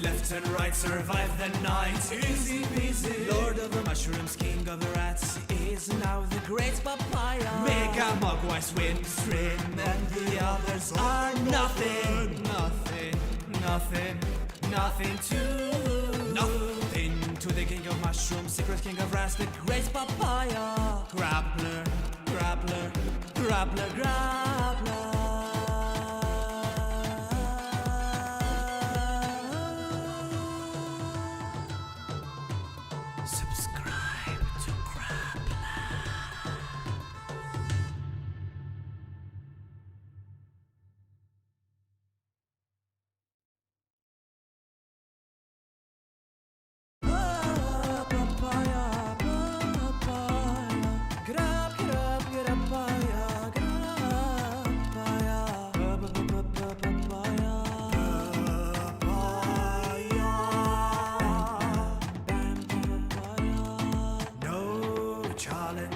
left and right, survive the night. Easy peasy. Lord of the mushrooms, king of the rats, is now the great papaya. Mega Mogwai swim, stream, and the others are nothing. Nothing to the king of mushrooms, secret king of rats, the great papaya. Grappler. Subscribe to Grappler.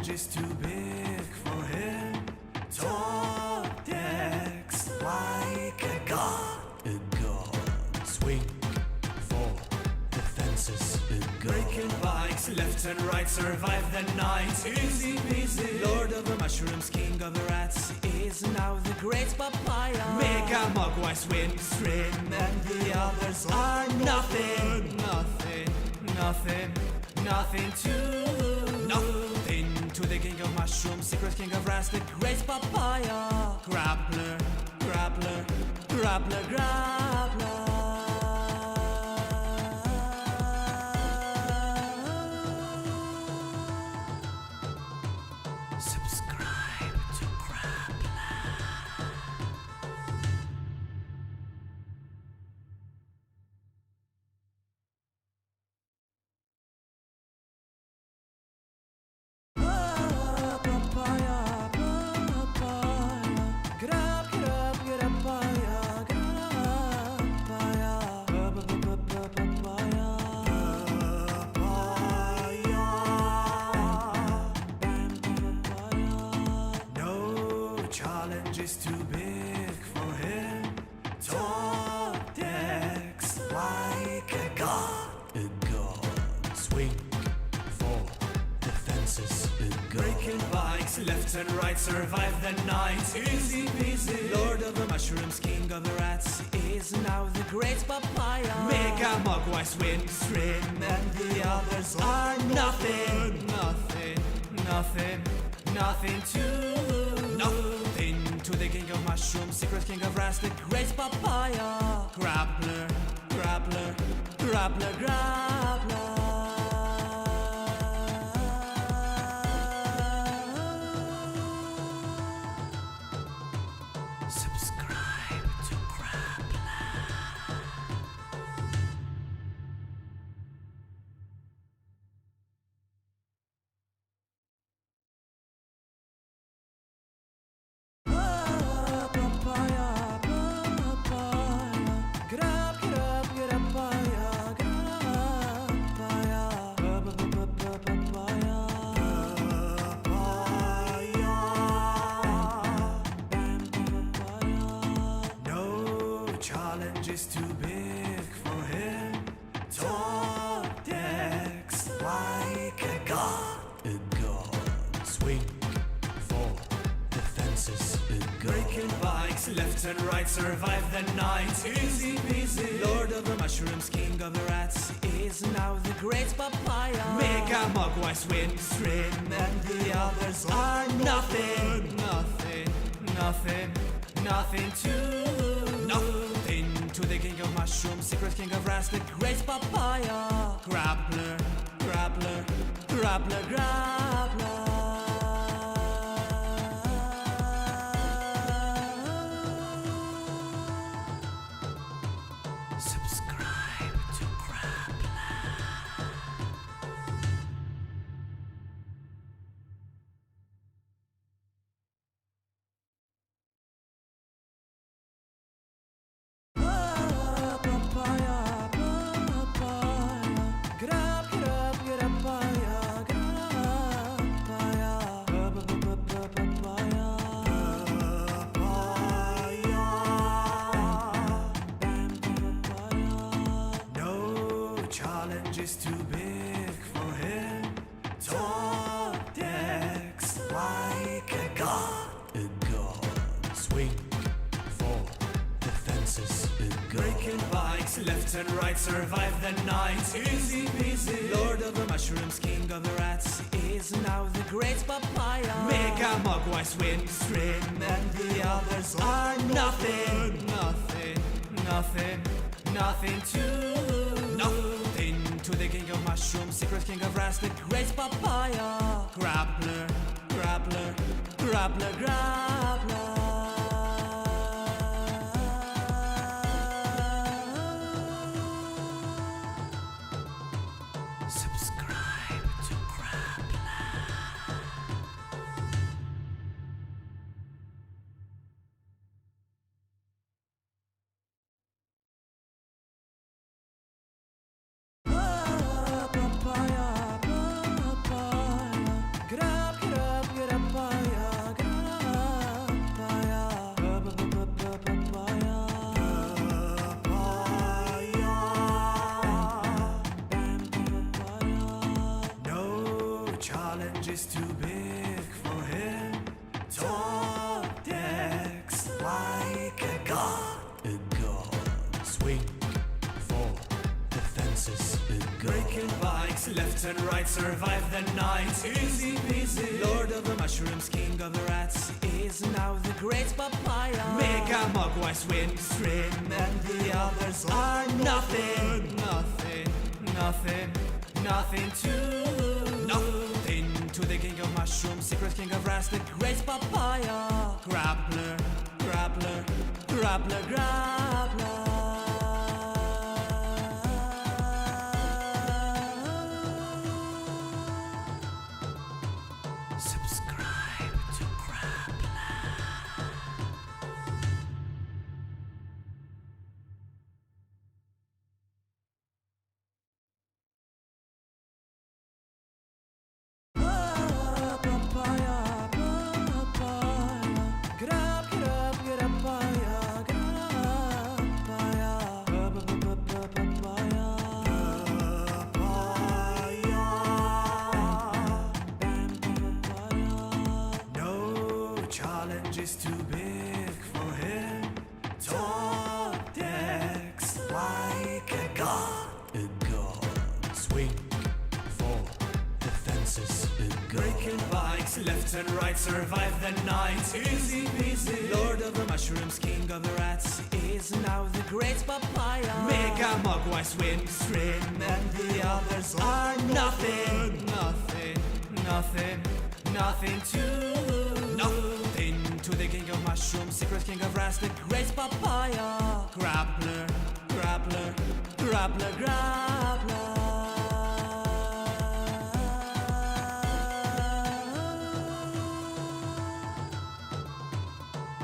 Is too big for him. Tall decks like a god. Swing for the fences. Breaking bikes left and right, survive the night. Easy peasy. Lord of the mushrooms, king of the rats, is now the great papaya. Mega Mogwai swim, stream, and the others are nothing to the king of mushrooms, secret king of rats, the great papaya. Grappler. Subscribe to Grappler. Is too big for him. Tall decks like a god. Swing for the fences. Breaking bikes left and right, survive the night. Easy peasy. Lord of the mushrooms, king of the rats, is now the great papaya. Mega Mogwai swim, stream, and the others are nothing to the king of mushrooms, secret king of rats, the great papaya. Grappler. Subscribe to Grappler. Is too big for him. Tall decks like a god. Swing for the fences. Breaking bikes left and right, survive the night. Easy peasy. Lord of the mushrooms, king of the rats, is now the great papaya. Mega Mogwai swim, stream, and the others are nothing to the king of mushrooms, secret king of rats, the great papaya. Grappler. Subscribe to Grappler. Grab, left and right, survive the night. Easy peasy. Lord of the mushrooms, king of the rats, is now the great papaya. Mega Mogwai swim, stream, and the others are nothing. Nothing to the king of mushrooms, secret king of rats, the great papaya. Grappler. Subscribe to Grappler. Is too big for him. Top decks like a god. Swing for the fences. Breaking bikes left and right, survive the night. Easy peasy. Lord of the mushrooms, king of the rats, is now the great papaya. Mega Mogwai swim, stream, and the others are nothing to the king of mushrooms, secret king of rats, the great papaya. Grappler. Subscribe to Grappler. Is too big for him. Top decks like a god. Swing for the fences. Breaking bikes left and right, survive the night. Easy peasy. Lord of the mushrooms, king of the rats, is now the great papaya. Mega Mogwai swim, stream, and the others are nothing to the king of mushrooms, secret king of rats, the great papaya. Grappler.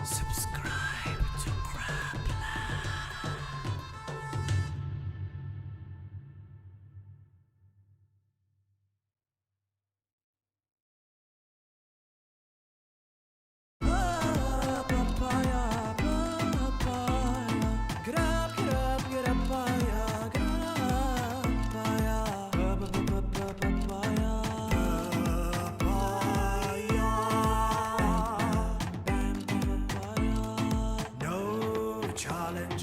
Subscribe to Grappler.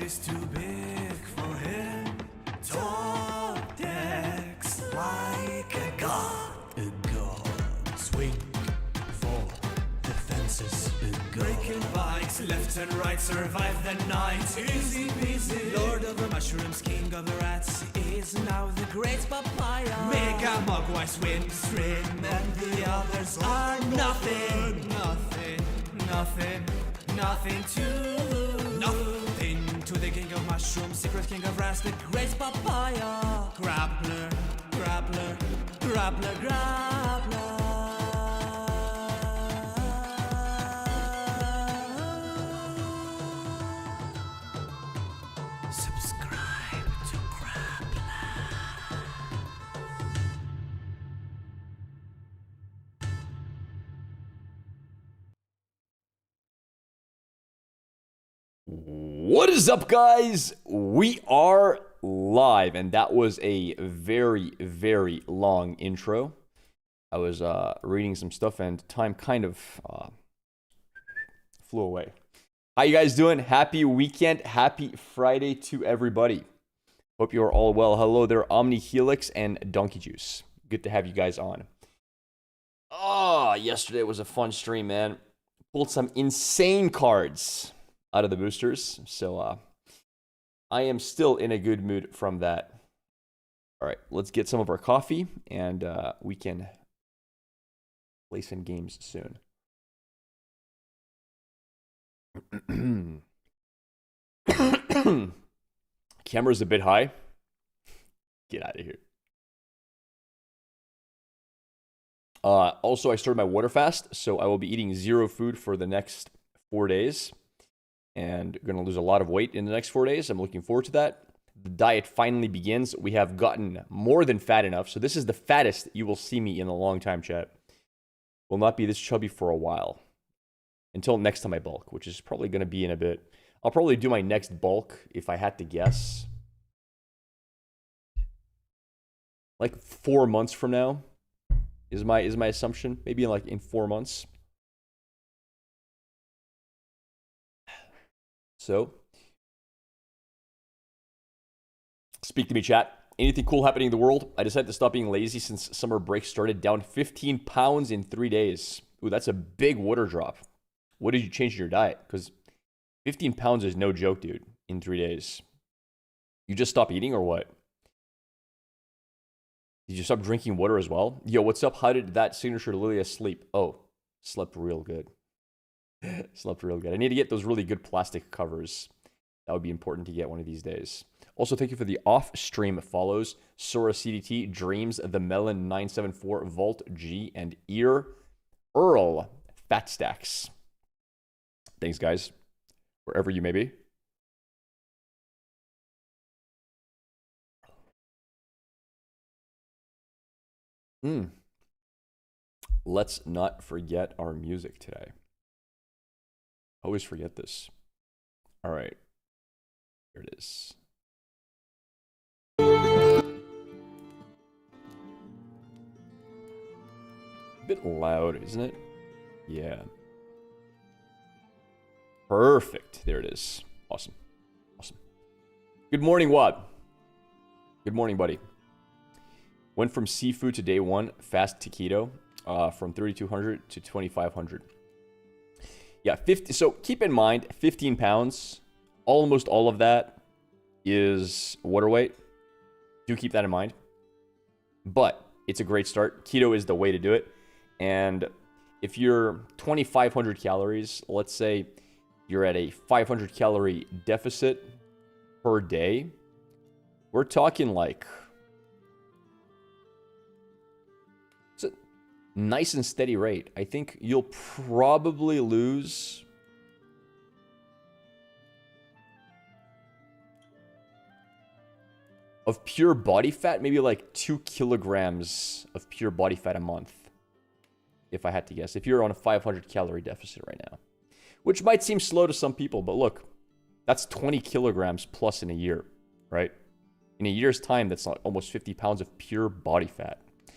Is too big for him. Top decks like a god. Swing for the fences. Breaking bikes left and right, survive the night. Easy peasy. Lord of the mushrooms, king of the rats, is now the great papaya. Mega Mogwai swim, stream, and the others are nothing to the king of mushrooms, secret king of rats, the great papaya. Grappler. Subscribe to Grappler. What is up, guys? We are live, and that was a very, very long intro. I was reading some stuff, and time kind of flew away. How you guys doing? Happy weekend. Happy Friday to everybody. Hope you are all well. Hello there, Omni Helix and Donkey Juice. Good to have you guys on. Oh, yesterday was a fun stream, man. Pulled some insane cards out of the boosters. So I am still in a good mood from that. All right, let's get some of our coffee and we can play some games soon. Camera's a bit high. Get out of here. Also, I started my water fast, so I will be eating 0 food for the next 4 days. And going to lose a lot of weight in the next 4 days. I'm looking forward to that. The diet finally begins. We have gotten more than fat enough. So this is the fattest you will see me in a long time, chat. Will not be this chubby for a while. Until next time I bulk, which is probably going to be in a bit. I'll probably do my next bulk, if I had to guess, like 4 months from now is my assumption. Maybe like in 4 months. So, speak to me, chat. Anything cool happening in the world? I decided to stop being lazy since summer break started. Down 15 pounds in 3 days. Ooh, that's a big water drop. What did you change in your diet? Because 15 pounds is no joke, dude, in 3 days. You just stop eating or what? Did you stop drinking water as well? Yo, what's up? How did that signature Lilia sleep? Oh, slept real good. Slept real good. I need to get those really good plastic covers. That would be important to get one of these days. Also, thank you for the off-stream follows. Sora CDT, Dreams, The Melon 974, Vault G, and Earl Fat Stacks. Thanks, guys. Wherever you may be. Let's not forget our music today. Always forget this. All right. Here it is. A bit loud, isn't it? Yeah. Perfect. There it is. Awesome. Awesome. Good morning, Wad. Good morning, buddy. Went from seafood to day one, fast to keto, from 3,200 to 2,500. Yeah, 50. So keep in mind, 15 pounds, almost all of that is water weight. Do keep that in mind. But it's a great start. Keto is the way to do it. And if you're 2,500 calories, let's say you're at a 500 calorie deficit per day, we're talking like, it's a nice and steady rate. I think you'll probably lose of pure body fat, maybe like 2 kilograms of pure body fat a month, if I had to guess, if you're on a 500 calorie deficit right now. Which might seem slow to some people, but look, that's 20 kilograms plus in a year, right? In a year's time, that's like almost 50 pounds of pure body fat. Do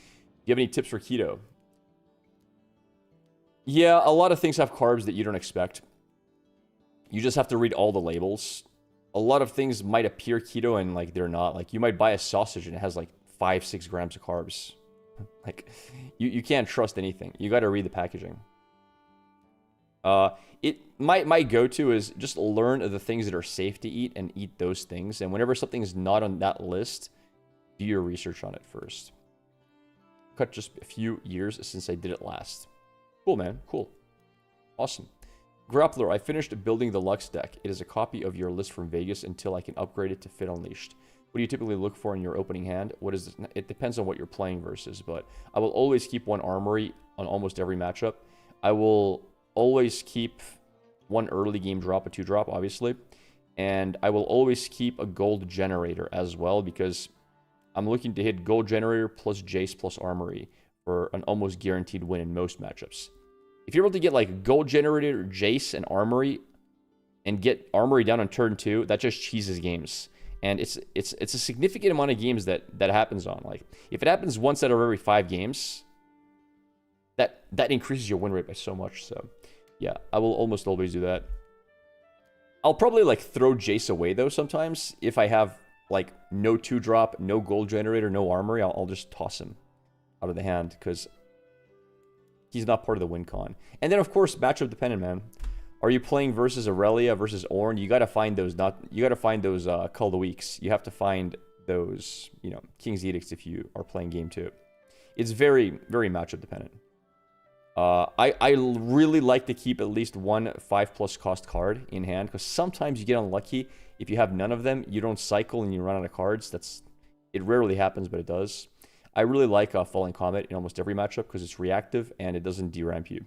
you have any tips for keto? Yeah, a lot of things have carbs that you don't expect. You just have to read all the labels. A lot of things might appear keto and like they're not. Like you might buy a sausage and it has like 5-6 grams of carbs. Like you can't trust anything. You got to read the packaging. My go-to is just learn the things that are safe to eat and eat those things. And whenever something is not on that list, do your research on it first. Cut just a few years since I did it last. Cool, man. Cool. Awesome. Grappler, I finished building the Lux deck. It is a copy of your list from Vegas until I can upgrade it to Fit Unleashed. What do you typically look for in your opening hand? What is it? It depends on what you're playing versus, but I will always keep one Armory on almost every matchup. I will always keep one early game drop, a 2-drop, obviously. And I will always keep a Gold Generator as well because I'm looking to hit Gold Generator plus Jace plus Armory for an almost guaranteed win in most matchups. If you're able to get like Gold Generator, Jace, and Armory, and get Armory down on turn 2, that just cheeses games. And it's a significant amount of games that happens on. Like, if it happens once out of every 5 games, that increases your win rate by so much. So, yeah, I will almost always do that. I'll probably, like, throw Jace away, though, sometimes, if I have like no 2-drop, no gold generator, no armory, I'll just toss him out of the hand because he's not part of the win con. And then of course, matchup dependent, man. Are you playing versus Aurelia versus Ornn? You gotta find those Cull the Weeks. You have to find those, you know, King's Edicts if you are playing game 2. It's very, very matchup dependent. I really like to keep at least one 5+ cost card in hand because sometimes you get unlucky. If you have none of them, you don't cycle and you run out of cards. It rarely happens, but it does. I really like Falling Comet in almost every matchup because it's reactive and it doesn't deramp you.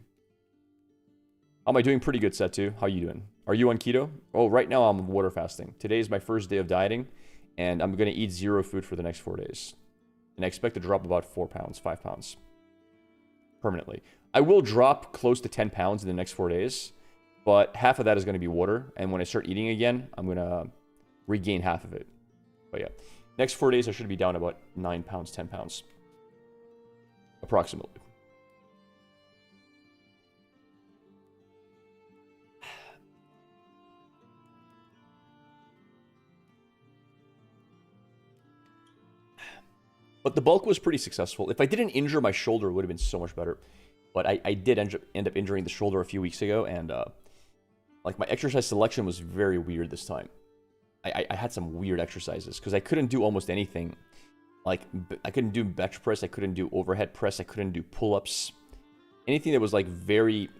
How am I doing? Pretty good, Setu. How you doing? Are you on keto? Oh, right now I'm water fasting. Today is my first day of dieting, and I'm going to eat 0 food for the next 4 days. And I expect to drop about 4 pounds, 5 pounds. Permanently. I will drop close to 10 pounds in the next 4 days, but half of that is going to be water. And when I start eating again, I'm going to regain half of it. But yeah, next 4 days I should be down about 9 pounds, 10 pounds. Approximately. But the bulk was pretty successful. If I didn't injure my shoulder, it would have been so much better. But I did end up injuring the shoulder a few weeks ago, and like my exercise selection was very weird this time. I had some weird exercises because I couldn't do almost anything. Like I couldn't do bench press, I couldn't do overhead press, I couldn't do pull-ups. Anything that was like very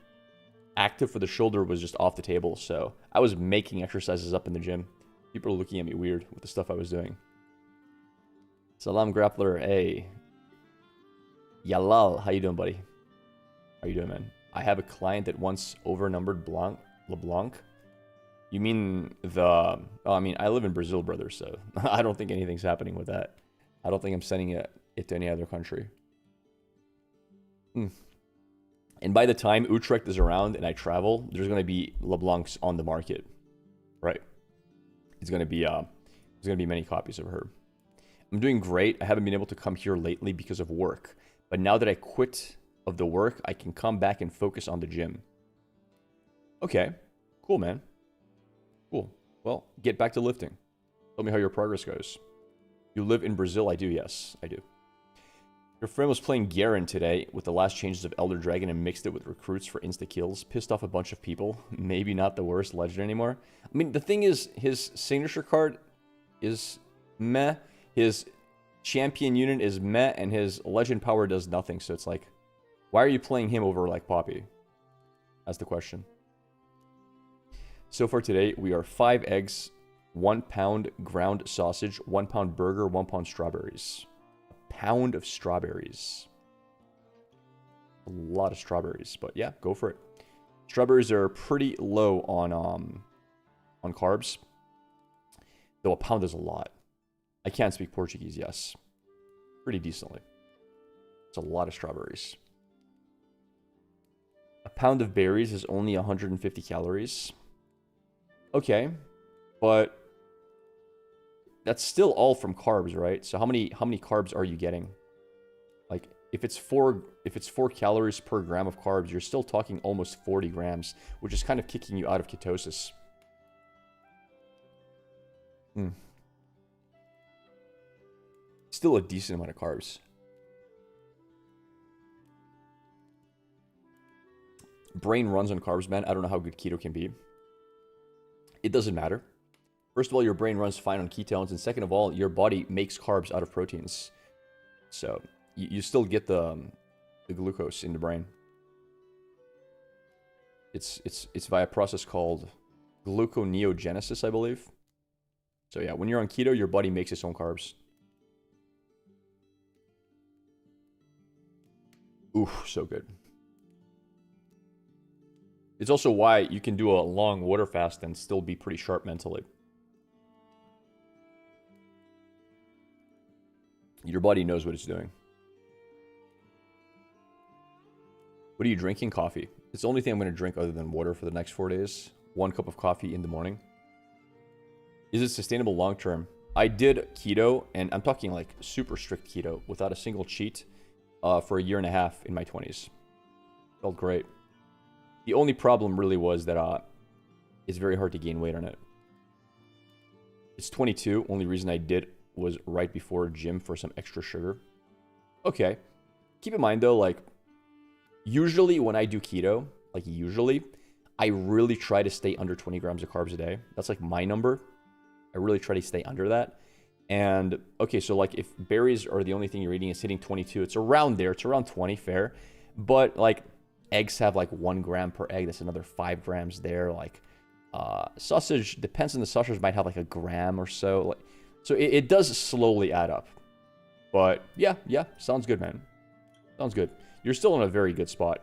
active for the shoulder was just off the table. So I was making exercises up in the gym. People were looking at me weird with the stuff I was doing. Salam Grappler, hey. Yalal, how you doing, buddy? How you doing, man? I have a client that once overnumbered LeBlanc. You mean the... Oh, I mean, I live in Brazil, brother, so I don't think anything's happening with that. I don't think I'm sending it to any other country. And by the time Utrecht is around and I travel, there's going to be LeBlancs on the market. Right. There's going to be many copies of her. I'm doing great. I haven't been able to come here lately because of work. But now that I quit of the work, I can come back and focus on the gym. Okay. Cool, man. Cool. Well, get back to lifting. Tell me how your progress goes. You live in Brazil? I do, yes. I do. Your friend was playing Garen today with the last changes of Elder Dragon and mixed it with recruits for insta-kills. Pissed off a bunch of people. Maybe not the worst legend anymore. I mean, the thing is, his signature card is meh. His champion unit is meh, and his legend power does nothing. So it's like, why are you playing him over like Poppy? That's the question. So far today, we are 5 eggs, 1 pound ground sausage, 1 pound burger, 1 pound strawberries. A pound of strawberries. A lot of strawberries, but yeah, go for it. Strawberries are pretty low on carbs, though a pound is a lot. I can't speak Portuguese, yes. Pretty decently. It's a lot of strawberries. A pound of berries is only 150 calories. Okay, but that's still all from carbs, right? So how many carbs are you getting? Like if it's 4 calories per gram of carbs, you're still talking almost 40 grams, which is kind of kicking you out of ketosis. Still a decent amount of carbs. Brain runs on carbs, man. I don't know how good keto can be. It doesn't matter. First of all, your brain runs fine on ketones, and second of all, your body makes carbs out of proteins. So you still get the glucose in the brain. It's via a process called gluconeogenesis, I believe. So yeah, when you're on keto, your body makes its own carbs. Ooh, so good. It's also why you can do a long water fast and still be pretty sharp mentally. Your body knows what it's doing. What are you drinking? Coffee. It's the only thing I'm going to drink other than water for the next 4 days. 1 cup of coffee in the morning. Is it sustainable long term? I did keto, and I'm talking like super strict keto without a single cheat for 1.5 years in my 20s. Felt great. The only problem really was that it's very hard to gain weight on it. It's 22. Only reason I did was right before gym for some extra sugar. Okay. Keep in mind though, like, usually when I do keto, like usually, I really try to stay under 20 grams of carbs a day. That's like my number. I really try to stay under that. And okay, so like if berries are the only thing you're eating, it's hitting 22. It's around there. It's around 20, fair. But like eggs have like 1 gram per egg. That's another 5 grams there. Like sausage, depends on the sausage, might have like a gram or so. Like, so it does slowly add up. But yeah, sounds good, man. Sounds good. You're still in a very good spot.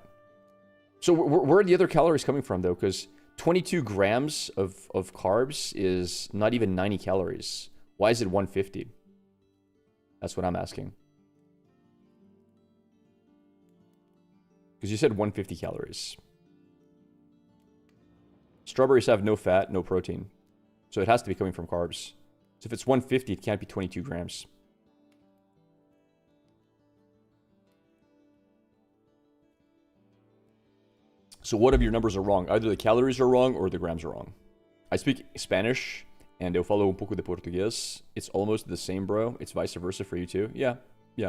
So where are the other calories coming from, though? Because 22 grams of carbs is not even 90 calories. Why is it 150? That's what I'm asking. Because you said 150 calories. Strawberries have no fat, no protein. So it has to be coming from carbs. So if it's 150, it can't be 22 grams. So what if your numbers are wrong? Either the calories are wrong or the grams are wrong. I speak Spanish, and eu falo pouco de português. It's almost the same, bro. It's vice versa for you too. Yeah,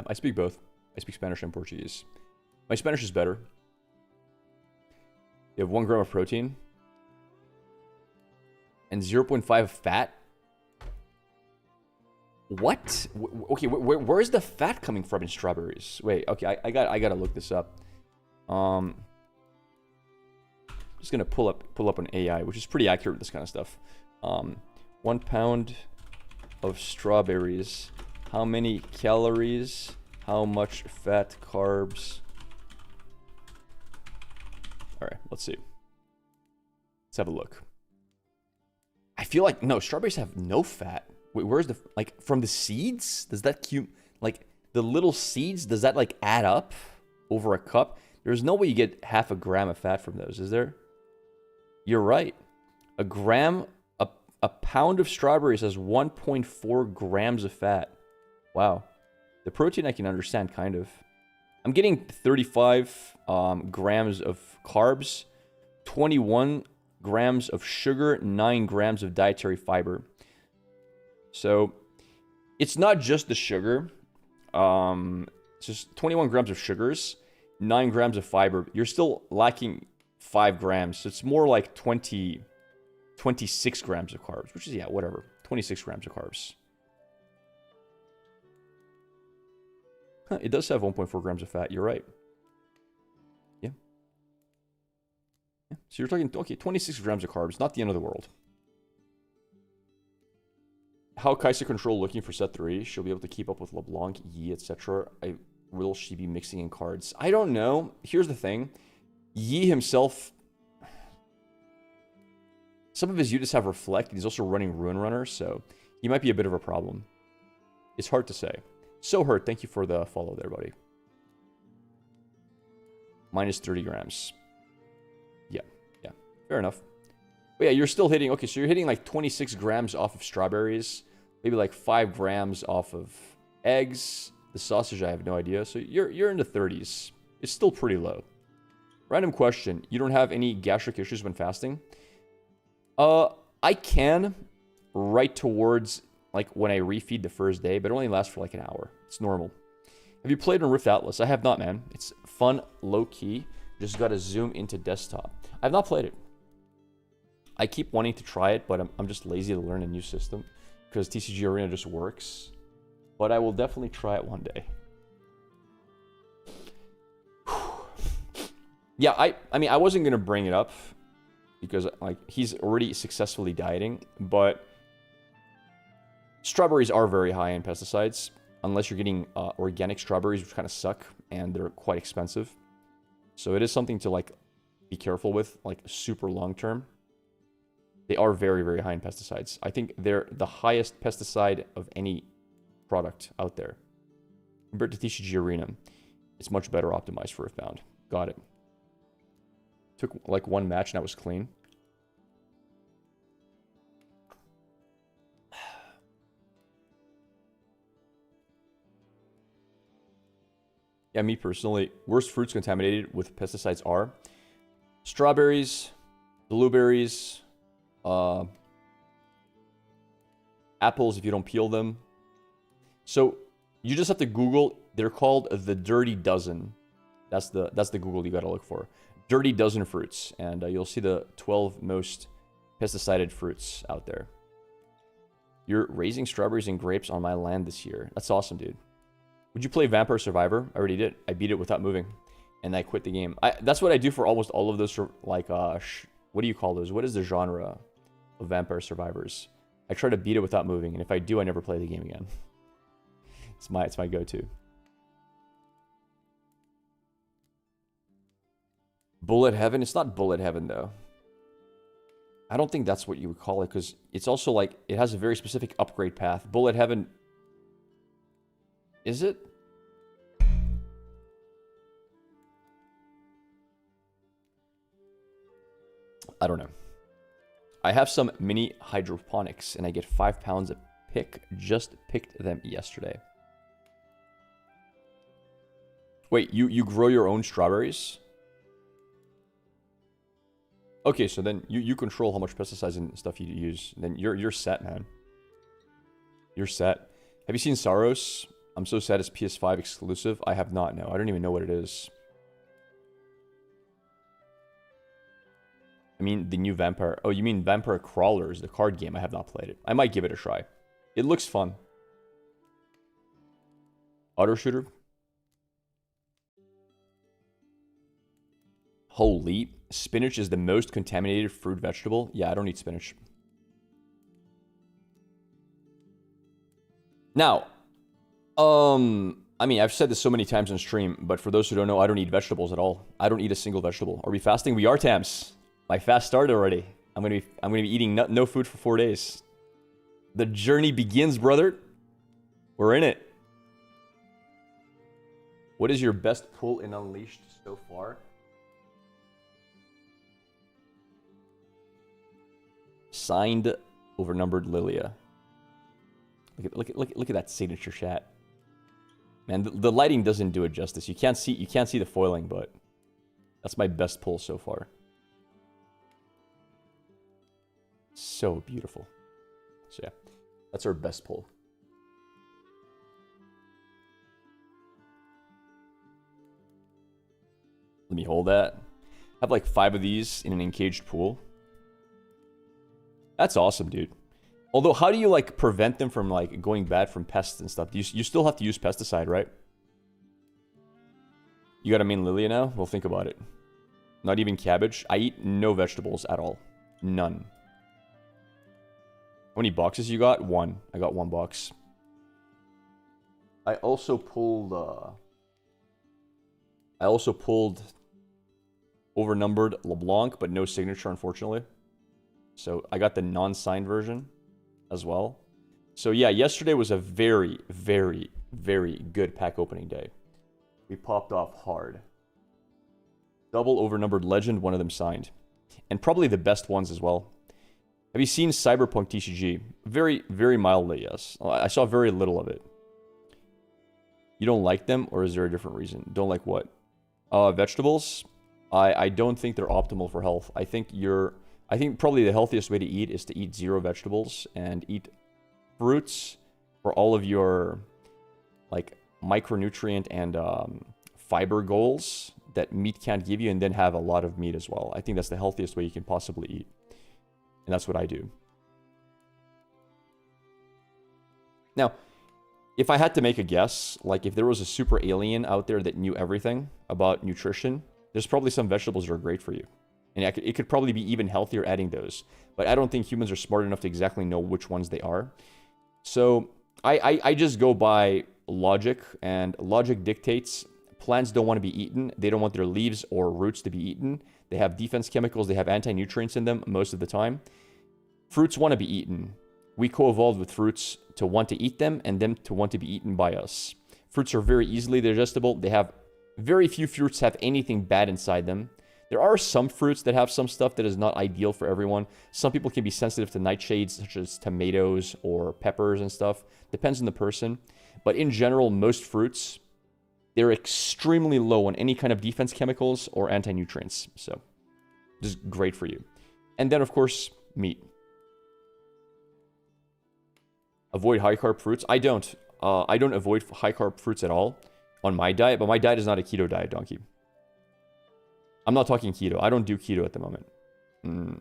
I speak both. I speak Spanish and Portuguese. My Spanish is better. You have 1 gram of protein and 0.5 of fat. What? Okay, where is the fat coming from in strawberries? Wait, okay, I gotta look this up. Just gonna pull up an AI, which is pretty accurate with this kind of stuff. 1 pound of strawberries. How many calories? How much fat, carbs? All right, let's see. Let's have a look. I feel like, no, strawberries have no fat. Wait, where's the, like, from the seeds? Does that like, the little seeds, does that, like, add up over a cup? There's no way you get half a gram of fat from those, is there? You're right. A pound of strawberries has 1.4 grams of fat. Wow. The protein I can understand, kind of. I'm getting 35 grams of carbs, 21 grams of sugar, 9 grams of dietary fiber. So it's not just the sugar. It's just 21 grams of sugars, 9 grams of fiber. You're still lacking 5 grams. So it's more like 26 grams of carbs, which is, yeah, whatever. 26 grams of carbs. Huh, it does have 1.4 grams of fat. You're right. Yeah. So you're talking, okay, 26 grams of carbs. Not the end of the world. How Kaisa Control looking for set 3? She'll be able to keep up with LeBlanc, Yi, etc. Will she be mixing in cards? I don't know. Here's the thing. Yi himself, some of his units have Reflect. He's also running Ruin Runner, so he might be a bit of a problem. It's hard to say. So hurt. Thank you for the follow there, buddy. Minus 30 grams. Yeah. Fair enough. But yeah, you're still hitting... Okay, so you're hitting like 26 grams off of strawberries. Maybe like 5 grams off of eggs. The sausage, I have no idea. So you're in the 30s. It's still pretty low. Random question. You don't have any gastric issues when fasting? I can right towards like when I refeed the first day, but it only lasts for like an hour. It's normal. Have you played on Rift Atlas? I have not, man. It's fun, low-key. Just gotta zoom into desktop. I've not played it. I keep wanting to try it, but I'm just lazy to learn a new system because TCG Arena just works. But I will definitely try it one day. Yeah, I mean, I wasn't going to bring it up because like he's already successfully dieting, but strawberries are very high in pesticides unless you're getting organic strawberries, which kind of suck and they're quite expensive. So it is something to like be careful with, like super long term. They are very, very high in pesticides. I think they're the highest pesticide of any product out there. Compared to TCG Arena, it's much better optimized for Earthbound. Got it. Took like one match and I was clean. Yeah, me personally, worst fruits contaminated with pesticides are strawberries, blueberries, apples if you don't peel them. So you just have to Google. They're called the Dirty Dozen. That's the Google you gotta look for. Dirty Dozen fruits, and you'll see the 12 most pesticided fruits out there. You're raising strawberries and grapes on my land this year. That's awesome, dude. Would you play Vampire Survivor? I already did. I beat it without moving, and I quit the game. That's what I do for almost all of those. Like, what do you call those? What is the genre of Vampire Survivors? I try to beat it without moving, and if I do, I never play the game again. It's my go-to. Bullet Heaven? It's not Bullet Heaven, though. I don't think that's what you would call it, because it's also like, it has a very specific upgrade path. Bullet Heaven... Is it? I don't know. I have some mini hydroponics, and I get 5 pounds a pick. Just picked them yesterday. Wait, you grow your own strawberries? Okay, so then you control how much pesticides and stuff you use. Then you're set, man. You're set. Have you seen Saros? I'm so sad it's PS5 exclusive. I have not, no. I don't even know what it is. I mean, the new Vampire... Oh, you mean Vampire Crawlers, the card game. I have not played it. I might give it a try. It looks fun. Auto shooter? Holy... Spinach is the most contaminated fruit vegetable. Yeah, I don't eat spinach. Now, I mean, I've said this so many times on stream, but for those who don't know, I don't eat vegetables at all. I don't eat a single vegetable. Are we fasting? We are, Tams. My fast started already. I'm gonna be eating no food for 4 days. The journey begins, brother. We're in it. What is your best pull in Unleashed so far? Signed, overnumbered Lilia. Look at that signature chat. Man, the lighting doesn't do it justice. You can't see the foiling, but that's my best pull so far. So beautiful. So yeah, that's our best pull. Let me hold that. I have like 5 of these in an encaged pool. That's awesome, dude. Although, how do you, like, prevent them from, like, going bad from pests and stuff? You still have to use pesticide, right? You got a main Lilia now? Well, think about it. Not even cabbage. I eat no vegetables at all. None. How many boxes you got? 1. I got 1 box. I also pulled overnumbered LeBlanc, but no signature, unfortunately. So I got the non-signed version as well. So yeah, yesterday was a very, very, very good pack opening day. We popped off hard. Double overnumbered Legend, one of them signed. And probably the best ones as well. Have you seen Cyberpunk TCG? Very, very mildly, yes. I saw very little of it. You don't like them, or is there a different reason? Don't like what? Vegetables? I don't think they're optimal for health. I think probably the healthiest way to eat is to eat 0 vegetables and eat fruits for all of your like micronutrient and fiber goals that meat can't give you, and then have a lot of meat as well. I think that's the healthiest way you can possibly eat. And that's what I do. Now, if I had to make a guess, like if there was a super alien out there that knew everything about nutrition, there's probably some vegetables that are great for you. And it could probably be even healthier adding those. But I don't think humans are smart enough to exactly know which ones they are. So I just go by logic, and logic dictates plants don't want to be eaten. They don't want their leaves or roots to be eaten. They have defense chemicals. They have anti-nutrients in them most of the time. Fruits want to be eaten. We co-evolved with fruits to want to eat them, and them to want to be eaten by us. Fruits are very easily digestible. They have very few fruits have anything bad inside them. There are some fruits that have some stuff that is not ideal for everyone. Some people can be sensitive to nightshades, such as tomatoes or peppers and stuff. Depends on the person. But in general, most fruits, they're extremely low on any kind of defense chemicals or anti-nutrients. So, just great for you. And then, of course, meat. Avoid high carb fruits. I don't. I don't avoid high carb fruits at all on my diet, but my diet is not a keto diet, Donkey. I'm not talking keto. I don't do keto at the moment.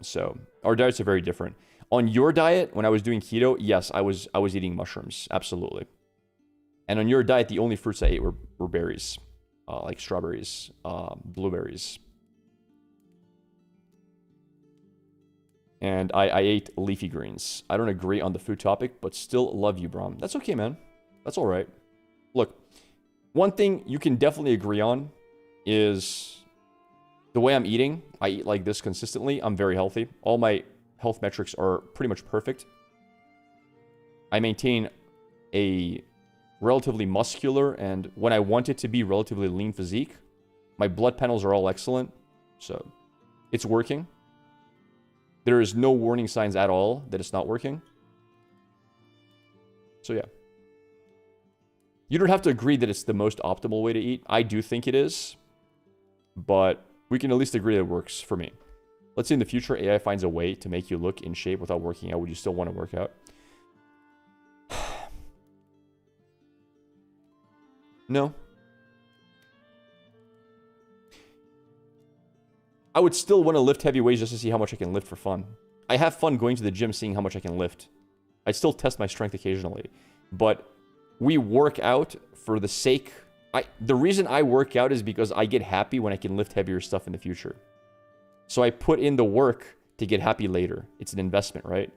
So our diets are very different. On your diet, when I was doing keto, yes, I was eating mushrooms, absolutely. And on your diet, the only fruits I ate were berries, like strawberries, blueberries. And I ate leafy greens. I don't agree on the food topic, but still love you, Brom. That's okay, man. That's all right. Look, one thing you can definitely agree on is the way I'm eating. I eat like this consistently. I'm very healthy. All my health metrics are pretty much perfect. I maintain a relatively muscular and, when I want it to be, relatively lean physique. My blood panels are all excellent. So it's working. There is no warning signs at all that it's not working. So yeah. You don't have to agree that it's the most optimal way to eat. I do think it is. But we can at least agree that it works for me. Let's say in the future AI finds a way to make you look in shape without working out. Would you still want to work out? No. I would still want to lift heavy weights just to see how much I can lift for fun. I have fun going to the gym, seeing how much I can lift. I still test my strength occasionally. But we work out for the sake... the reason I work out is because I get happy when I can lift heavier stuff in the future. So I put in the work to get happy later. It's an investment, right?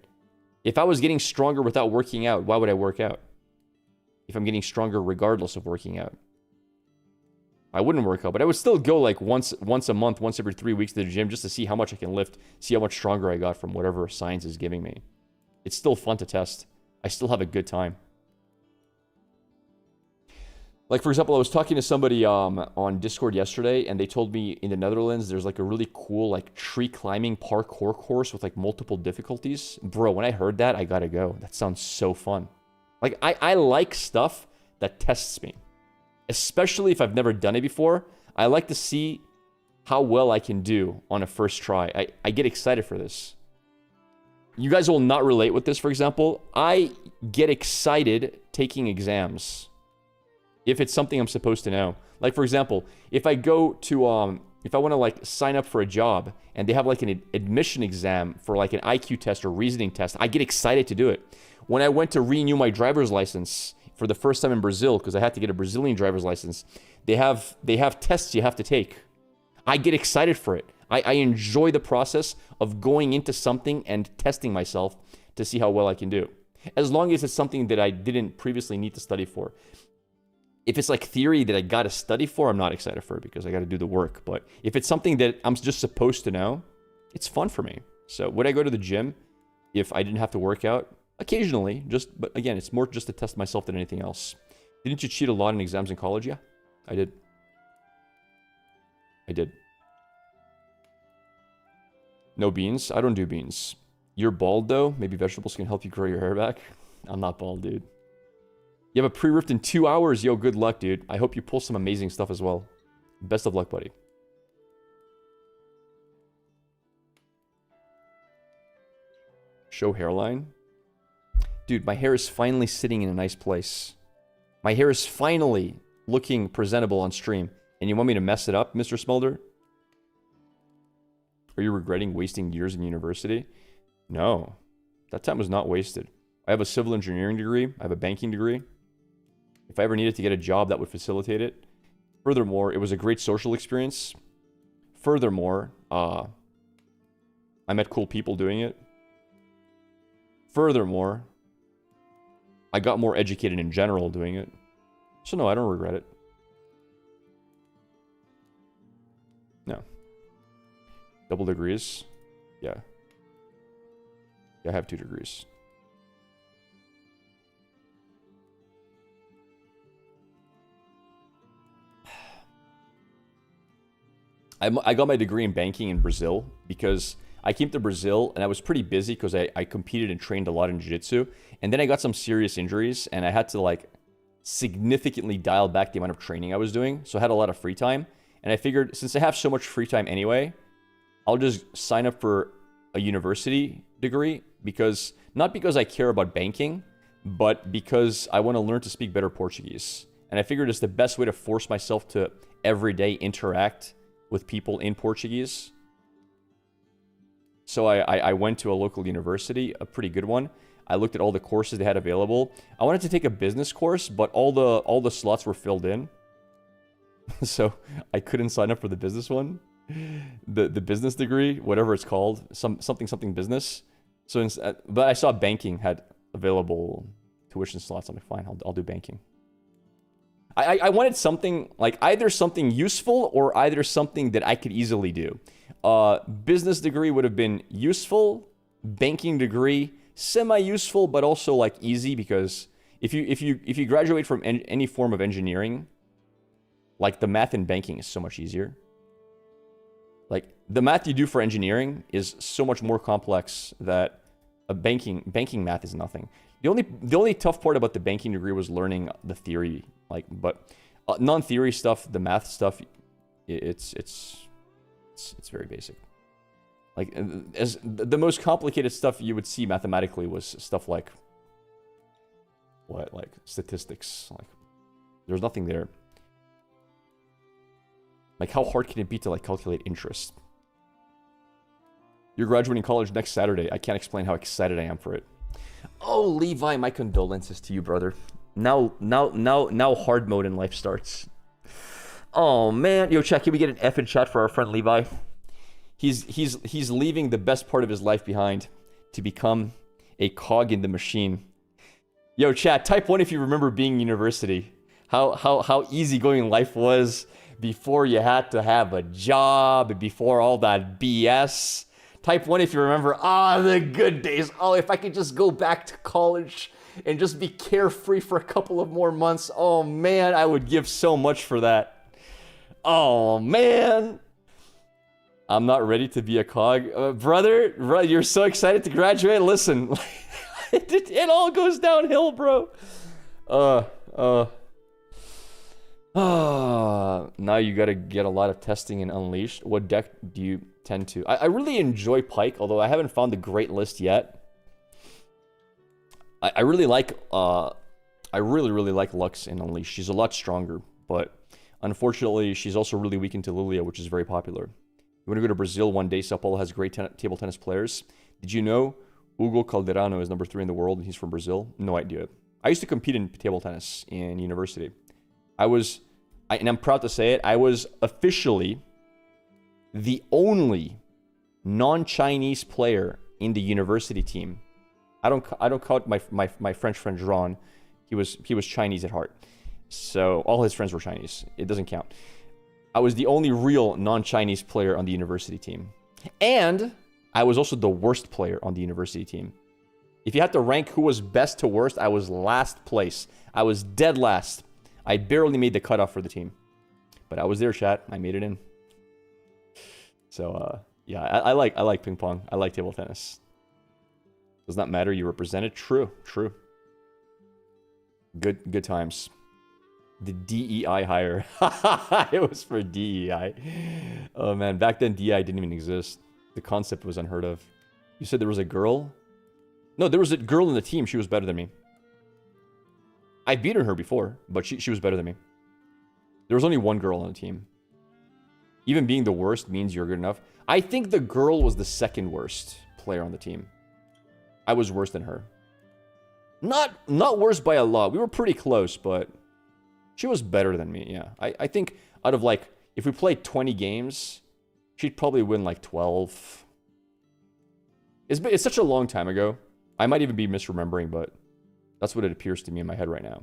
If I was getting stronger without working out, why would I work out? If I'm getting stronger regardless of working out. I wouldn't work out, but I would still go like once a month, once every 3 weeks to the gym just to see how much I can lift, see how much stronger I got from whatever science is giving me. It's still fun to test. I still have a good time. Like, for example, I was talking to somebody on Discord yesterday, and they told me in the Netherlands there's like a really cool like tree climbing parkour course with like multiple difficulties. Bro, when I heard that, I gotta go. That sounds so fun. Like, I like stuff that tests me. Especially if I've never done it before. I like to see how well I can do on a first try. I get excited for this. You guys will not relate with this, for example. I get excited taking exams. If it's something I'm supposed to know. Like, for example, if I go to, if I want to, like, sign up for a job, and they have, like, an admission exam for, like, an IQ test or reasoning test, I get excited to do it. When I went to renew my driver's license for the first time in Brazil, because I had to get a Brazilian driver's license, they have tests you have to take. I get excited for it. I enjoy the process of going into something and testing myself to see how well I can do. As long as it's something that I didn't previously need to study for. If it's like theory that I got to study for, I'm not excited for it because I got to do the work. But if it's something that I'm just supposed to know, it's fun for me. So would I go to the gym if I didn't have to work out? Occasionally, but again, it's more just to test myself than anything else. Didn't you cheat a lot in exams in college? Yeah, I did. I did. No beans? I don't do beans. You're bald though? Maybe vegetables can help you grow your hair back? I'm not bald, dude. You have a pre-rift in 2 hours. Yo, good luck, dude. I hope you pull some amazing stuff as well. Best of luck, buddy. Show hairline. Dude, my hair is finally sitting in a nice place. My hair is finally looking presentable on stream. And you want me to mess it up, Mr. Smolder? Are you regretting wasting years in university? No. That time was not wasted. I have a civil engineering degree. I have a banking degree. If I ever needed to get a job, that would facilitate it. Furthermore, it was a great social experience. Furthermore, I met cool people doing it. Furthermore, I got more educated in general doing it. So no, I don't regret it. No. Double degrees? Yeah. Yeah, I have 2 degrees. I got my degree in banking in Brazil because I came to Brazil and I was pretty busy because I competed and trained a lot in jiu-jitsu. And then I got some serious injuries and I had to like significantly dial back the amount of training I was doing. So I had a lot of free time. And I figured since I have so much free time anyway, I'll just sign up for a university degree because, not because I care about banking, but because I want to learn to speak better Portuguese. And I figured it's the best way to force myself to every day interact with people in Portuguese. So I went to a local university, a pretty good one. I looked at all the courses they had available. I wanted to take a business course, but all the slots were filled in. So I couldn't sign up for the business one. The business degree, whatever it's called, something business. So but I saw banking had available tuition slots. I'm like, fine, I'll do banking. I wanted something like either something useful or either something that I could easily do. Business degree would have been useful. Banking degree, semi-useful, but also like easy, because if you graduate from any form of engineering, like the math in banking is so much easier. Like the math you do for engineering is so much more complex that a banking math is nothing. The only tough part about the banking degree was learning the theory, but non-theory stuff, the math stuff, it's very basic. Like as the most complicated stuff you would see mathematically was stuff like like statistics. Like there's nothing there. Like how hard can it be to like calculate interest? You're graduating college next Saturday. I can't explain how excited I am for it. Oh, Levi, my condolences to you, brother. Now hard mode in life starts. Oh man, yo, chat, can we get an F in chat for our friend Levi? He's leaving the best part of his life behind to become a cog in the machine. Yo, chat, type 1 if you remember being in university. How easygoing life was before you had to have a job, before all that BS. Type 1 if you remember, the good days. Oh, if I could just go back to college and just be carefree for a couple of more months. Oh man, I would give so much for that. Oh man. I'm not ready to be a cog. Brother, you're so excited to graduate. Listen, it all goes downhill, bro. Now you gotta get a lot of testing in Unleashed. What deck do you tend to? I really enjoy Pyke, although I haven't found the great list yet. I really like, I really like Lux in Unleashed. She's a lot stronger, but unfortunately, she's also really weak into Lilia, which is very popular. You want to go to Brazil one day? Sao Paulo has great table tennis players. Did you know Hugo Calderano is number 3 in the world and he's from Brazil? No idea. I used to compete in table tennis in university. And I'm proud to say it, I was officially the only non-Chinese player in the university team. I don't count my French friend Jean. He was Chinese at heart. So all his friends were Chinese. It doesn't count. I was the only real non-Chinese player on the university team. And I was also the worst player on the university team. If you had to rank who was best to worst, I was last place. I was dead last. I barely made the cutoff for the team. But I was there, chat. I made it in. So, yeah, I like ping pong. I like table tennis. Does not matter. You represented. True. Good times. The DEI hire. It was for DEI. Oh, man. Back then, DEI didn't even exist. The concept was unheard of. You said there was a girl? No, there was a girl in the team. She was better than me. I beaten her before, but she was better than me. There was only one girl on the team. Even being the worst means you're good enough. I think the girl was the second worst player on the team. I was worse than her. Not worse by a lot. We were pretty close, but she was better than me, yeah. I think out of like, if we played 20 games, she'd probably win like 12. It's such a long time ago. I might even be misremembering, but that's what it appears to me in my head right now.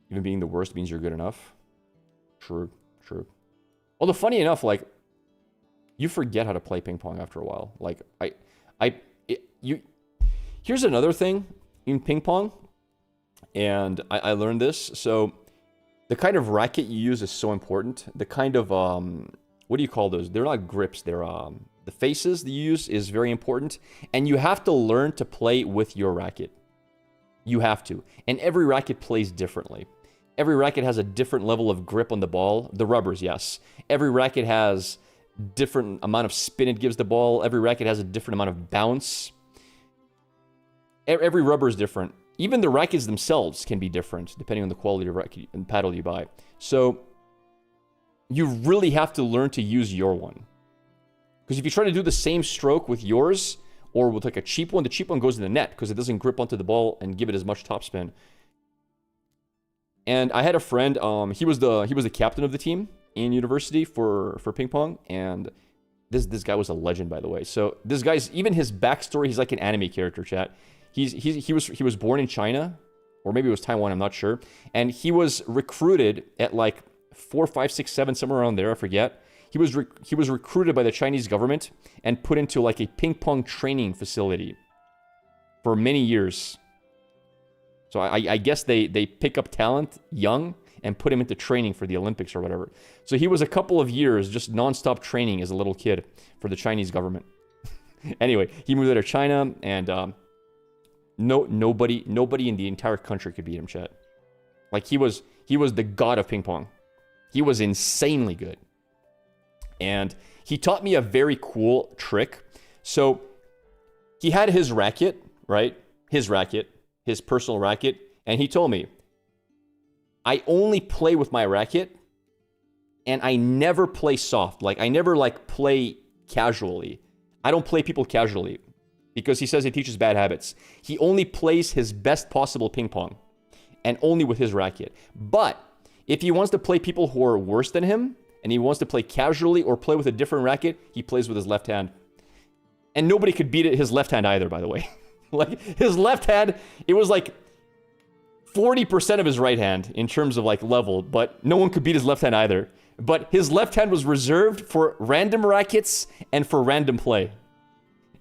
Even being the worst means you're good enough. True. Although funny enough, like, you forget how to play ping pong after a while. Like, here's another thing in ping pong, and I learned this. So the kind of racket you use is so important. The kind of, what do you call those? They're not grips. They're, the faces that you use is very important. And you have to learn to play with your racket. You have to. And every racket plays differently. Every racket has a different level of grip on the ball. The rubbers, yes. Every racket has different amount of spin it gives the ball. Every racket has a different amount of bounce. Every rubber is different. Even the rackets themselves can be different depending on the quality of racket and paddle you buy. So you really have to learn to use your one. Because if you try to do the same stroke with yours or with like a cheap one, the cheap one goes in the net because it doesn't grip onto the ball and give it as much topspin. And I had a friend, he was the captain of the team in university for ping pong, and this guy was a legend, by the way. So this guy's, even his backstory, he's like an anime character, chat. He was born in China, or maybe it was Taiwan, I'm not sure. And he was recruited at like 4, 5, 6, 7, somewhere around there, I forget. He was recruited by the Chinese government and put into like a ping pong training facility for many years. So I guess they pick up talent young and put him into training for the Olympics or whatever. So he was a couple of years just nonstop training as a little kid for the Chinese government. Anyway, he moved out of China, and nobody in the entire country could beat him, chat. Like he was the god of ping pong. He was insanely good. And he taught me a very cool trick. So he had his racket, right? His racket. His personal racket, and he told me, I only play with my racket, and I never play soft. Like, I never, like, play casually. I don't play people casually, because he says it teaches bad habits. He only plays his best possible ping pong, and only with his racket. But if he wants to play people who are worse than him, and he wants to play casually or play with a different racket, he plays with his left hand. And nobody could beat his left hand either, by the way. Like, his left hand, it was like 40% of his right hand in terms of like level, but no one could beat his left hand either. But his left hand was reserved for random rackets and for random play.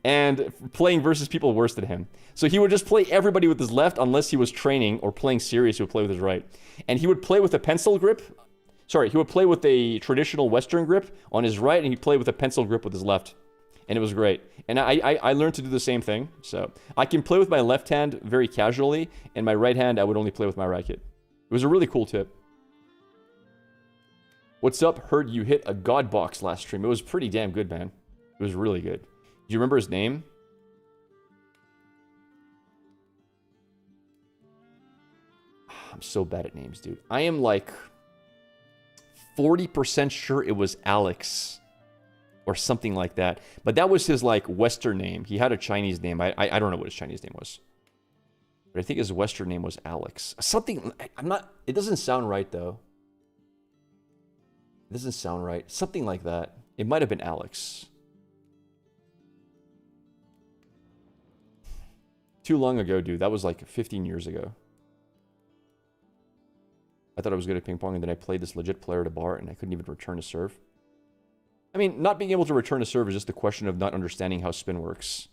And playing versus people worse than him. So he would just play everybody with his left unless he was training or playing serious, he would play with his right. And he would play with a pencil grip. Sorry, he would play with a traditional Western grip on his right, and he'd play with a pencil grip with his left. And it was great. And I learned to do the same thing. So I can play with my left hand very casually, and my right hand, I would only play with my racket. It was a really cool tip. What's up? Heard you hit a God box last stream. It was pretty damn good, man. It was really good. Do you remember his name? I'm so bad at names, dude. I am like 40% sure it was Alex. Or something like that. But that was his, like, Western name. He had a Chinese name. I don't know what his Chinese name was. But I think his Western name was Alex. Something, I'm not, it doesn't sound right, though. It doesn't sound right. Something like that. It might have been Alex. Too long ago, dude. That was, like, 15 years ago. I thought I was good at ping pong, and then I played this legit player at a bar, and I couldn't even return a serve. I mean, not being able to return a serve is just a question of not understanding how spin works.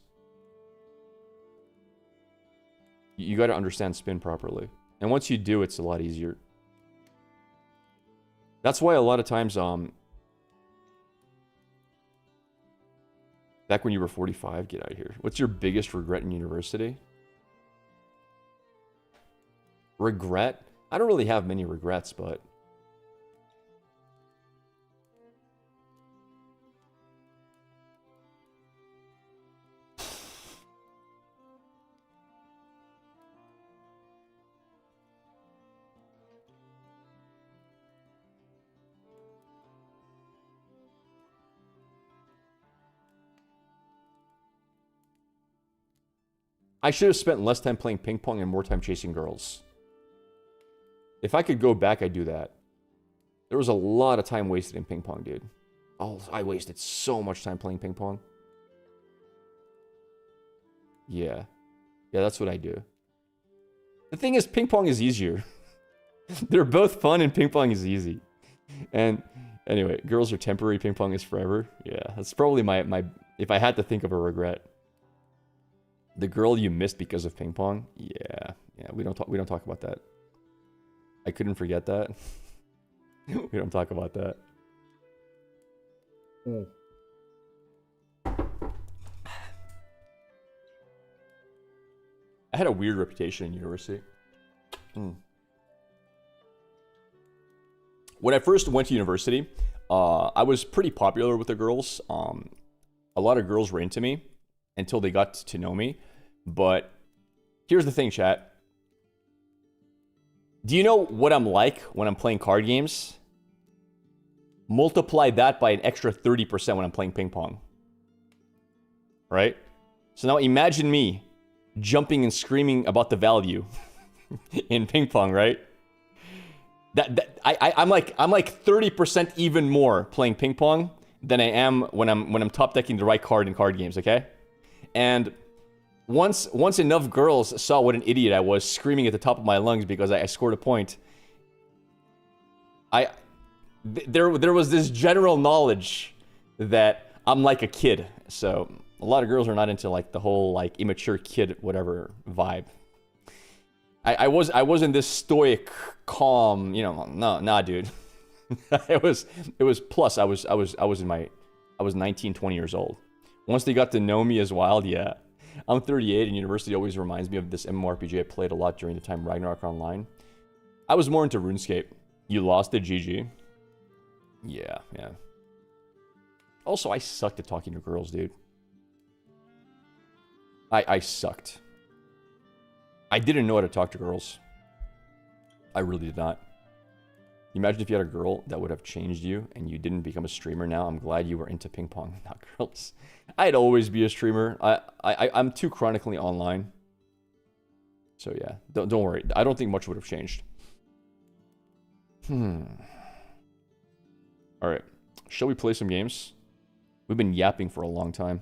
You got to understand spin properly. And once you do, it's a lot easier. That's why a lot of times, back when you were 45, get out of here. What's your biggest regret in university? Regret? I don't really have many regrets, but... I should have spent less time playing ping pong and more time chasing girls. If I could go back, I'd do that. There was a lot of time wasted in ping pong, dude. Oh, I wasted so much time playing ping pong. Yeah. Yeah, that's what I do. The thing is, ping pong is easier. They're both fun and ping pong is easy. And anyway, girls are temporary, ping pong is forever. Yeah, that's probably my if I had to think of a regret. The girl you missed because of ping pong? Yeah. Yeah, we don't talk about that. I couldn't forget that. We don't talk about that. I had a weird reputation in university. When I first went to university, I was pretty popular with the girls. A lot of girls were into me until they got to know me. But Here's the thing, chat. Do you know what I'm like when I'm playing card games? Multiply that by an extra 30% when I'm playing ping pong. Right? So now imagine me jumping and screaming about the value in ping pong, right? I'm like 30% even more playing ping pong than I am when I'm top decking the right card in card games, okay? And once enough girls saw what an idiot I was screaming at the top of my lungs because I scored a point, there was this general knowledge that I'm like a kid. So a lot of girls are not into like the whole like immature kid whatever vibe. I wasn't this stoic, calm, you know, nah, dude. it was plus I was 19, 20 years old. Once they got to know me as wild, yeah. I'm 38 and university always reminds me of this MMORPG I played a lot during the time Ragnarok Online. I was more into RuneScape. You lost it, GG. Yeah. Also, I sucked at talking to girls, dude. I sucked. I didn't know how to talk to girls. I really did not. Imagine if you had a girl that would have changed you and you didn't become a streamer now. I'm glad you were into ping pong, not girls. I'd always be a streamer. I'm too chronically online. So yeah, don't worry. I don't think much would have changed. All right. Shall we play some games? We've been yapping for a long time.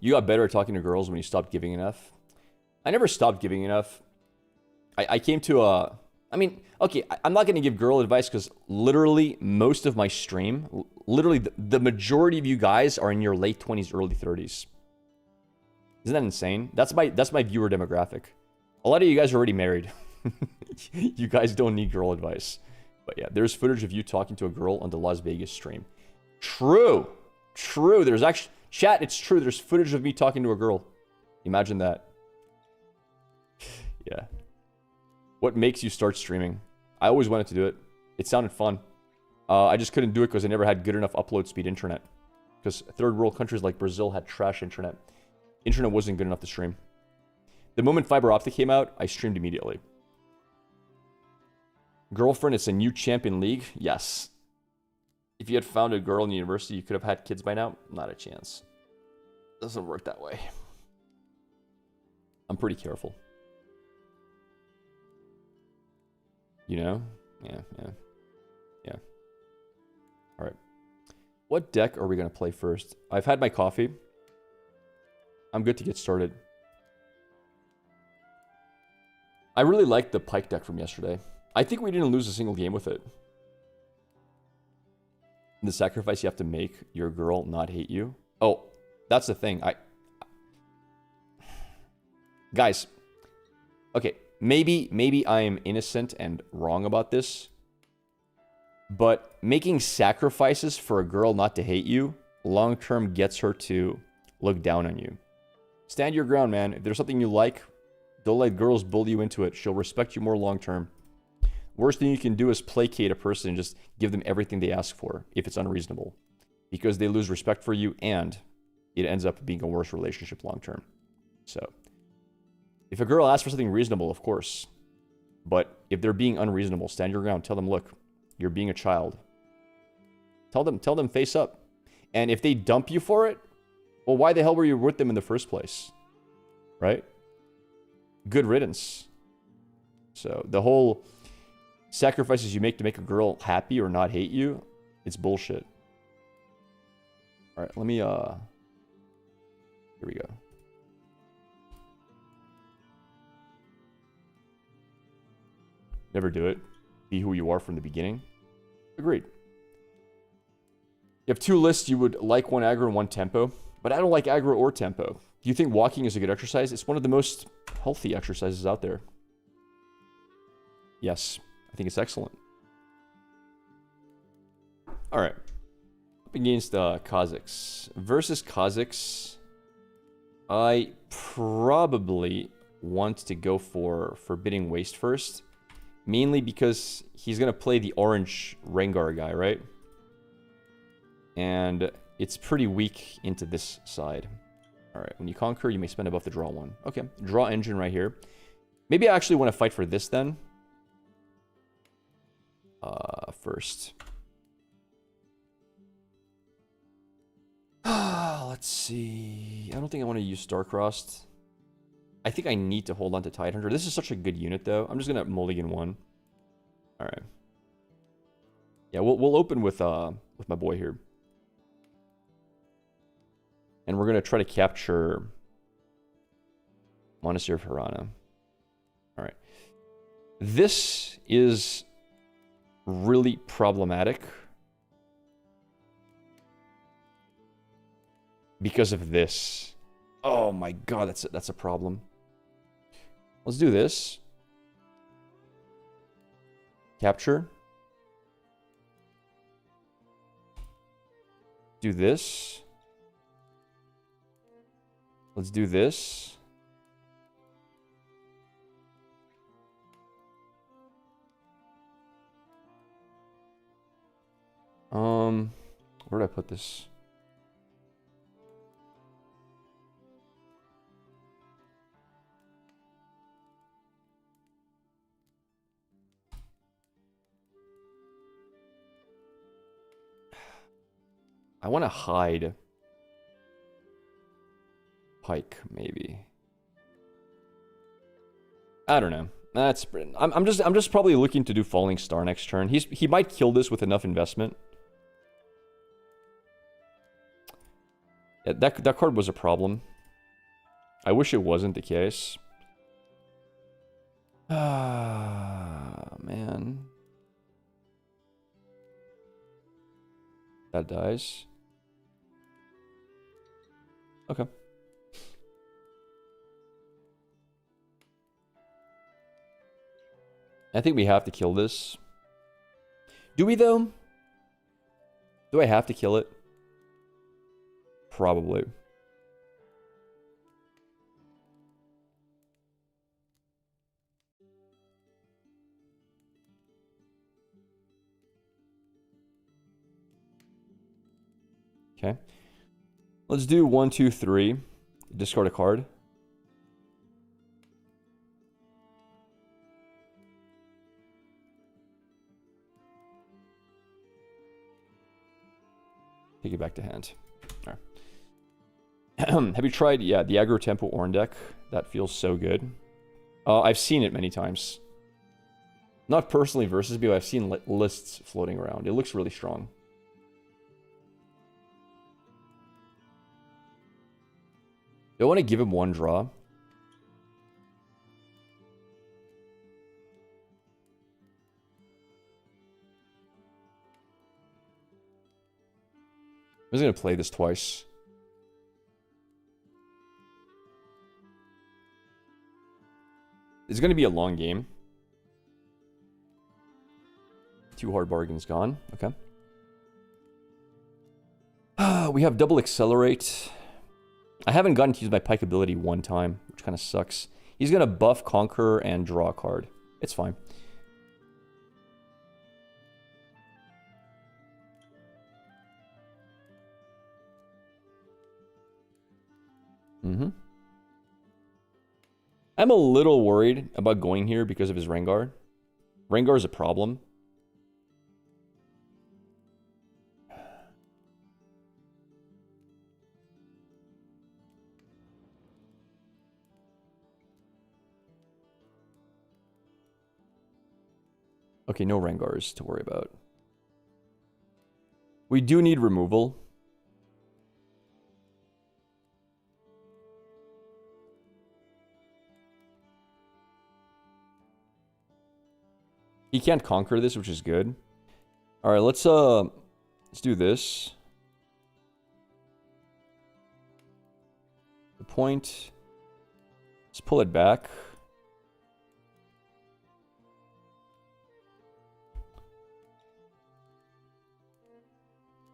You got better at talking to girls when you stopped giving enough. I never stopped giving enough. I came to a... I mean, okay, I'm not going to give girl advice because literally most of my stream, literally the majority of you guys are in your late 20s, early 30s. Isn't that insane? That's my viewer demographic. A lot of you guys are already married. You guys don't need girl advice. But yeah, there's footage of you talking to a girl on the Las Vegas stream. True. There's actually... Chat, it's true. There's footage of me talking to a girl. Imagine that. Yeah. What makes you start streaming? I always wanted to do it. It sounded fun. I just couldn't do it because I never had good enough upload speed internet. Because third world countries like Brazil had trash internet. Internet wasn't good enough to stream. The moment fiber optic came out, I streamed immediately. Girlfriend, it's a new champion league? Yes. If you had found a girl in university, you could have had kids by now? Not a chance. Doesn't work that way. I'm pretty careful. You know? Yeah. Alright. What deck are we going to play first? I've had my coffee. I'm good to get started. I really liked the Pike deck from yesterday. I think we didn't lose a single game with it. The sacrifice you have to make your girl not hate you. Oh, that's the thing. Guys, okay, maybe I am innocent and wrong about this, but making sacrifices for a girl not to hate you long-term gets her to look down on you. Stand your ground, man. If there's something you like, don't let girls bully you into it. She'll respect you more long-term. Worst thing you can do is placate a person and just give them everything they ask for if it's unreasonable. Because they lose respect for you and it ends up being a worse relationship long term. So, if a girl asks for something reasonable, of course. But if they're being unreasonable, stand your ground. Tell them, look, you're being a child. Tell them face up. And if they dump you for it, well, why the hell were you with them in the first place? Right? Good riddance. So, the whole... sacrifices you make to make a girl happy or not hate you, it's bullshit. Alright, let me, here we go. Never do it. Be who you are from the beginning. Agreed. You have two lists. You would like one aggro and one tempo, but I don't like aggro or tempo. Do you think walking is a good exercise? It's one of the most healthy exercises out there. Yes. I think it's excellent. Alright. Up against Kha'Zix. Versus Kha'Zix, I probably want to go for Forbidding Waste first. Mainly because he's going to play the orange Rengar guy, right? And it's pretty weak into this side. Alright, when you conquer, you may spend a buff to draw one. Okay, draw engine right here. Maybe I actually want to fight for this then. First. Let's see. I don't think I want to use Starcrossed. I think I need to hold on to Tidehunter. This is such a good unit, though. I'm just gonna mulligan one. All right. Yeah, we'll open with my boy here, and we're gonna try to capture Monastery of Hirana. All right. This is really problematic because of this. Oh my god, that's a problem. Let's do this. Capture. Do this. Let's do this. Where did I put this? I want to hide Pike, maybe. I don't know. That's I'm just probably looking to do Falling Star next turn. He might kill this with enough investment. Yeah, that card was a problem. I wish it wasn't the case. Ah, man. That dies. Okay. I think we have to kill this. Do we, though? Do I have to kill it? Probably. Okay. Let's do 1, 2, 3. Discard a card. Take it back to hand. All right. Have you tried, yeah, the Aggro Tempo Orn deck? That feels so good. I've seen it many times. Not personally versus me, but I've seen lists floating around. It looks really strong. Do I want to give him one draw? I'm just going to play this twice. It's going to be a long game. 2 hard bargains gone. Okay. We have double accelerate. I haven't gotten to use my Pike ability one time, which kind of sucks. He's going to buff, conquer, and draw a card. It's fine. I'm a little worried about going here because of his Rengar. Rengar is a problem. Okay, no Rengars to worry about. We do need removal. He can't conquer this, which is good. All right, let's do this. The point. Let's pull it back.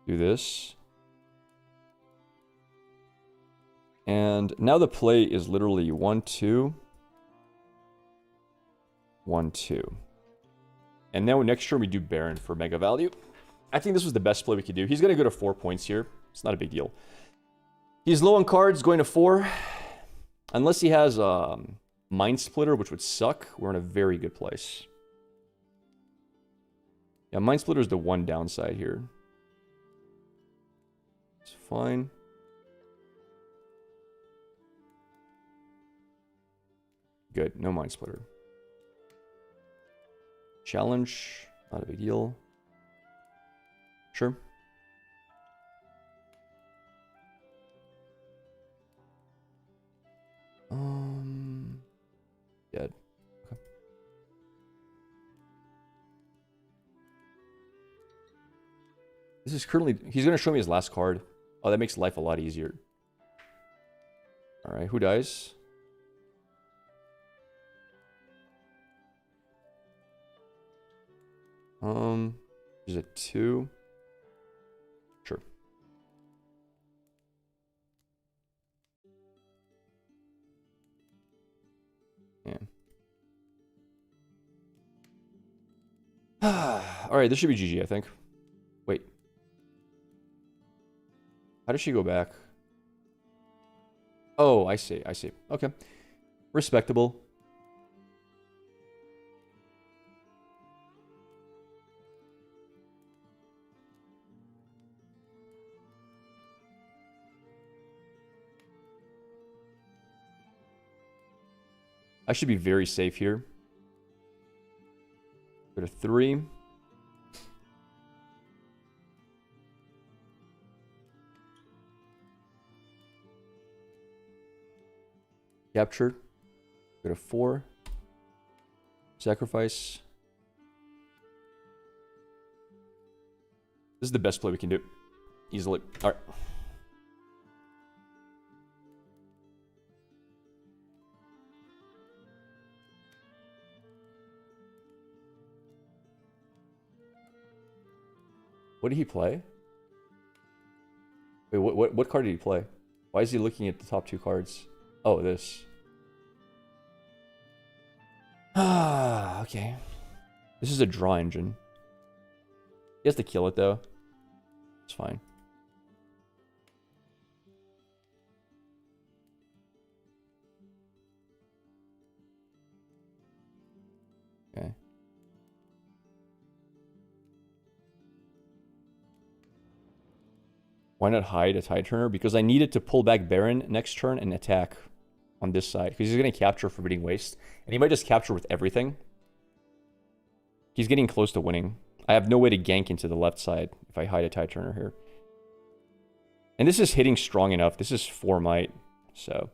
Do this. And now the play is literally 1, 2. 1, 2. And now next turn we do Baron for mega value. I think this was the best play we could do. He's going to go to 4 points here. It's not a big deal. He's low on cards, going to 4. Unless he has Mind Splitter, which would suck, we're in a very good place. Yeah, Mind Splitter is the one downside here. It's fine. Good, no Mind Splitter. Challenge, not a big deal. Sure. Dead. Okay. This is currently... He's going to show me his last card. Oh, that makes life a lot easier. Alright, who dies? There's a 2. Sure. Yeah. Alright, this should be GG, I think. Wait. How does she go back? Oh, I see, I see. Okay. Respectable. I should be very safe here. Go to 3. Capture. Go to 4. Sacrifice. This is the best play we can do. Easily. Alright. What did he play? Wait, what card did he play? Why is he looking at the top 2 cards? Oh, this. Ah, okay. This is a draw engine. He has to kill it, though. It's fine. Okay. Why not hide a Tide Turner? Because I needed to pull back Baron next turn and attack on this side. Because he's going to capture Forbidding Waste. And he might just capture with everything. He's getting close to winning. I have no way to gank into the left side if I hide a Tide Turner here. And this is hitting strong enough. This is 4 might. So,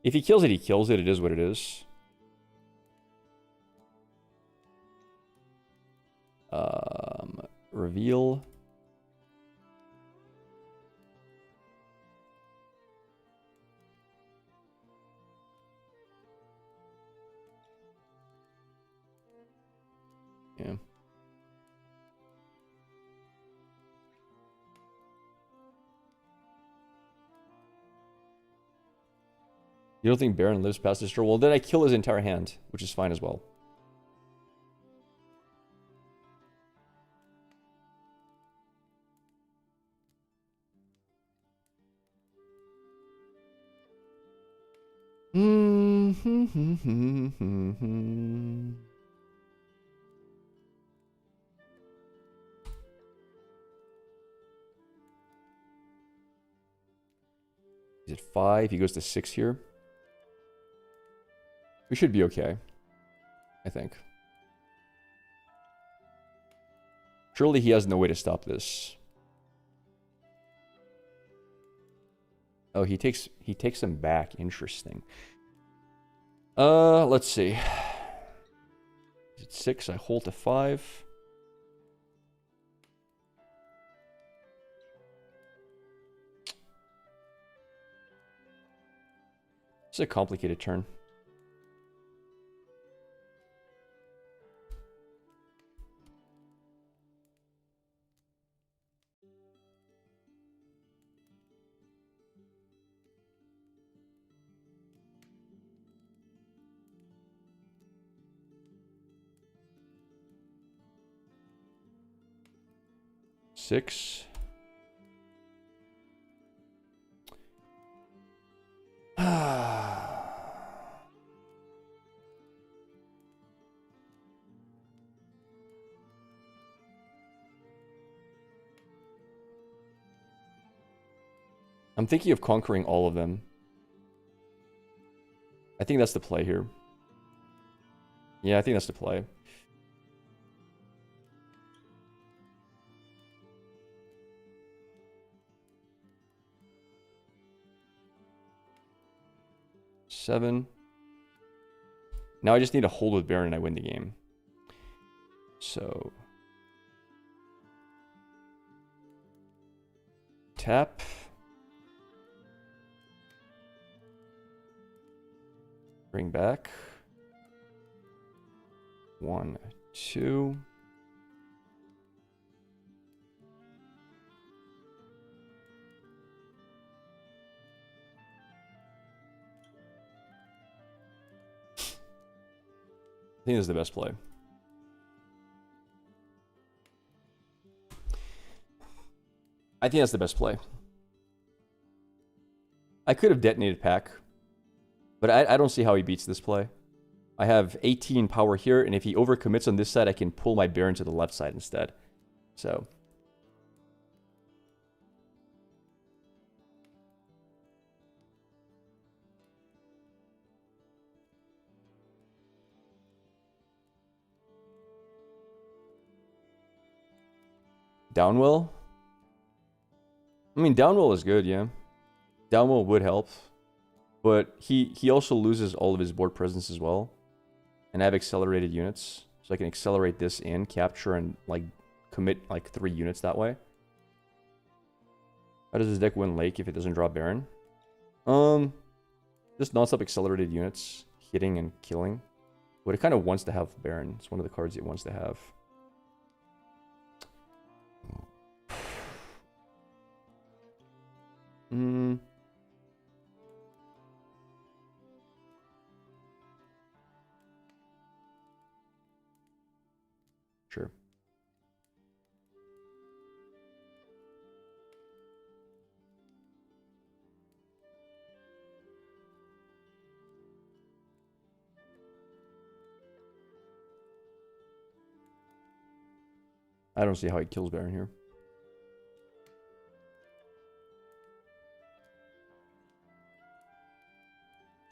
if he kills it, he kills it. It is what it is. Reveal. Yeah. You don't think Baron lives past this turn? Well, then I kill his entire hand, which is fine as well. He's at 5. He goes to 6 here. We should be okay, I think. Surely he has no way to stop this. Oh, he takes him back. Interesting. Let's see. Is it 6? I hold to 5. It's a complicated turn. Six. I'm thinking of conquering all of them. I think that's the play here. Yeah, I think that's the play. Seven. Now I just need to hold with Baron and I win the game. So... tap. Bring back. 1, 2. I think this is the best play. I think that's the best play. I could have detonated Pack, but I don't see how he beats this play. I have 18 power here, and if he overcommits on this side, I can pull my Baron to the left side instead. So... Downwell? I mean, Downwell is good, yeah. Downwell would help. But he also loses all of his board presence as well. And I have accelerated units. So I can accelerate this in, capture, and like commit like 3 units that way. How does this deck win Lake if it doesn't draw Baron? Just non-stop accelerated units, hitting and killing. But it kind of wants to have Baron. It's one of the cards it wants to have. Sure. I don't see how he kills Baron here.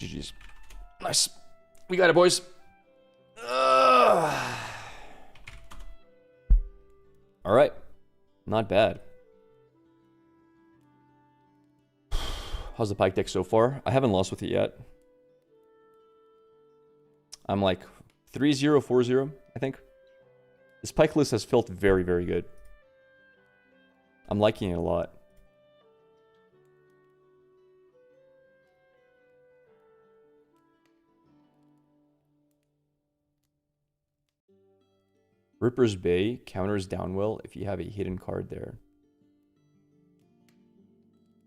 GG's. Nice. We got it, boys. All right. Not bad. How's the Pike deck so far? I haven't lost with it yet. I'm like 3-0, 4-0, I think. This Pike list has felt very, very good. I'm liking it a lot. Ripper's Bay counters Downwell if you have a hidden card there.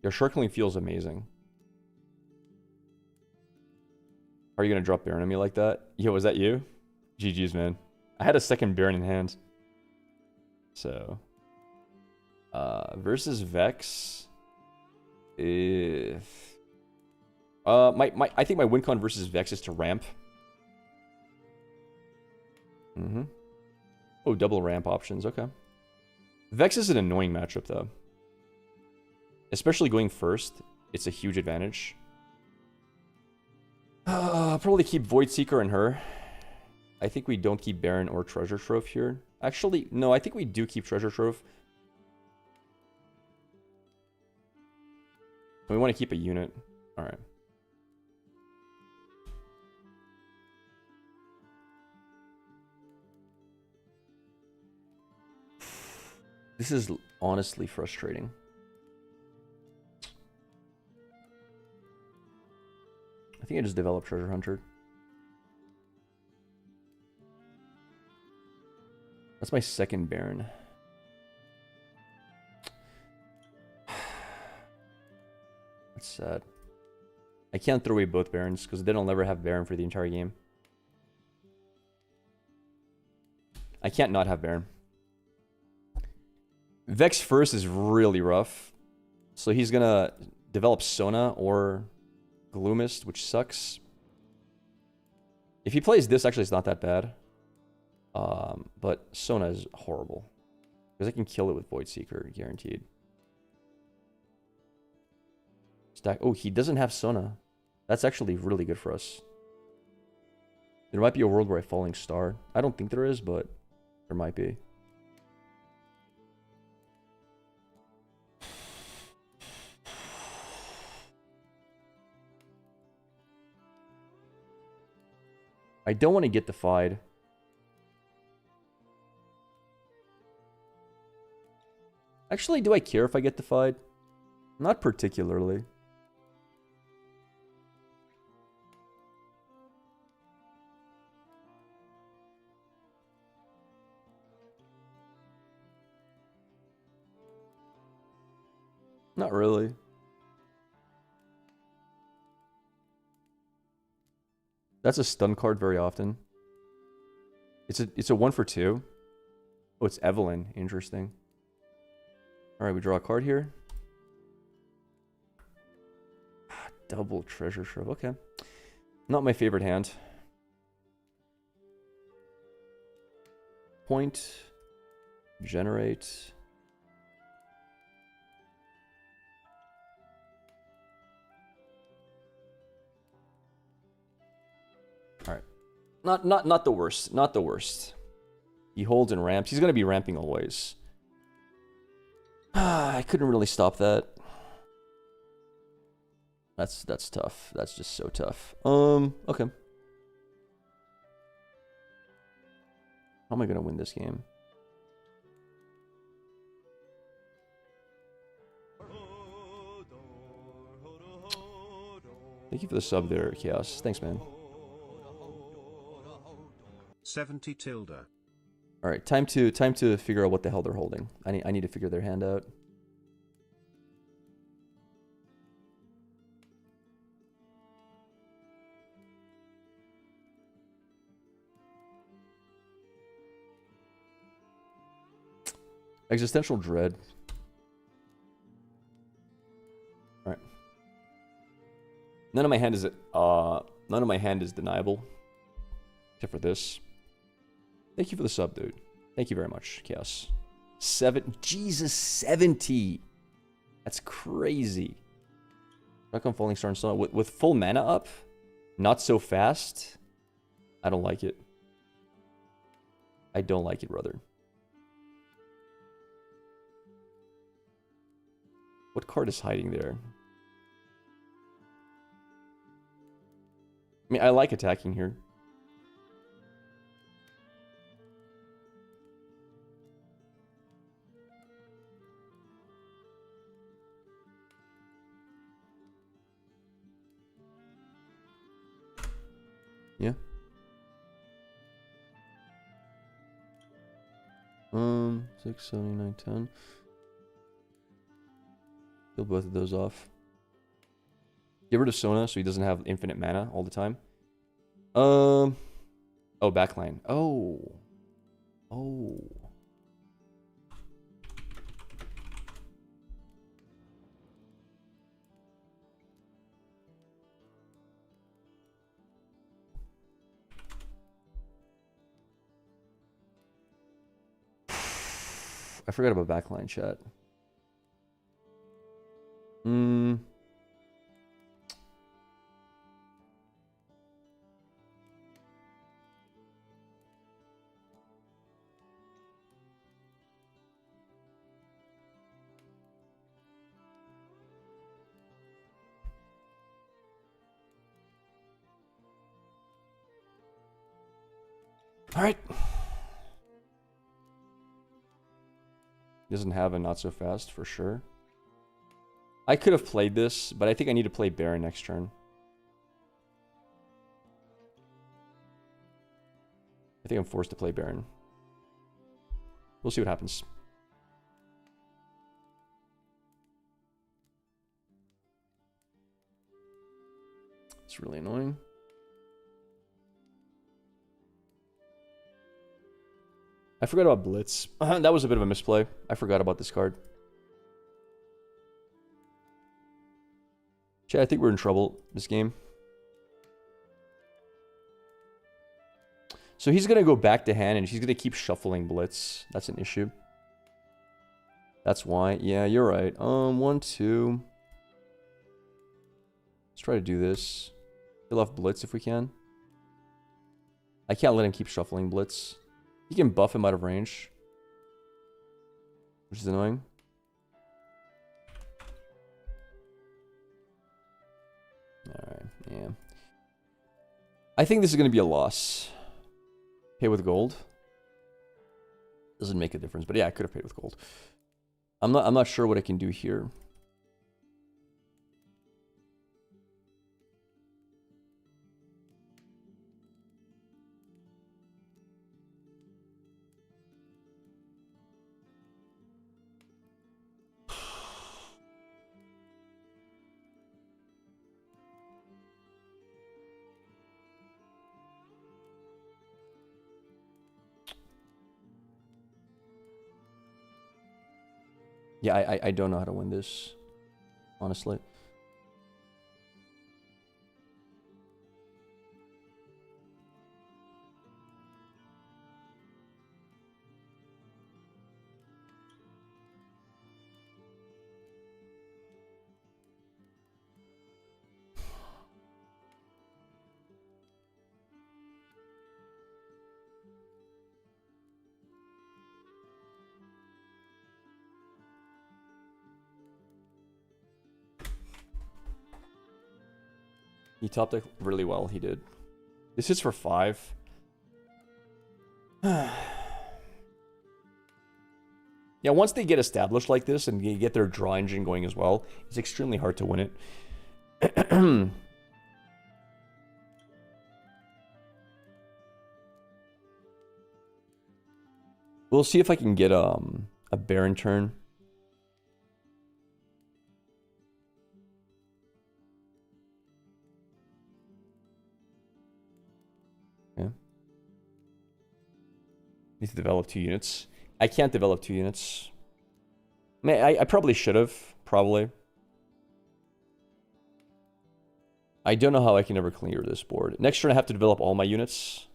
Your Sharkling feels amazing. Are you going to drop Baron on me like that? Yo, was that you? GG's, man. I had a second Baron in hand. So. Versus Vex. If... I think my win con versus Vex is to ramp. Oh, double ramp options. Okay. Vex is an annoying matchup, though. Especially going first. It's a huge advantage. Probably keep Void Seeker and her. I think we don't keep Baron or Treasure Trove here. Actually, no, I think we do keep Treasure Trove. We want to keep a unit. Alright. This is honestly frustrating. I think I just developed Treasure Hunter. That's my second Baron. That's sad. I can't throw away both Barons because then I'll never have Baron for the entire game. I can't not have Baron. Vex first is really rough. So he's gonna develop Sona or Gloomist, which sucks. If he plays this, actually it's not that bad. But Sona is horrible. Because I can kill it with Void Seeker, guaranteed. Stack. Oh, he doesn't have Sona. That's actually really good for us. There might be a world where a Falling Star. I don't think there is, but there might be. I don't want to get defied. Actually, do I care if I get defied? Not particularly. Not really. That's a stun card very often. It's a 1 for 2. Oh, it's Evelyn. Interesting. Alright, we draw a card here. Double Treasure Trove. Okay. Not my favorite hand. Point. Generate. Alright. Not the worst. Not the worst. He holds and ramps. He's gonna be ramping always. I couldn't really stop that. That's tough. That's just so tough. Okay. How am I gonna win this game? Thank you for the sub there, Chaos. Thanks, man. 70 tilde. All right, time to figure out what the hell they're holding. I need to figure their hand out. Existential Dread. All right. None of my hand is deniable, except for this. Thank you for the sub, dude. Thank you very much, Chaos. Jesus, 70. That's crazy. How come Falling Star and Sona with full mana up? Not so fast. I don't like it. I don't like it, brother. What card is hiding there? I mean, I like attacking here. Yeah. 6, 7, 9, 10. Kill both of those off. Get rid of Sona so he doesn't have infinite mana all the time. Oh, backline. Oh. I forgot about backline, chat. All right. Doesn't have a not so fast for sure. I could have played this, but I think I need to play Baron next turn. I think I'm forced to play Baron. We'll see what happens. It's really annoying. I forgot about Blitz. That was a bit of a misplay. I forgot about this card. Chat, I think we're in trouble this game. So he's going to go back to hand and he's going to keep shuffling Blitz. That's an issue. That's why. Yeah, you're right. 1, 2. Let's try to do this. Kill off Blitz if we can. I can't let him keep shuffling Blitz. He can buff him out of range, which is annoying. Alright, yeah. I think this is going to be a loss. Pay with gold. Doesn't make a difference, but yeah, I could have paid with gold. I'm not sure what I can do here. Yeah, I don't know how to win this, honestly. He top decked really well, he did. This is for 5. Yeah, once they get established like this and you get their draw engine going as well, it's extremely hard to win it. We'll see if I can get a Baron turn. Need to develop 2 units. I can't develop 2 units. I probably should have. Probably. I don't know how I can ever clear this board. Next turn I have to develop all my units.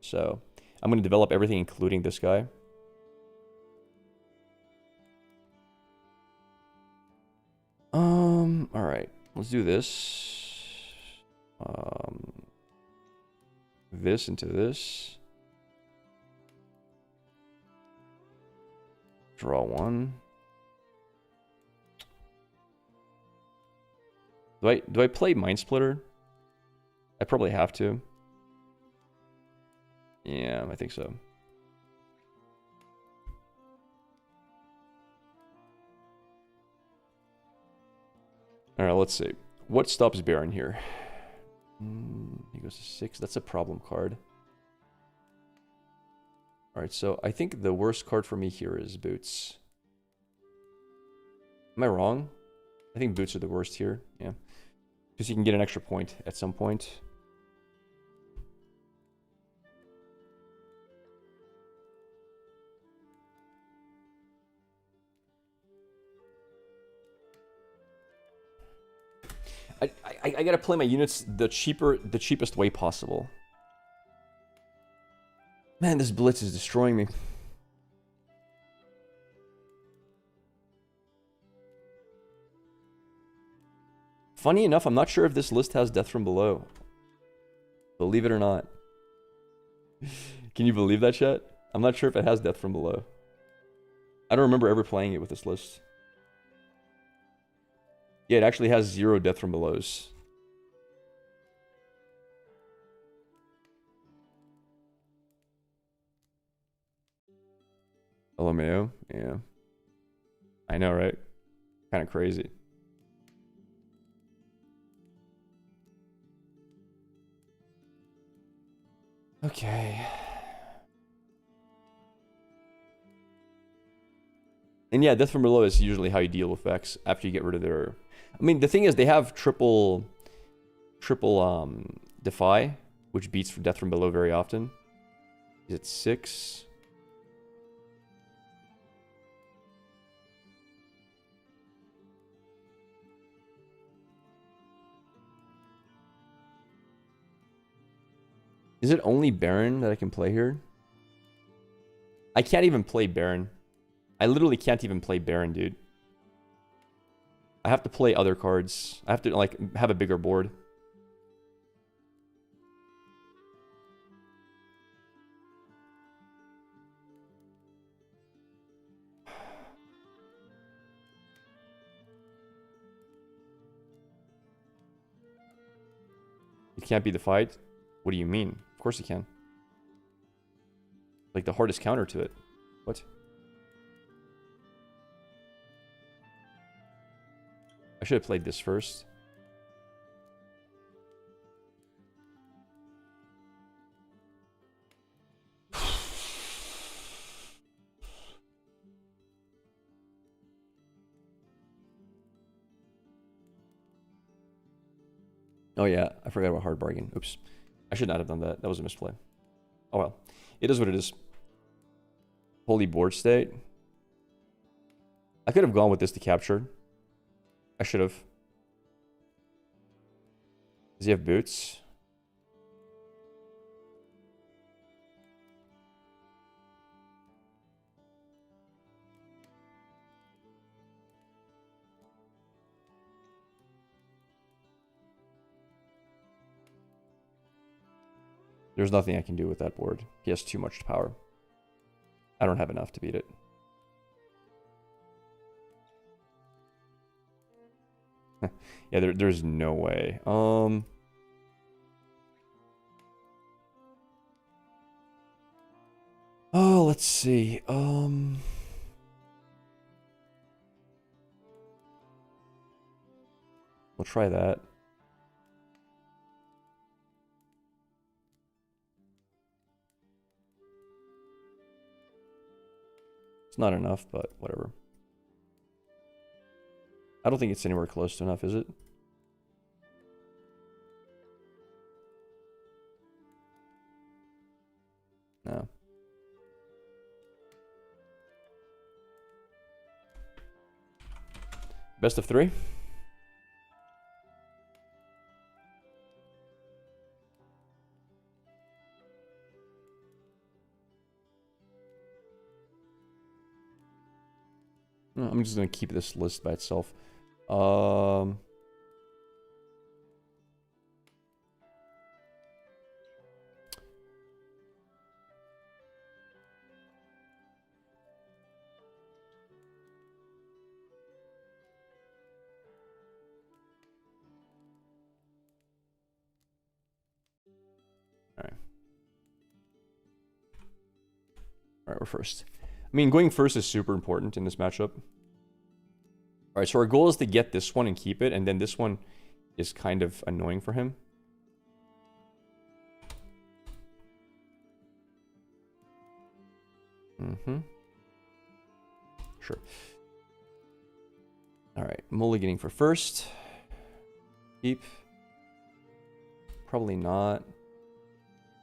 So I'm going to develop everything including this guy. Alright. Let's do this. This into this. Draw 1. Do I play Mind Splitter? I probably have to. Yeah, I think so. Alright, let's see. What stops Baron here? He goes to 6. That's a problem card. Alright, so I think the worst card for me here is Boots. Am I wrong? I think Boots are the worst here, yeah. Because you can get an extra point at some point. I gotta play my units the cheapest way possible. Man, this Blitz is destroying me. Funny enough, I'm not sure if this list has Death from Below. Believe it or not. Can you believe that, chat? I'm not sure if it has Death from Below. I don't remember ever playing it with this list. Yeah, it actually has 0 Death from Belows. LMAO? Yeah. I know, right? Kind of crazy. Okay. And yeah, Death from Below is usually how you deal with Vex after you get rid of their... I mean, the thing is, they have triple Defy, which beats Death from Below very often. Is it 6? Is it only Baron that I can play here? I can't even play Baron. I literally can't even play Baron, dude. I have to play other cards. I have to, like, have a bigger board. You can't be defied? What do you mean? Of course you can. Like, the hardest counter to it. What? I should have played this first. Oh yeah, I forgot about hard bargain. Oops. I should not have done that. That was a misplay. Oh well. It is what it is. Holy board state. I could have gone with this to capture. I should have. Does he have boots? There's nothing I can do with that board. He has too much power. I don't have enough to beat it. Yeah, there's no way. Oh, let's see. We'll try that. It's not enough, but whatever. I don't think it's anywhere close to enough, is it? No. Best of 3? No, I'm just going to keep this list by itself. All right. All right, we're first. I mean, going first is super important in this matchup. All right, so our goal is to get this one and keep it, and then this one is kind of annoying for him. Sure. All right, mulliganing for first. Keep. Probably not.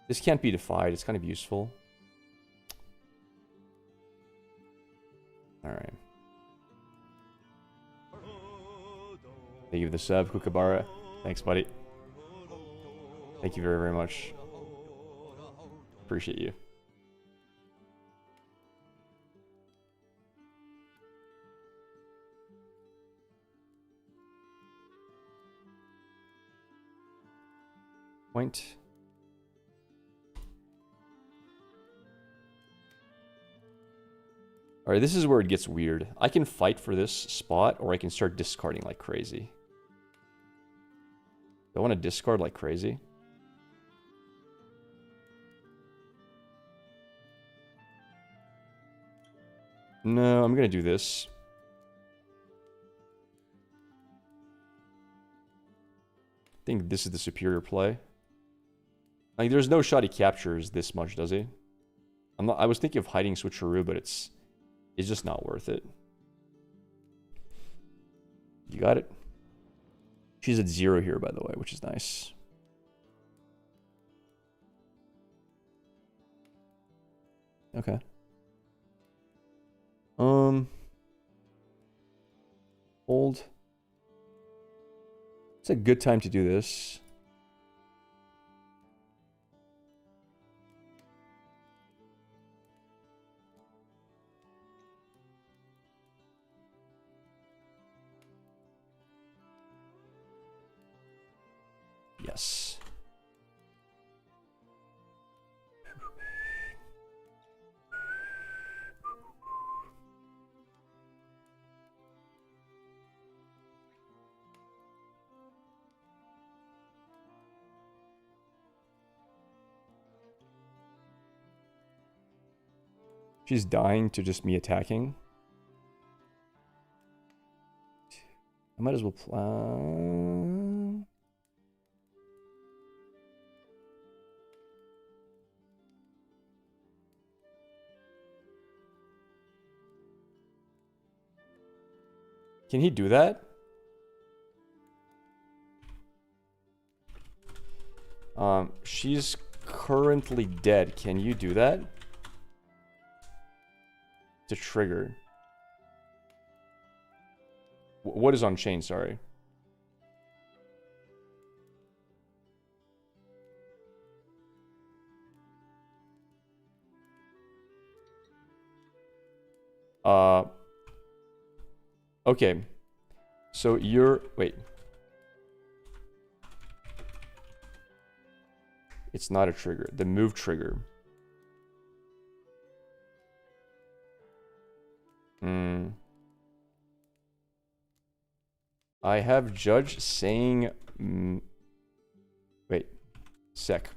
This can't be defied. It's kind of useful. All right. Thank you for the sub, Kookaburra. Thanks, buddy. Thank you very, very much. Appreciate you. Point. Alright, this is where it gets weird. I can fight for this spot, or I can start discarding like crazy. Do I want to discard like crazy? No, I'm going to do this. I think this is the superior play. Like, there's no shot he captures this much, does he? I was thinking of hiding switcheroo, but it's just not worth it. You got it? She's at 0 here, by the way, which is nice. Okay. Hold. It's a good time to do this. Yes. She's dying to just me attacking. I might as well plan. Can he do that? She's currently dead. Can you do that? To trigger. What is on chain? Sorry. Okay. So you're... Wait. It's not a trigger. The move trigger. I have Judge saying... wait. Sec.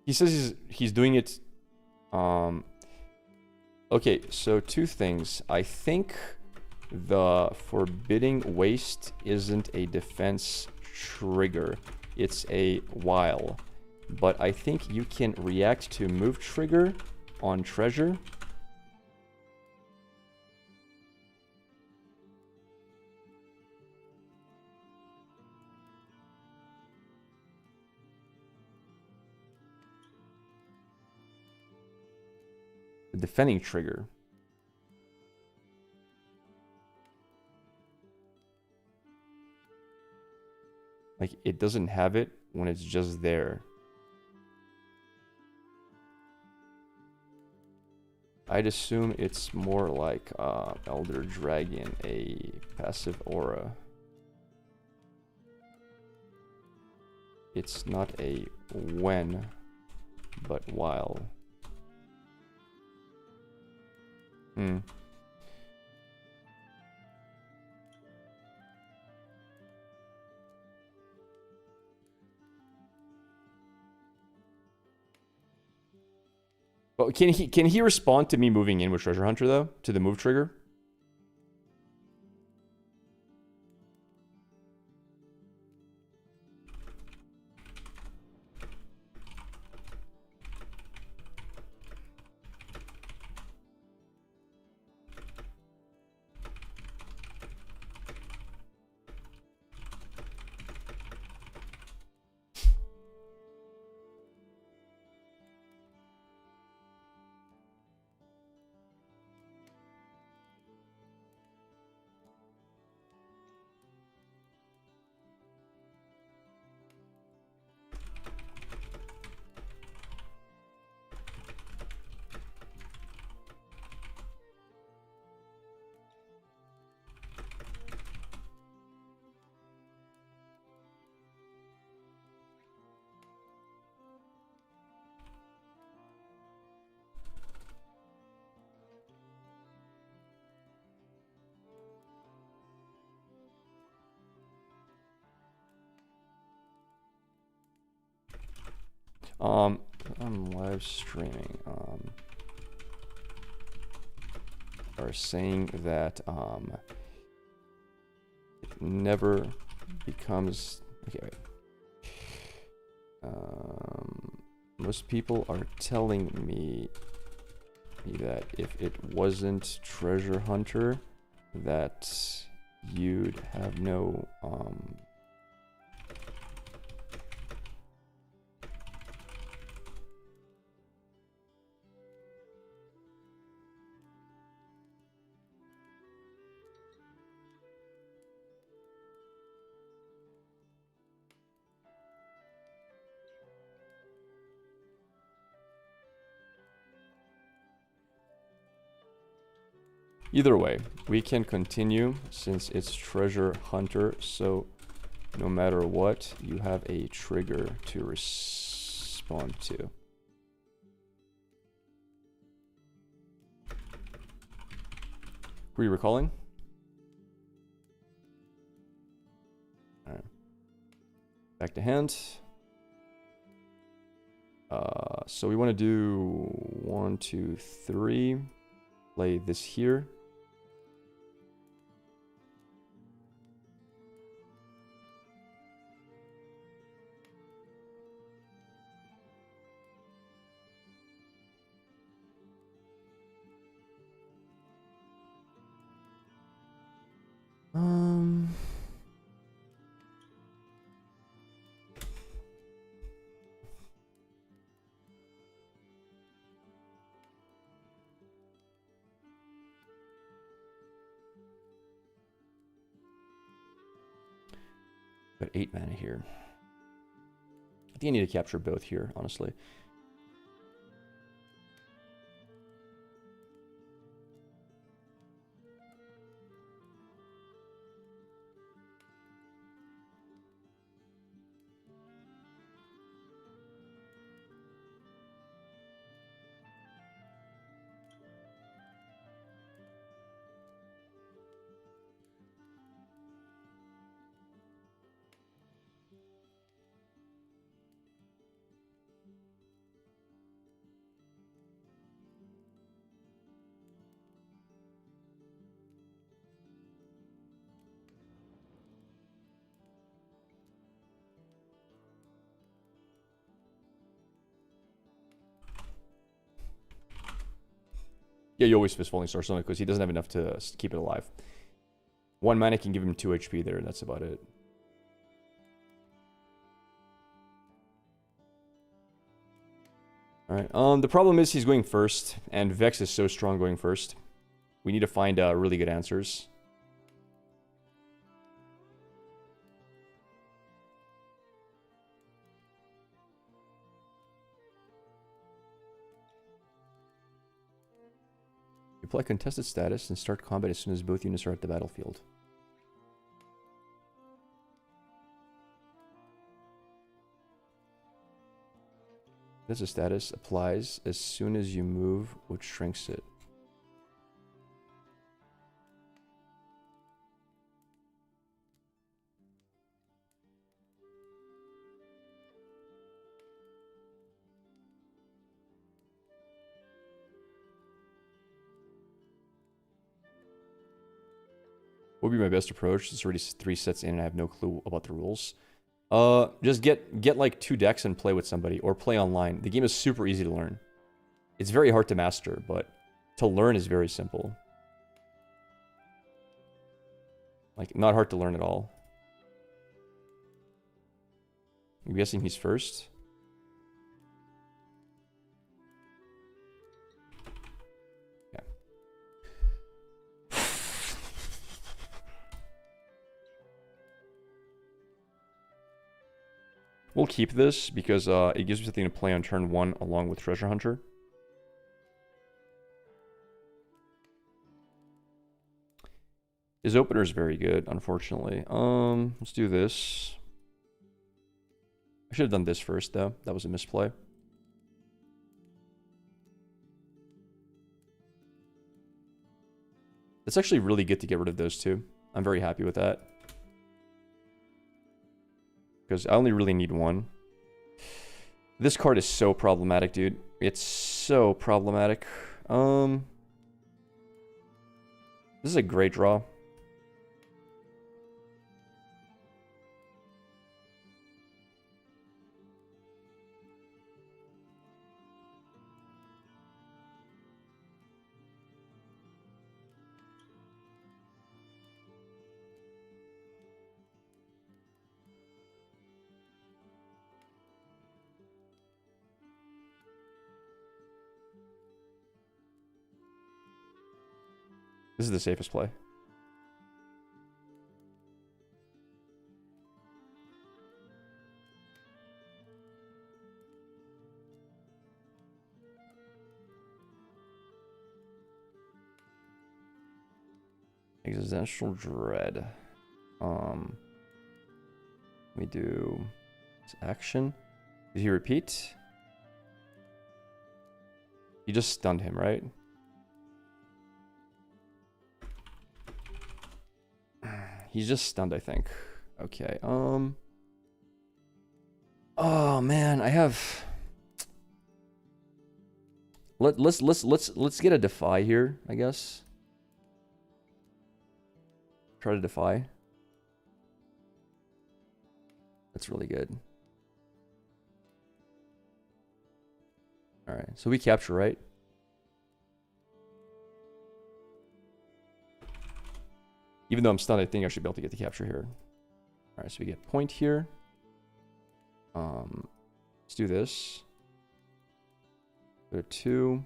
He says he's doing it... Okay, so two things. I think the Forbidding Waste isn't a defense trigger. It's a while. But I think you can react to move trigger on treasure. The defending trigger. Like, it doesn't have it when it's just there. I'd assume it's more like Elder Dragon, a passive aura. It's not a when, but while. But can he respond to me moving in with Treasure Hunter though? To the move trigger? I'm live streaming. Are saying that it never becomes okay. Wait. Most people are telling me that if it wasn't Treasure Hunter, that you'd have no Either way, we can continue since it's treasure hunter, so no matter what, you have a trigger to respond to. Who are you recalling? Alright. Back to hand. So we want to do 1, 2, 3. Play this here. Got 8 mana here. I think I need to capture both here, honestly. Yeah, you always fist Falling Star Summit because he doesn't have enough to keep it alive. 1 mana can give him 2 HP there, and that's about it. Alright, the problem is he's going first, and Vex is so strong going first. We need to find really good answers. You play contested status and start combat as soon as both units are at the battlefield. This status applies as soon as you move, which shrinks it. What would be my best approach? It's already 3 sets in and I have no clue about the rules. Just get like 2 decks and play with somebody, or play online. The game is super easy to learn. It's very hard to master, but to learn is very simple. Like, not hard to learn at all. I'm guessing he's first. Yeah. We'll keep this because it gives me something to play on turn 1 along with Treasure Hunter. His opener is very good, unfortunately. Let's do this. I should have done this first, though. That was a misplay. It's actually really good to get rid of those two. I'm very happy with that. Because I only really need 1. This card is so problematic, dude. It's so problematic. This is a great draw. This is the safest play. Existential dread. We do his action. Did he repeat? You just stunned him, right? He's just stunned, I think. Okay. Oh man, I have. Let's get a defy here, I guess. Try to defy. That's really good. All right, so we capture, right? Even though I'm stunned, I think I should be able to get the capture here. All right, so we get point here. Let's do this. Go to 2.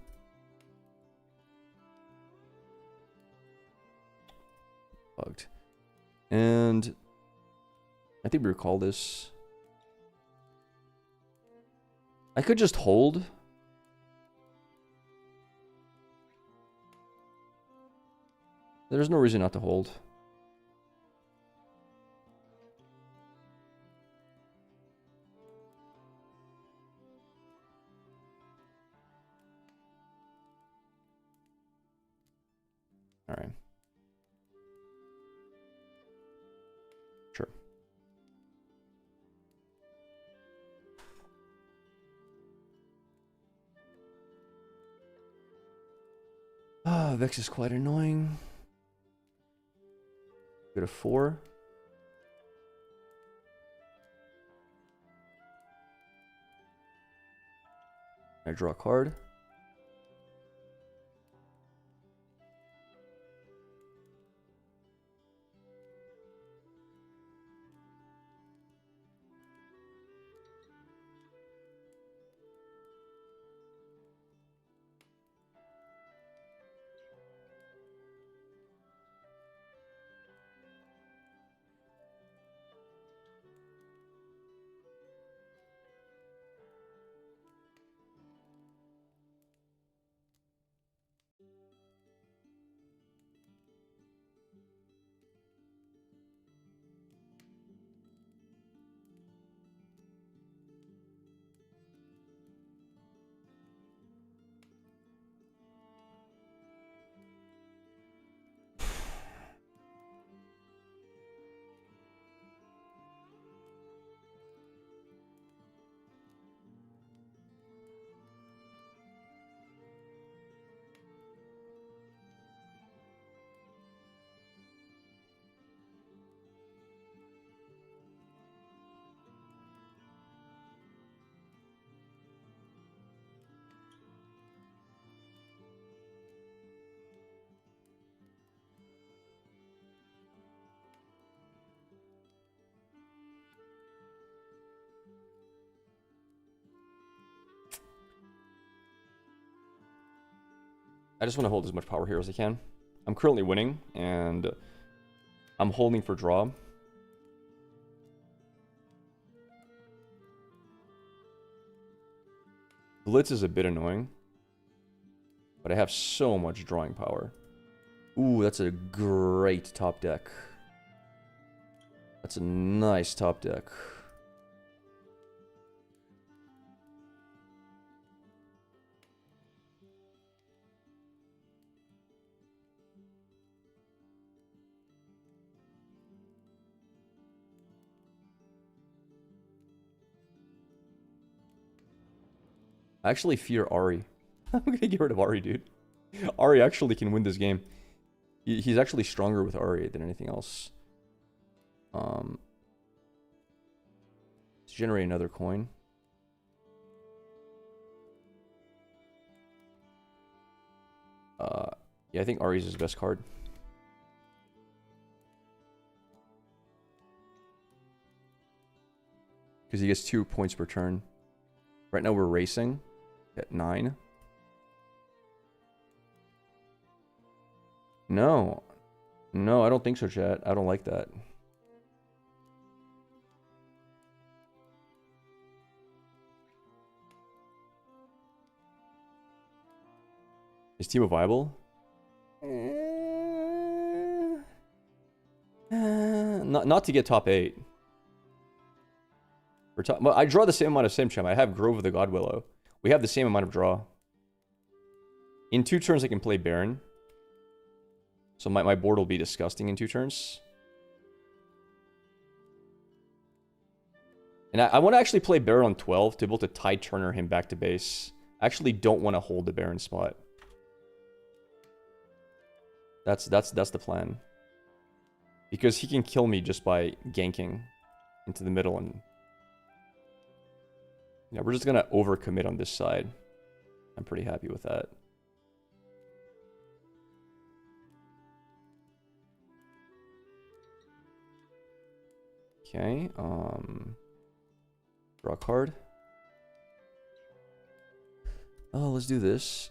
Bugged. And I think we recall this. I could just hold. There's no reason not to hold. All right. Sure. Ah, Vex is quite annoying. Go to 4. I draw a card. I just want to hold as much power here as I can. I'm currently winning, and I'm holding for draw. Blitz is a bit annoying, but I have so much drawing power. Ooh, that's a great top deck. That's a nice top deck. I actually fear Ari. I'm gonna get rid of Ari, dude. Ari actually can win this game. He's actually stronger with Ari than anything else. Let's generate another coin. Yeah, I think Ari's his best card. Because he gets 2 points per turn. Right now we're racing at 9. No. No, I don't think so, chat. I don't like that. Is Teemo viable? not to get top 8. Well, I draw the same amount of Simcham. I have Grove of the Godwillow. We have the same amount of draw. In 2 turns, I can play Baron. So my board will be disgusting in 2 turns. And I want to actually play Baron on 12 to be able to Tide Turner him back to base. I actually don't want to hold the Baron spot. That's the plan. Because he can kill me just by ganking into the middle, and yeah, we're just gonna overcommit on this side. I'm pretty happy with that. Okay, draw a card. Oh, let's do this.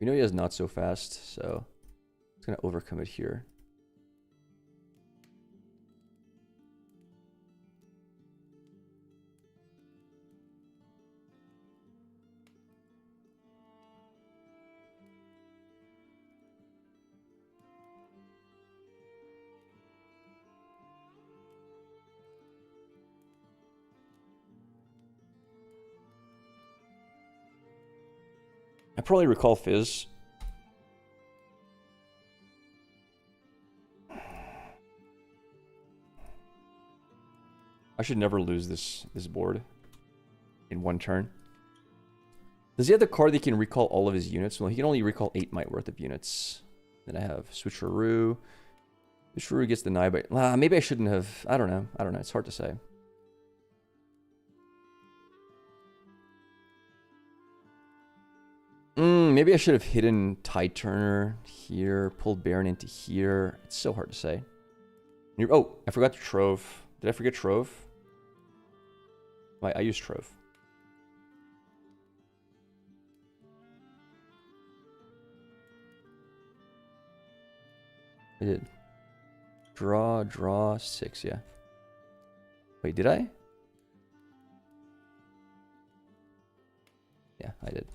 We know he has not so fast, so it's gonna overcommit here. I probably recall Fizz. I should never lose this board in 1 turn. Does he have the card that he can recall all of his units? Well, he can only recall 8 might worth of units. Then I have Switcheroo. Switcheroo gets denied, but maybe I shouldn't have. I don't know. It's hard to say. Maybe I should have hidden Tide Turner here, pulled Baron into here. It's so hard to say. Oh, I forgot to Trove. Did I forget Trove? I used Trove. I did. Draw 6, yeah. Wait, did I? Yeah, I did.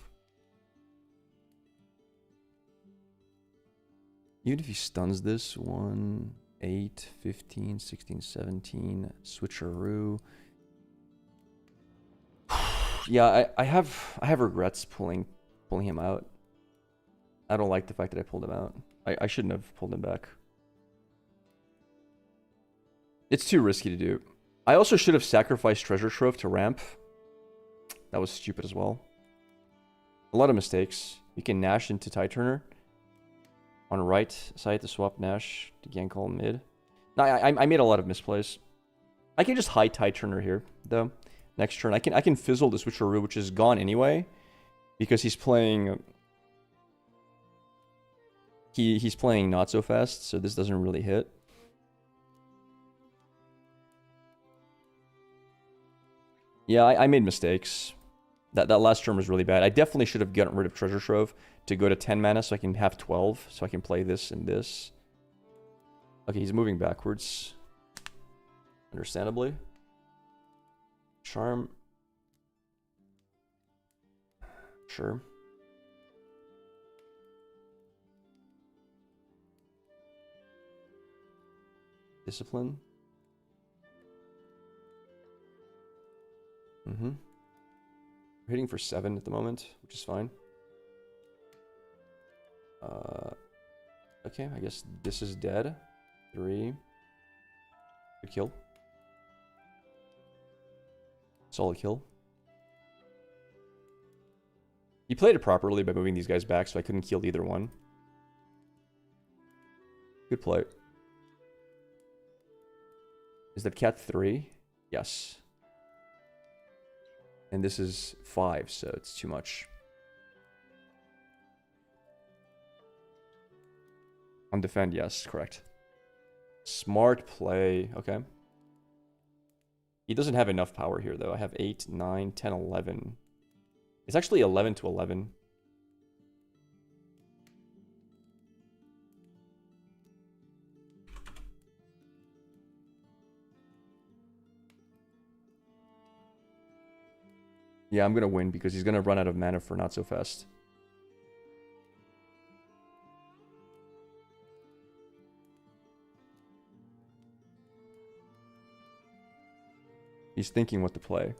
Even if he stuns this, 1, 8, 15, 16, 17, Switcheroo. Yeah, I have regrets pulling him out. I don't like the fact that I pulled him out. I shouldn't have pulled him back. It's too risky to do. I also should have sacrificed Treasure Trove to ramp. That was stupid as well. A lot of mistakes. You can Nash into Tide Turner. On right side to swap Nash to Gankle mid. No, I made a lot of misplays. I can just hide Tide Turner here, though. Next turn, I can fizzle the Switcheroo, which is gone anyway, because he's playing. He's playing not so fast, so this doesn't really hit. Yeah, I made mistakes. That last turn was really bad. I definitely should have gotten rid of Treasure Trove to go to 10 mana so I can have 12, so I can play this and this. Okay, he's moving backwards. Understandably. Charm. Sure. Discipline. We're hitting for 7 at the moment, which is fine. Okay, I guess this is dead. 3. Good kill. Solid kill. He played it properly by moving these guys back, so I couldn't kill either one. Good play. Is that cat 3? Yes. And this is 5, so it's too much. On defend, yes, correct. Smart play, okay. He doesn't have enough power here, though. I have 8, 9, 10, 11. It's actually 11 to 11. Yeah, I'm gonna win because he's gonna run out of mana for not so fast. He's thinking what to play.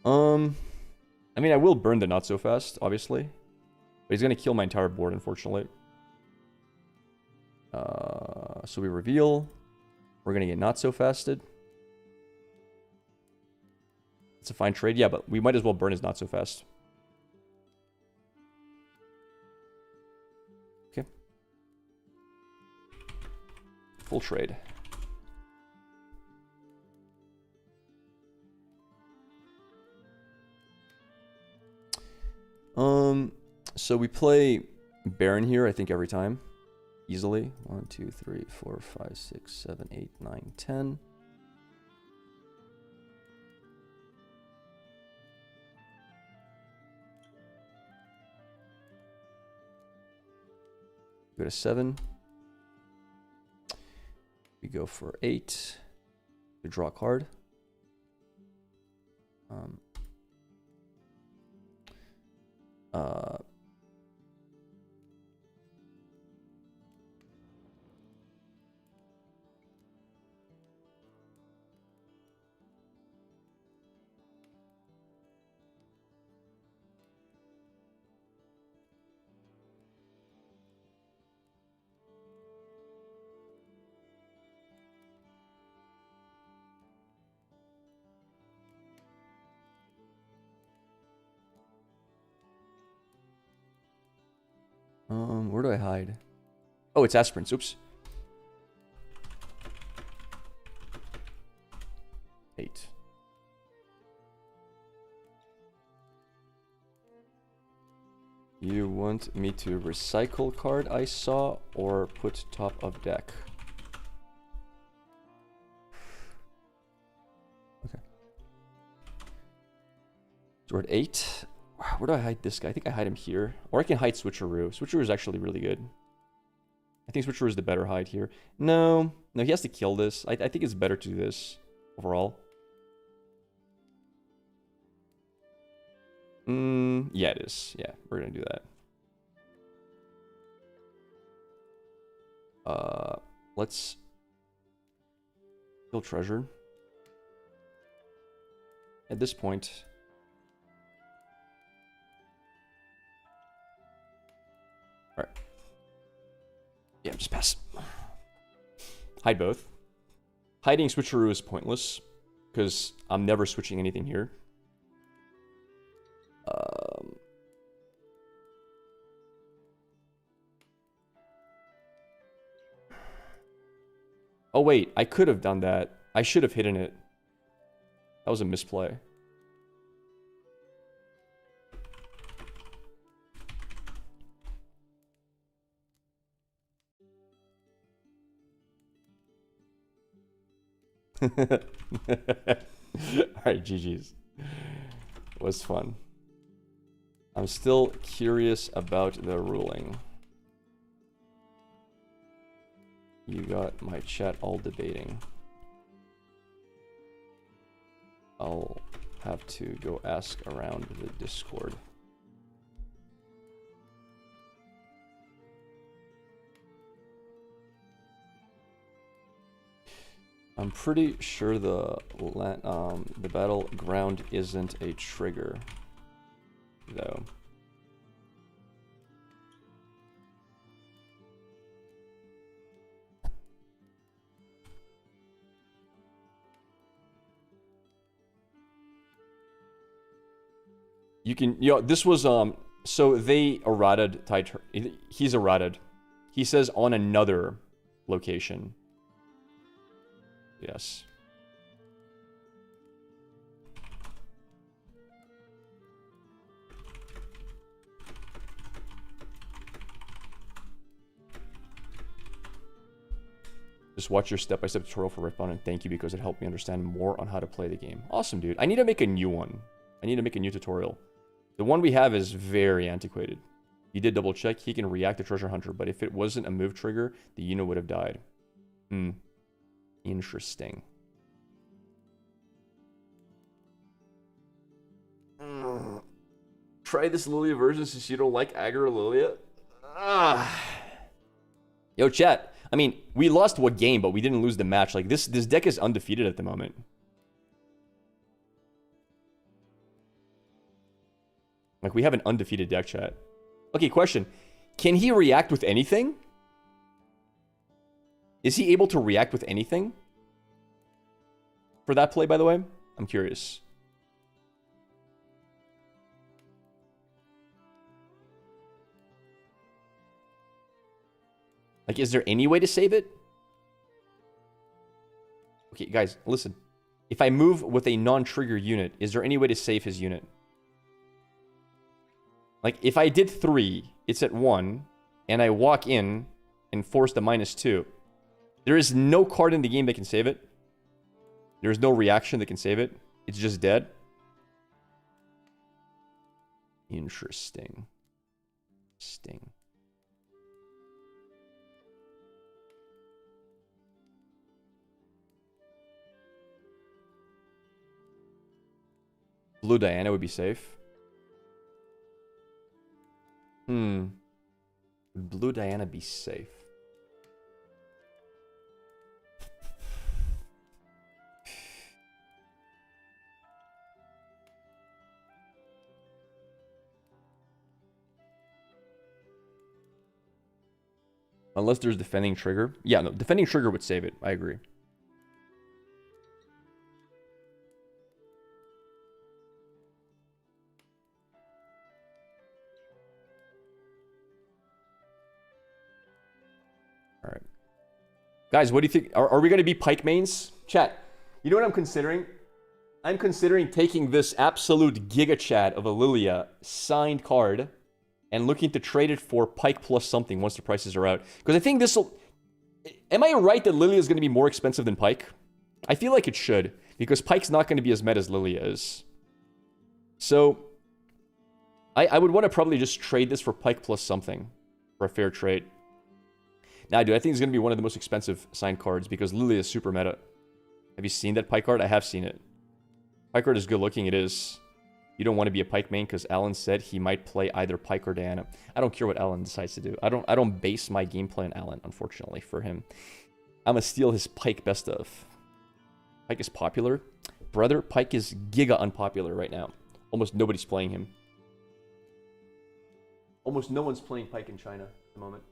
I mean, I will burn the not so fast, obviously. But he's gonna kill my entire board, unfortunately. So we reveal. We're gonna get not so fasted. It's a fine trade. Yeah, but we might as well burn his not so fast. Okay. Full trade. So we play Baron here, I think, every time. Easily. 1, 2, 3, 4, 5, 6, 7, 8, 9, 10. Go to 7. We go for 8. We draw a card. Where do I hide? Oh, it's aspirants. Oops. 8. You want me to recycle card I saw or put top of deck? Okay. So we're at 8. Where do I hide this guy? I think I hide him here. Or I can hide Switcheroo. Switcheroo is actually really good. I think Switcheroo is the better hide here. No, he has to kill this. I think it's better to do this overall. Yeah, it is. Yeah, we're gonna do that. Let's kill treasure. At this point, all right. Yeah, just pass. Hide both. Hiding Switcheroo is pointless because I'm never switching anything here. Oh wait, I could have done that. I should have hidden it. That was a misplay. Alright, GG's. It was fun. I'm still curious about the ruling. You got my chat all debating. I'll have to go ask around the Discord. I'm pretty sure the battleground isn't a trigger, though. You can, this was, so they errated Titan. He's errated. He says on another location. Yes. Just watch your step-by-step tutorial for Riftbound and thank you because it helped me understand more on how to play the game. Awesome, dude. I need to make a new one. I need to make a new tutorial. The one we have is very antiquated. He did double check. He can react to Treasure Hunter, but if it wasn't a move trigger, the unit would have died. Interesting. Try this Lilia version since you don't like Aggro Lilia. Yo, chat. I mean, we lost what game, but we didn't lose the match. Like, this deck is undefeated at the moment. Like, we have an undefeated deck, chat. Okay, question. Can he react with anything? Is he able to react with anything? For that play, by the way? I'm curious. Like, is there any way to save it? Okay, guys, listen. If I move with a non-trigger unit, is there any way to save his unit? Like, if I did 3, it's at 1, and I walk in and force the -2, there is no card in the game that can save it. There's no reaction that can save it. It's just dead. Interesting. Sting. Blue Diana would be safe. Would Blue Diana be safe? Unless there's defending trigger. Yeah, no, defending trigger would save it. I agree. All right. Guys, what do you think? Are we going to be Pike mains? Chat, you know what I'm considering? I'm considering taking this absolute giga chat of a Lilia signed card and looking to trade it for Pike plus something once the prices are out. Because I think this will... Am I right that Lilia is going to be more expensive than Pike? I feel like it should, because Pike's not going to be as meta as Lilia is. So, I would want to probably just trade this for Pike plus something for a fair trade. Now, dude, I think it's going to be one of the most expensive signed cards because Lilia is super meta. Have you seen that Pike card? I have seen it. Pike card is good looking, it is. You don't want to be a Pike main because Alan said he might play either Pike or Diana. I don't care what Alan decides to do. I don't base my gameplay on Alan, unfortunately, for him. I'm going to steal his Pike best of. Pike is popular. Brother, Pike is giga unpopular right now. Almost nobody's playing him. Almost no one's playing Pike in China at the moment.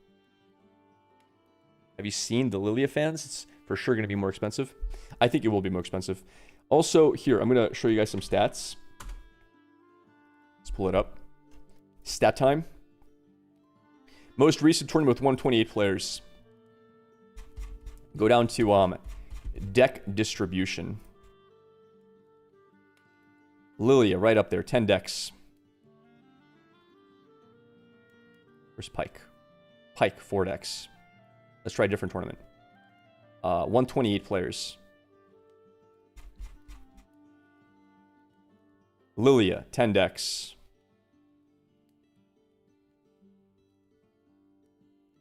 Have you seen the Lilia fans? It's for sure going to be more expensive. I think it will be more expensive. Also, here, I'm going to show you guys some stats. Let's pull it up. Stat time. Most recent tournament with 128 players. Go down to deck distribution. Lilia, right up there. 10 decks. Where's Pike? Pike, 4 decks. Let's try a different tournament. 128 players. Lilia, 10 decks.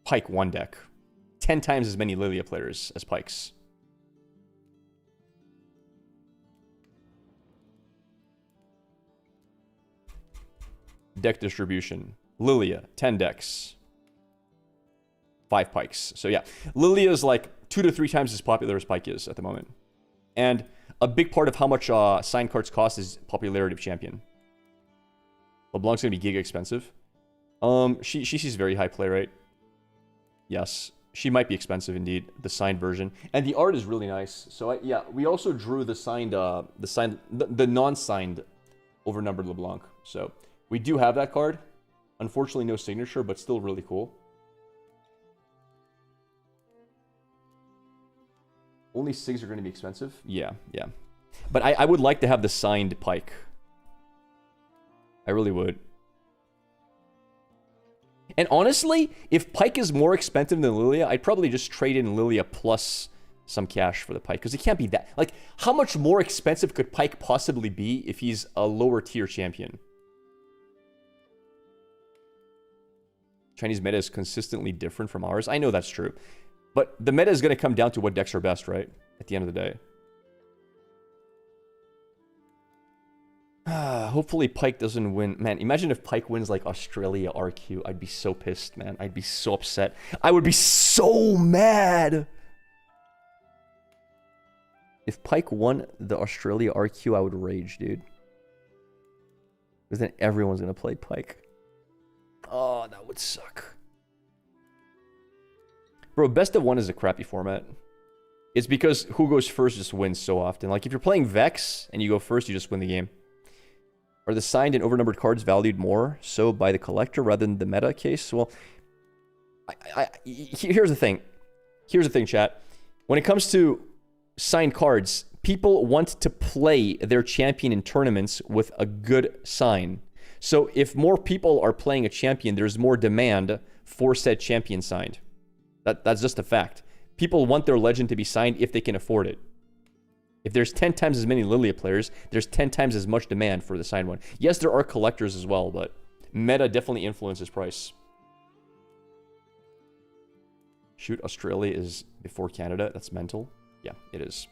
Pike, 1 deck. 10 times as many Lilia players as Pikes. Deck distribution. Lilia, 10 decks. 5 Pikes. So yeah, Lilia is like 2 to 3 times as popular as Pike is at the moment. And a big part of how much signed cards cost is popularity of champion. LeBlanc's going to be giga expensive. She sees very high play rate. Yes, she might be expensive indeed, the signed version. And the art is really nice. So yeah, we also drew the signed, the non-signed overnumbered LeBlanc. So we do have that card. Unfortunately, no signature, but still really cool. Only SIGs are going to be expensive? Yeah, yeah. But I would like to have the signed Pike. I really would. And honestly, if Pike is more expensive than Lilia, I'd probably just trade in Lilia plus some cash for the Pike. Because it can't be that... Like, how much more expensive could Pike possibly be if he's a lower tier champion? Chinese meta is consistently different from ours. I know that's true. But the meta is going to come down to what decks are best, right? At the end of the day. Hopefully Pyke doesn't win. Man, imagine if Pyke wins like Australia RQ. I'd be so pissed, man. I'd be so upset. I would be so mad. If Pyke won the Australia RQ, I would rage, dude. Because then everyone's going to play Pyke. Oh, that would suck. Bro, best of one is a crappy format. It's because who goes first just wins so often. Like, if you're playing Vex and you go first, you just win the game. Are the signed and overnumbered cards valued more so by the collector rather than the meta case? Well, here's the thing. Here's the thing, chat. When it comes to signed cards, people want to play their champion in tournaments with a good sign. So if more people are playing a champion, there's more demand for said champion signed. That's just a fact. People want their legend to be signed if they can afford it. If there's 10 times as many Lilia players, there's 10 times as much demand for the signed one. Yes, there are collectors as well, but meta definitely influences price. Shoot, Australia is before Canada. That's mental. Yeah, it is.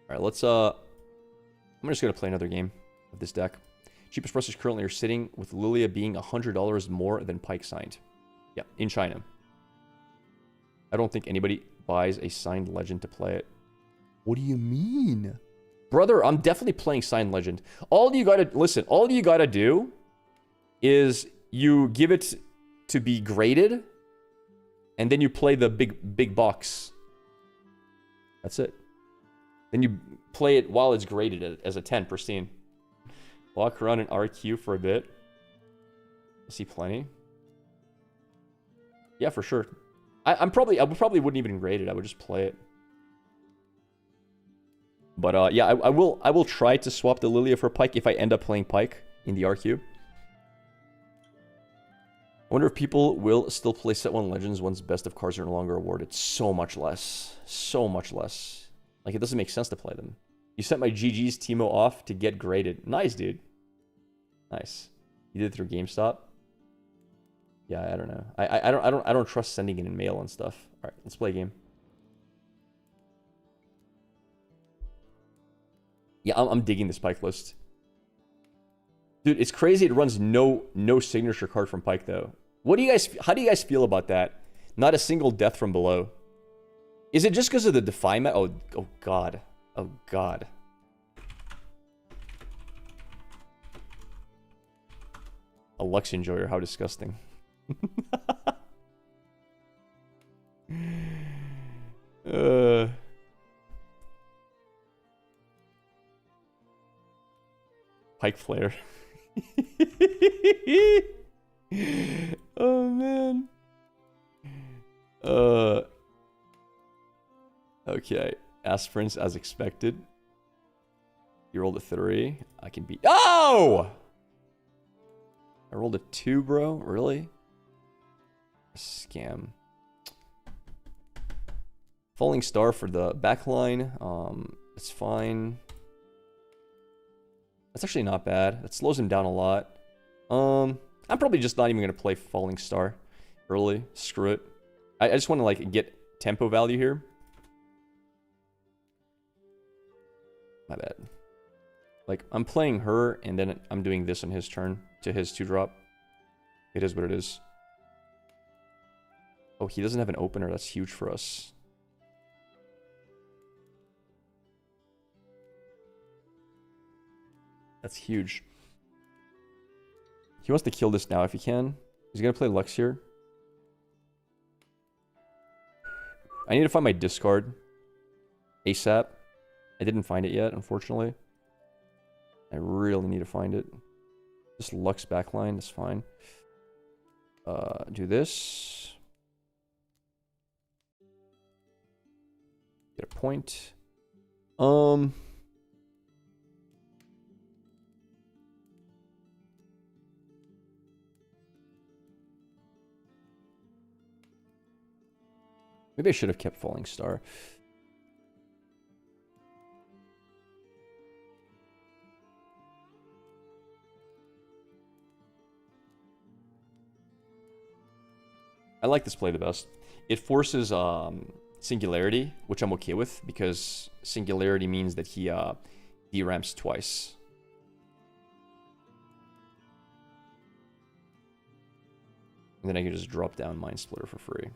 All right, let's I'm just gonna play another game of this deck. Cheapest prices currently are sitting with Lilia being $100 more than Pyke signed. Yeah, in China. I don't think anybody buys a signed legend to play it. What do you mean? Brother, I'm definitely playing signed legend. All you gotta, listen, all you gotta do is you give it to be graded, and then you play the big box. That's it. Then you play it while it's graded as a 10 pristine. Walk around in RQ for a bit. I see plenty. Yeah, for sure. I probably wouldn't even grade it. I would just play it. But yeah, I will try to swap the Lilia for Pyke if I end up playing Pyke in the RQ. I wonder if people will still play Set 1 Legends once best of cards are no longer awarded. So much less. So much less. Like, it doesn't make sense to play them. You sent my GG's Teemo off to get graded. Nice, dude. Nice. You did it through GameStop? Yeah, I don't know. I don't trust sending it in mail and stuff. All right, let's play a game. Yeah, I'm digging this Pyke list. Dude, it's crazy it runs no signature card from Pyke though. How do you guys feel about that? Not a single death from below. Is it just because of the Defy meta? Oh god. Oh god. A Lux Enjoyer, how disgusting. Pyke Flare. Oh man. Okay. Aspirants as expected. You rolled a 3. I can beat. Oh! I rolled a 2, bro. Really? Scam. Falling Star for the backline. It's fine. That's actually not bad. That slows him down a lot. I'm probably just not even gonna play Falling Star early. Screw it. I just want to like get tempo value here. My bad. Like, I'm playing her, and then I'm doing this on his turn to his 2-drop. It is what it is. Oh, he doesn't have an opener. That's huge for us. That's huge. He wants to kill this now if he can. He's going to play Lux here. I need to find my discard ASAP. I didn't find it yet, unfortunately. I really need to find it. Just Lux backline is fine. Do this. Get a point. Maybe I should have kept Falling Star. I like this play the best. It forces Singularity, which I'm okay with, because Singularity means that he deramps twice. And then I can just drop down Mind Splitter for free.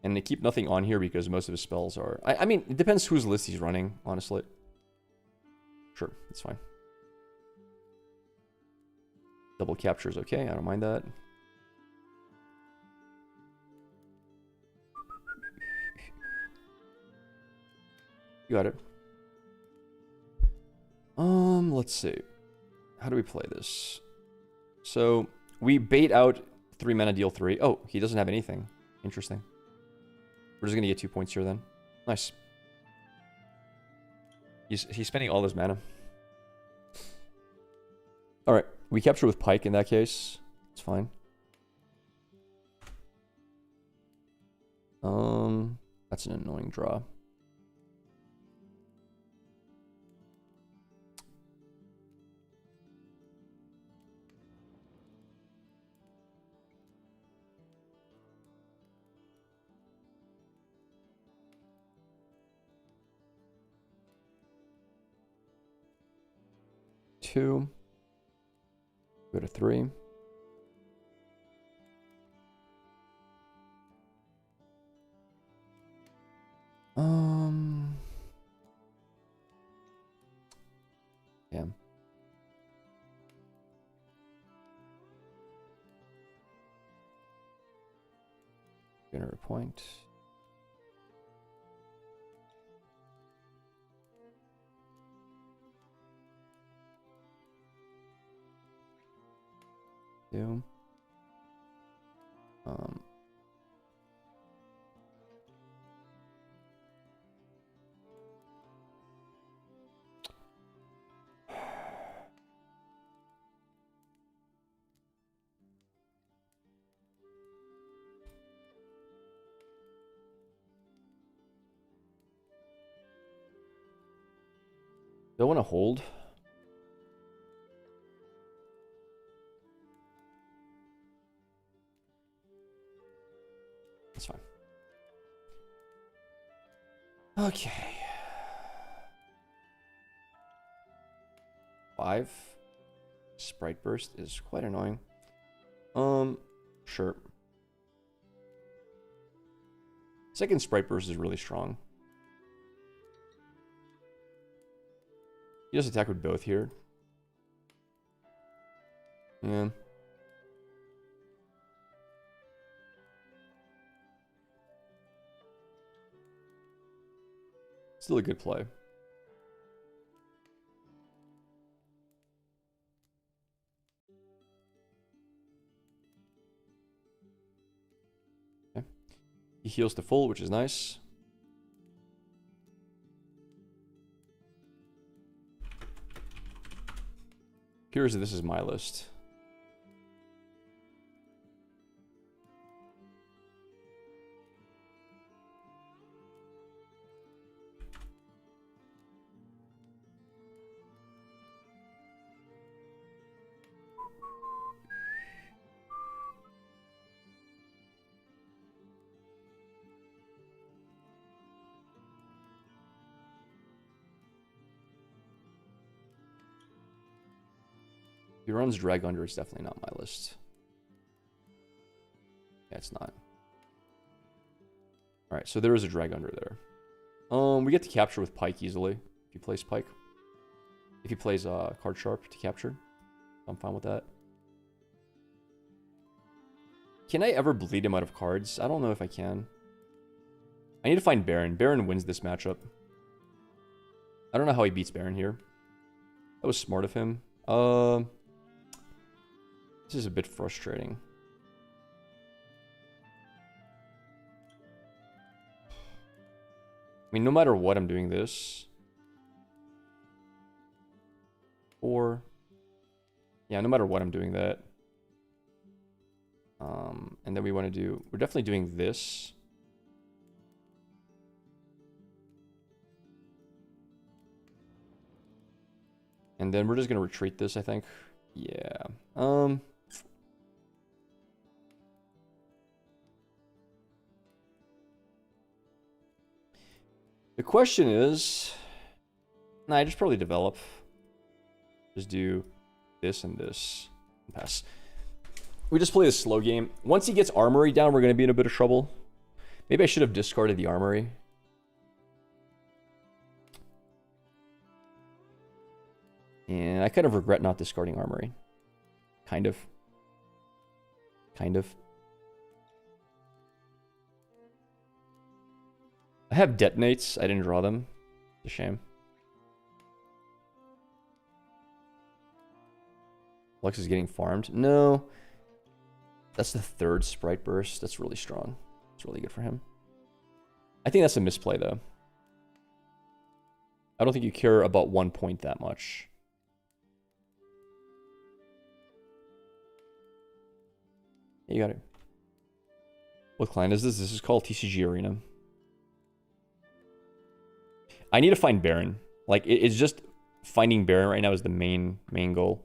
And they keep nothing on here because most of his spells are... I mean, it depends whose list he's running, honestly. Sure, that's fine. Double capture is okay, I don't mind that. You got it. Let's see. How do we play this? So, we bait out 3 mana, deal 3. Oh, he doesn't have anything. Interesting. We're just gonna get 2 points here then. Nice. He's spending all his mana. Alright, we capture with Pike in that case. It's fine. That's an annoying draw. Two. Go to 3. Yeah. Gonna point. Do. Do I want to hold? That's fine. Okay. 5. Sprite burst is quite annoying. Sure. Second sprite burst is really strong. He does attack with both here. Yeah. Still a good play. Okay. He heals to full, which is nice. Appears that this is my list. If he runs Drag Under, it's definitely not my list. Yeah, it's not. Alright, so there is a Drag Under there. We get to capture with Pike easily, if he plays Pike. If he plays Card Sharp to capture, I'm fine with that. Can I ever bleed him out of cards? I don't know if I can. I need to find Baron. Baron wins this matchup. I don't know how he beats Baron here. That was smart of him. This is a bit frustrating. I mean, no matter what, I'm doing this. Or... yeah, no matter what, I'm doing that. And then we want to do... we're definitely doing this. And then we're just going to retreat this, I think. Yeah. The question is... nah, I just probably develop. Just do this and this. And pass. We just play the slow game. Once he gets Armory down, we're going to be in a bit of trouble. Maybe I should have discarded the Armory. And I kind of regret not discarding Armory. Kind of. Kind of. I have Detonates. I didn't draw them. It's a shame. Lux is getting farmed. No. That's the third Sprite Burst. That's really strong. It's really good for him. I think that's a misplay, though. I don't think you care about 1 point that much. You got it. What client is this? This is called TCG Arena. I need to find Baron. Like, it's just finding Baron right now is the main goal.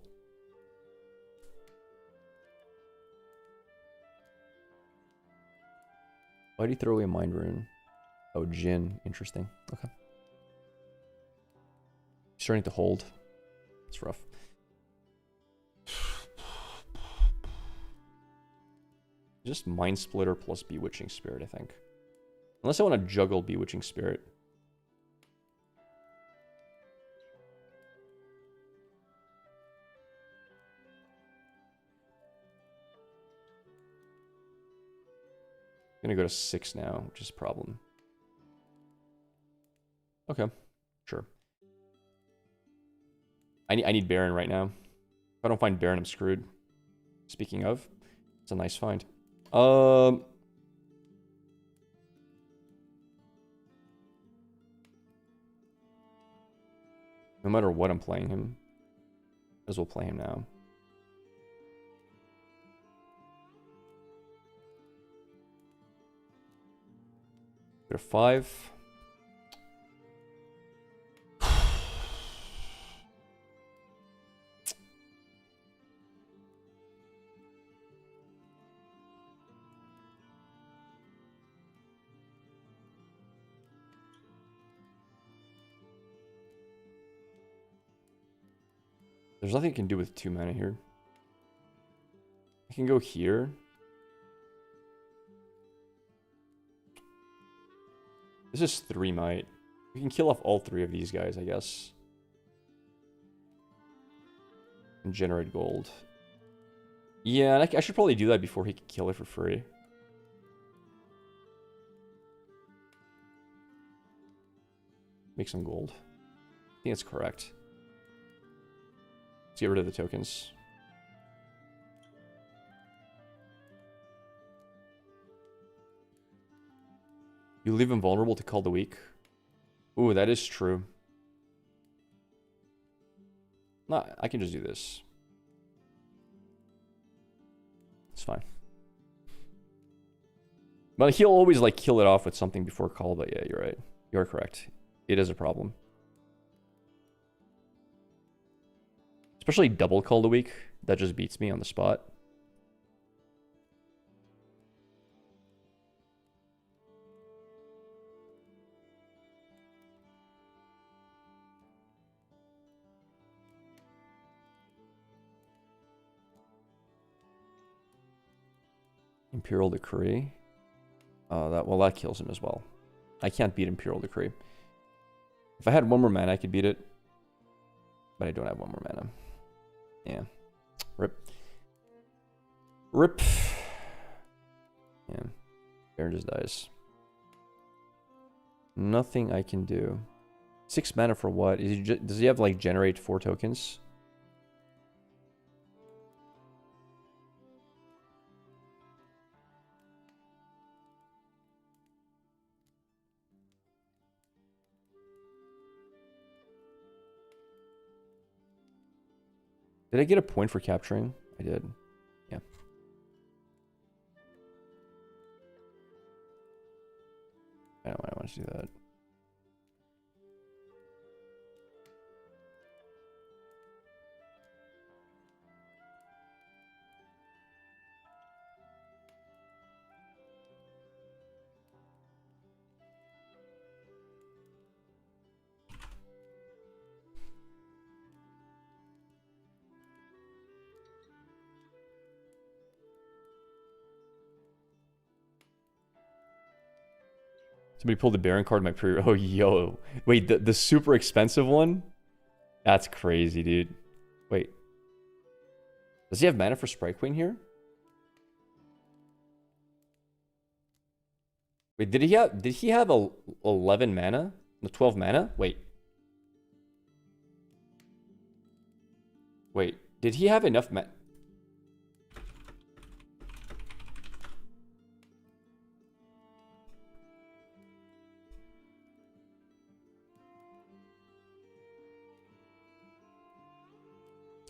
Why do you throw away a Mind Rune? Oh, Jin. Interesting. Okay. Starting to hold. It's rough. Just Mind Splitter plus Bewitching Spirit, I think. Unless I want to juggle Bewitching Spirit. I'm gonna go to 6 now, which is a problem. Okay, sure. I need Baron right now. If I don't find Baron, I'm screwed. Speaking of, it's a nice find. No matter what I'm playing him, as well play him now. Go to 5. There's nothing I can do with 2 mana here. I can go here. This is 3 might. We can kill off all 3 of these guys, I guess. And generate gold. Yeah, and I should probably do that before he can kill it for free. Make some gold. I think that's correct. Let's get rid of the tokens. You leave him vulnerable to Call the Weak. Ooh, that is true. Nah, I can just do this. It's fine. But he'll always like kill it off with something before call, but yeah, you're right. You're correct. It is a problem. Especially double Call the Weak. That just beats me on the spot. Imperial Decree. That kills him as well. I can't beat Imperial Decree. If I had 1 more mana, I could beat it. But I don't have 1 more mana. Yeah. Rip. Rip. Yeah. Baron just dies. Nothing I can do. 6 mana for what? Does he have like generate 4 tokens? Did I get a point for capturing? I did. Yeah. I don't want to do that. Somebody pulled the Baron card in my pre. Oh, yo. Wait, the super expensive one? That's crazy, dude. Wait. Does he have mana for Sprite Queen here? Wait, did he have a 11 mana? No, 12 mana? Wait. Wait, did he have enough mana?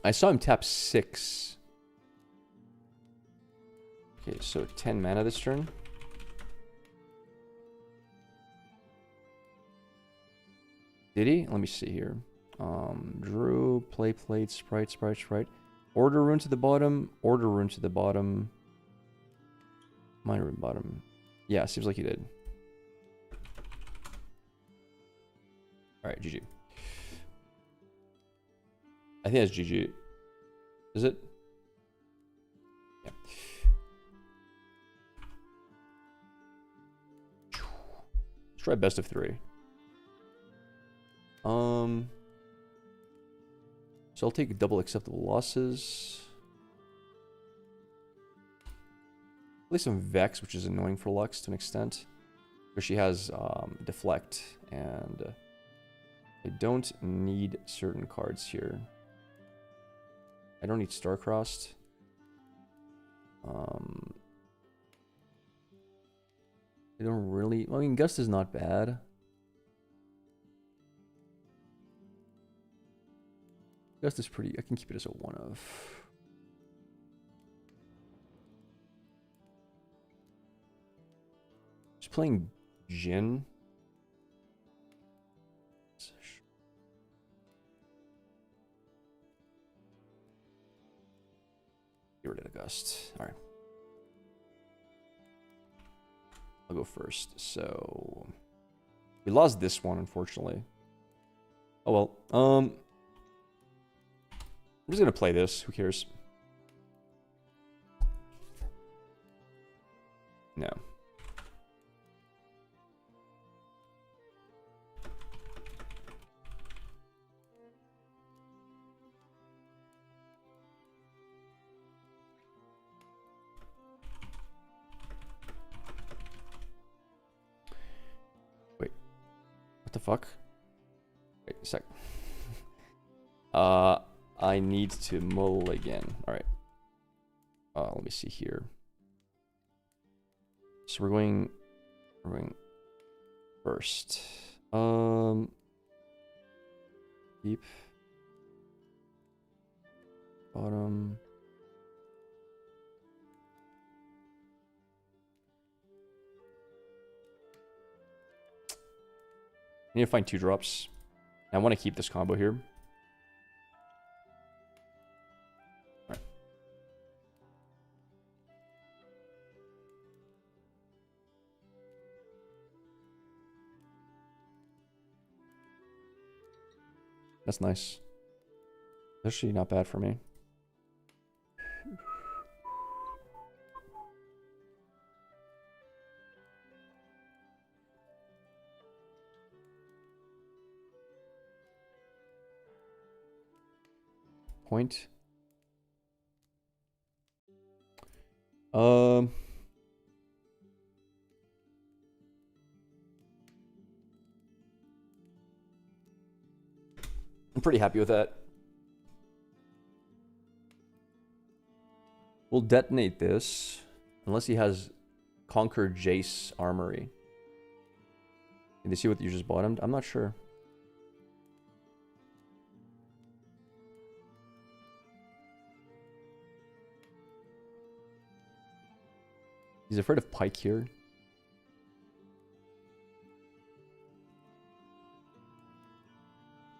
I saw him tap 6. Okay, so 10 mana this turn. Did he? Let me see here. Drew, play plate, sprite. Order rune to the bottom. Order rune to the bottom. Minor rune bottom. Yeah, seems like he did. Alright, GG. I think that's GG. Is it? Yeah. Let's try best of 3. So I'll take double acceptable losses. Play some Vex, which is annoying for Lux to an extent. Because she has Deflect, and I don't need certain cards here. I don't need Starcrossed. I don't really... I mean, Gust is not bad. Gust is pretty... I can keep it as a 1-of. Just playing Jhin. Get rid of the Gust. Alright. I'll go first. So... we lost this one, unfortunately. Oh well. I'm just gonna play this. Who cares? No. Wait. What the fuck? Wait a sec. I need to mull again. Alright. Let me see here. So we're going first. Deep. Bottom. I need to find 2 drops. I want to keep this combo here. That's nice. Actually, not bad for me. Point. I'm pretty happy with that. We'll detonate this. Unless he has Conquer Jace Armory. Can they see what you just bottomed? I'm not sure. He's afraid of Pike here.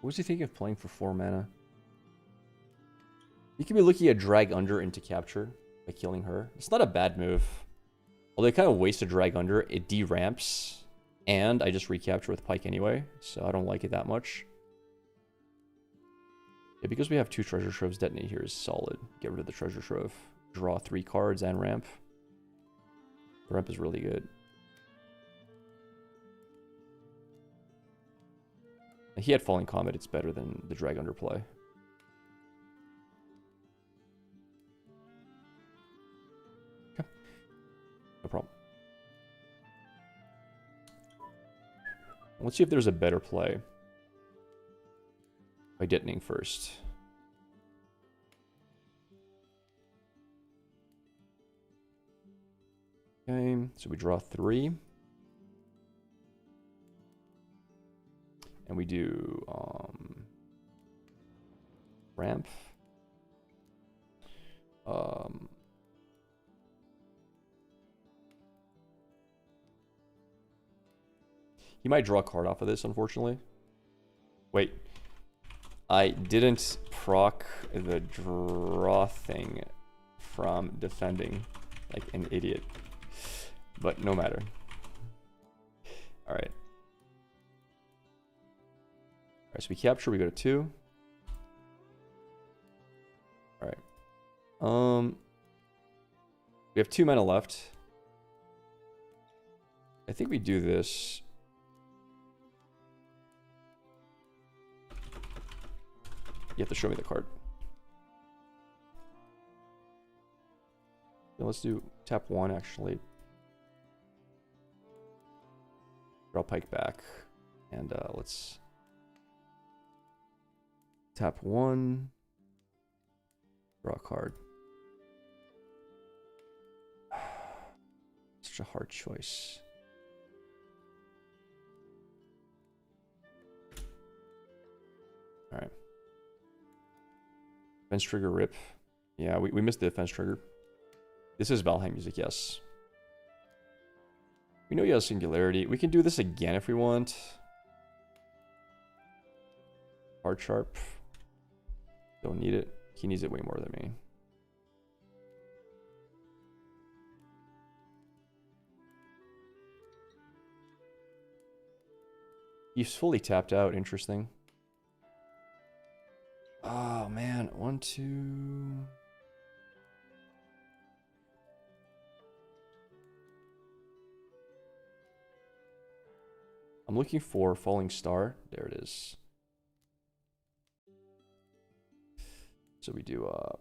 What was he thinking of playing for 4 mana? He could be looking at drag under into capture by killing her. It's not a bad move. Although they kind of waste a drag under. It deramps. And I just recapture with Pike anyway. So I don't like it that much. Yeah, because we have 2 treasure troves, detonate here is solid. Get rid of the treasure trove. Draw 3 cards and ramp. The ramp is really good. He had Falling Comet. It's better than the Drag Underplay. Okay. No problem. Let's see if there's a better play by detonating first. Okay, so we draw 3. And we do ramp. He might draw a card off of this, unfortunately. Wait. I didn't proc the draw thing from defending like an idiot. But no matter. Alright. Alright, so we capture, we go to 2. Alright. We have 2 mana left. I think we do this. You have to show me the card. Then let's do tap 1 actually. Draw Pike back. And let's tap 1. Draw a card. Such a hard choice. Alright. Defense trigger rip. Yeah, we missed the defense trigger. This is Valheim music, yes. We know he has Singularity. We can do this again if we want. Hard Sharp. Don't need it. He needs it way more than me. He's fully tapped out. Interesting. Oh, man. 1, 2... I'm looking for Falling Star. There it is. So we do all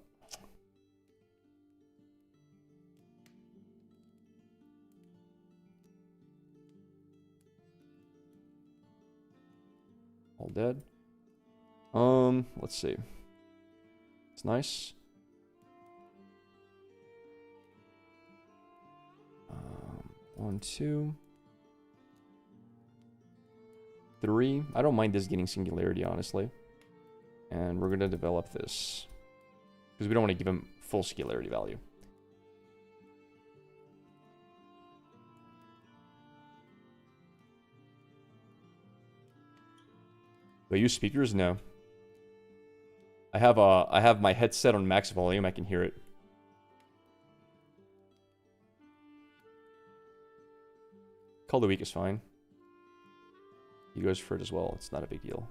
dead. Let's see. It's nice. 1, 2, 3. I don't mind this getting Singularity, honestly. And we're going to develop this. Because we don't want to give him full Singularity value. Do I use speakers? No. I have my headset on max volume. I can hear it. Call the Weak is fine. He goes for it as well. It's not a big deal.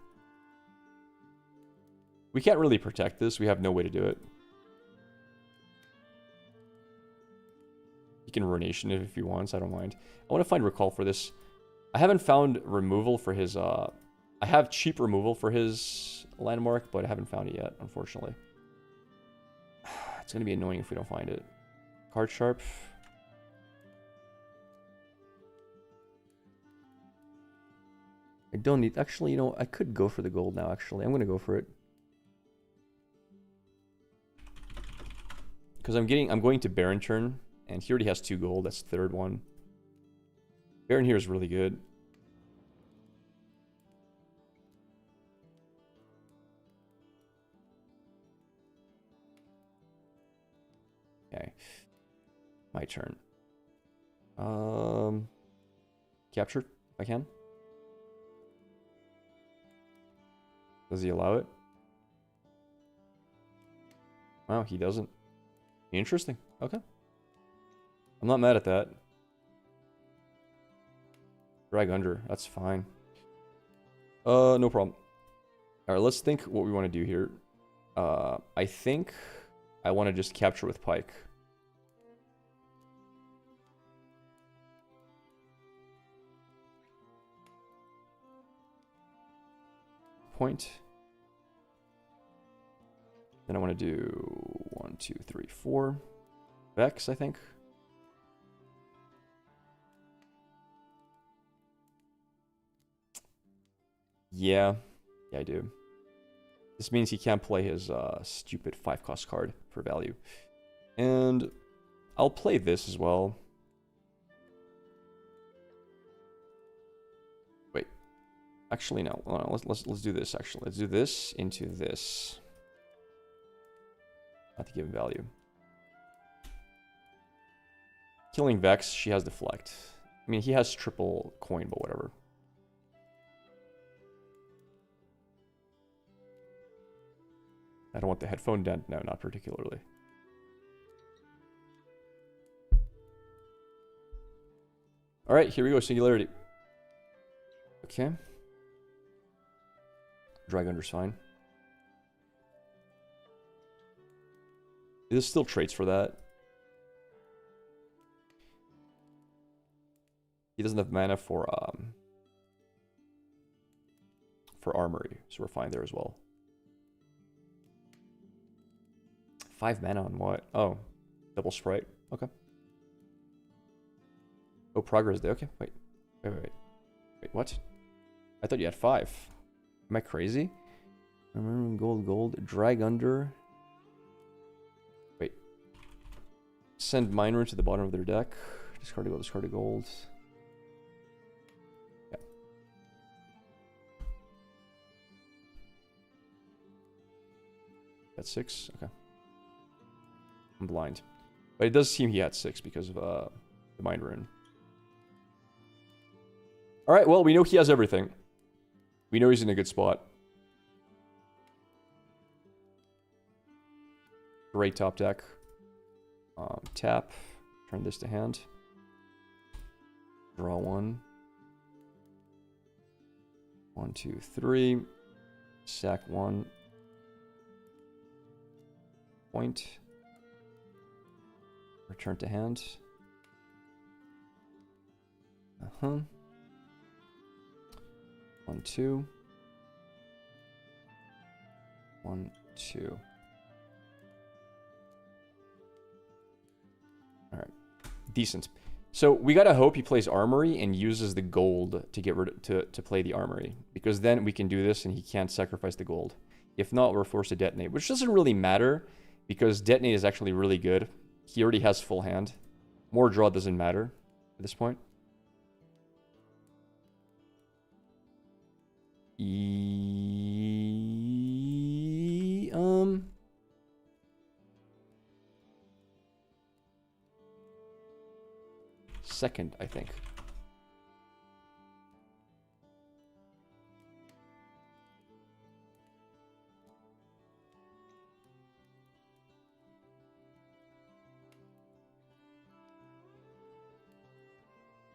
We can't really protect this. We have no way to do it. He can Ruination it if he wants. I don't mind. I want to find Recall for this. I haven't found removal for his... I have cheap removal for his landmark, but I haven't found it yet, unfortunately. It's going to be annoying if we don't find it. Card Sharp. I don't need... Actually, you know, I could go for the gold now, actually. I'm going to go for it. Because I'm going to Baron turn, and he already has 2 gold. That's the 3rd one. Baron here is really good. Okay. My turn. Capture, if I can. Does he allow it? Wow, he doesn't. Interesting. Okay. I'm not mad at that. Drag under. That's fine. No problem. Alright, let's think what we want to do here. I think I want to just capture with Pike. point. Then I want to do 1, 2, 3, 4. Vex, I think. Yeah, I do. This means he can't play his stupid 5-cost card for value. And I'll play this as well. Wait. Actually, no. Hold on. Let's do this, actually. Let's do this into this. Not to give him value. Killing Vex, she has Deflect. I mean, he has triple coin, but whatever. I don't want the headphone dent. No, not particularly. All right, here we go. Singularity. Okay. Drag Under's fine. There's still traits for that. He doesn't have mana for Armory, so we're fine there as well. 5 mana on what? Oh, double sprite. Okay. Oh, progress day. Okay, wait, what? I thought you had 5. Am I crazy? Remember gold. Drag under. Wait. Send Miner to the bottom of their deck. Discard a gold. Yeah. That's 6. Okay. I'm blind. But it does seem he had 6 because of the Mind Rune. Alright, well, we know he has everything. We know he's in a good spot. Great top deck. Tap. Turn this to hand. Draw 1. 1, 2, 3. Sack 1. Point. Return to hand. 1, 2. 1, 2. All right, decent. So we gotta hope he plays Armory and uses the gold to get rid of, to play the Armory, because then we can do this and he can't sacrifice the gold. If not, we're forced to detonate, which doesn't really matter because detonate is actually really good. He already has full hand. More draw doesn't matter at this point. Second, I think.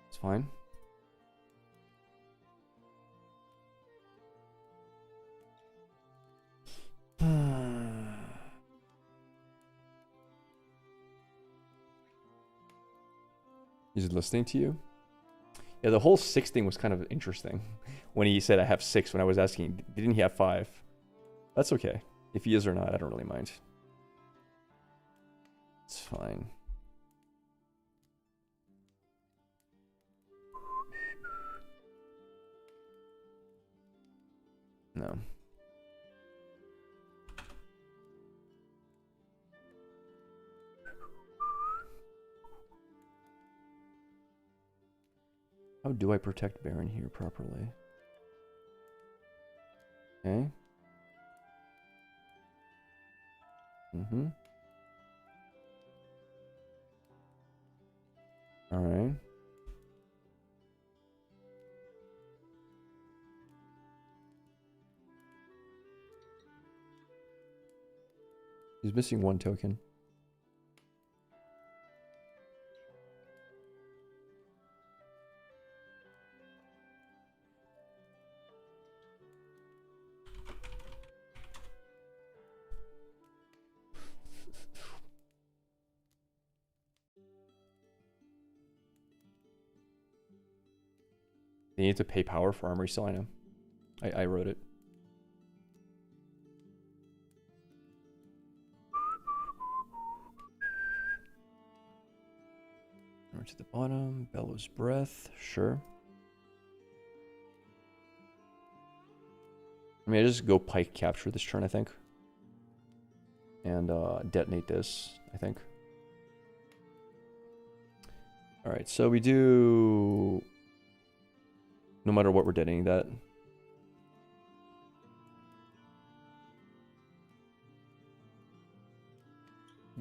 It's fine. He's listening to you? Yeah, the whole 6 thing was kind of interesting. When he said I have 6, when I was asking, didn't he have 5? That's okay. If he is or not, I don't really mind. It's fine. No. How do I protect Baron here properly? Okay. Alright. He's missing 1 token. They need to pay power for Armory still, I know. I wrote it. to the bottom. Bellows Breath. Sure. I mean, I just go Pike Capture this turn, I think. And detonate this, I think. Alright, so we do... No matter what, we're detonating that.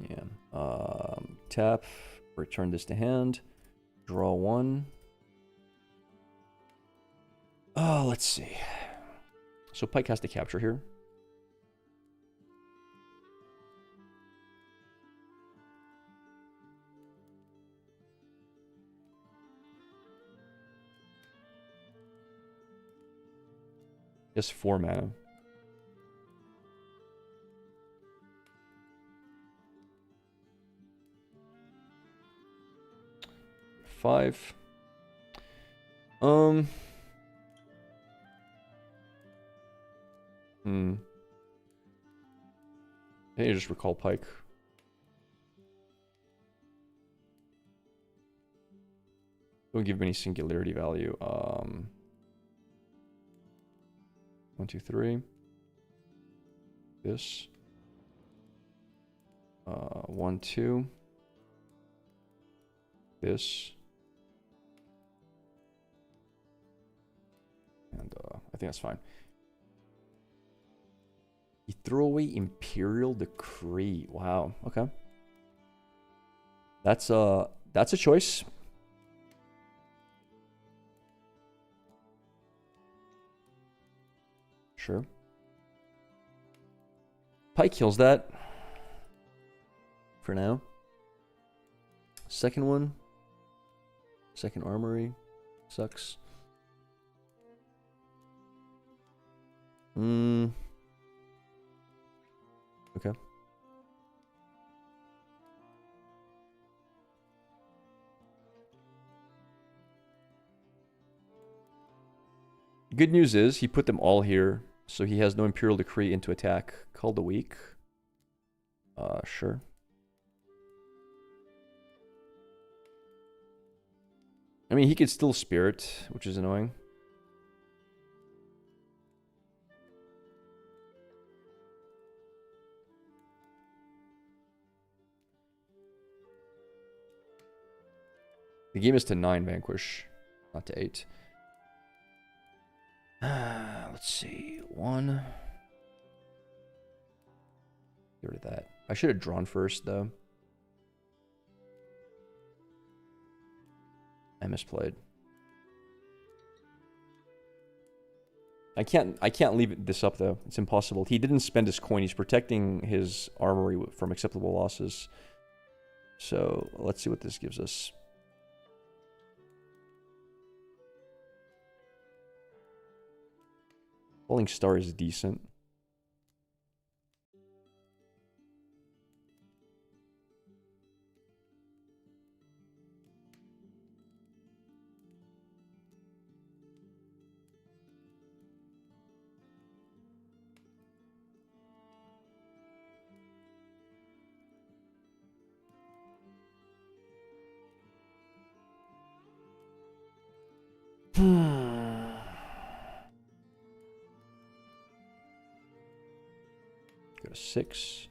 Yeah. Tap. Return this to hand. Draw one. Oh, let's see. So Pike has to capture here. Just 4 mana. Five. Maybe you just recall Pike. Don't give him any singularity value. 1, 2, 3. This. 1, 2. This. And I think that's fine. You throw away Imperial Decree. Wow. Okay. That's a choice. Sure. Pike kills that. For now. Second one. Second Armory. Sucks. Okay. Good news is he put them all here, so he has no Imperial Decree into attack. Call the weak. Sure. I mean, he could still Spirit, which is annoying. The game is to 9 Vanquish, not to 8. Let's see. 1. Get rid of that. I should have drawn first, though. I misplayed. I can't leave this up, though. It's impossible. He didn't spend his coin. He's protecting his armory from acceptable losses. So let's see what this gives us. Falling Star is decent. Go to 6.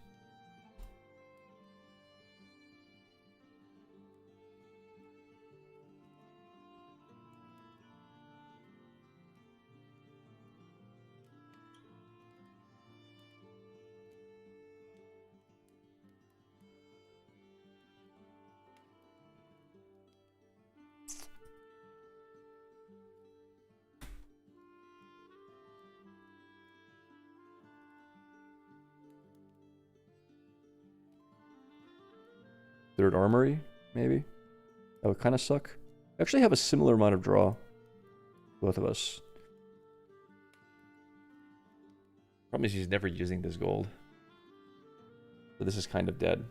Third Armory, maybe? That would kind of suck. We actually have a similar amount of draw. Both of us. Problem is he's never using this gold. So this is kind of dead.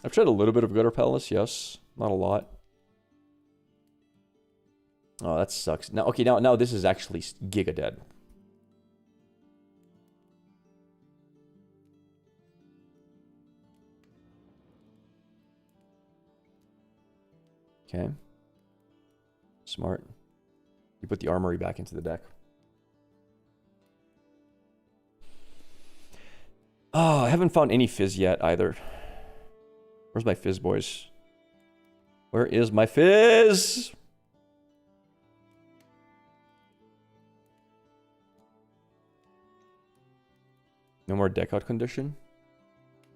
I've tried a little bit of Gutter Palace, yes. Not a lot. Oh, that sucks. Now, okay, now this is actually giga dead. Okay. Smart. You put the armory back into the deck. Oh, I haven't found any fizz yet either. Where's my fizz, boys? Where is my fizz? No more deck out condition?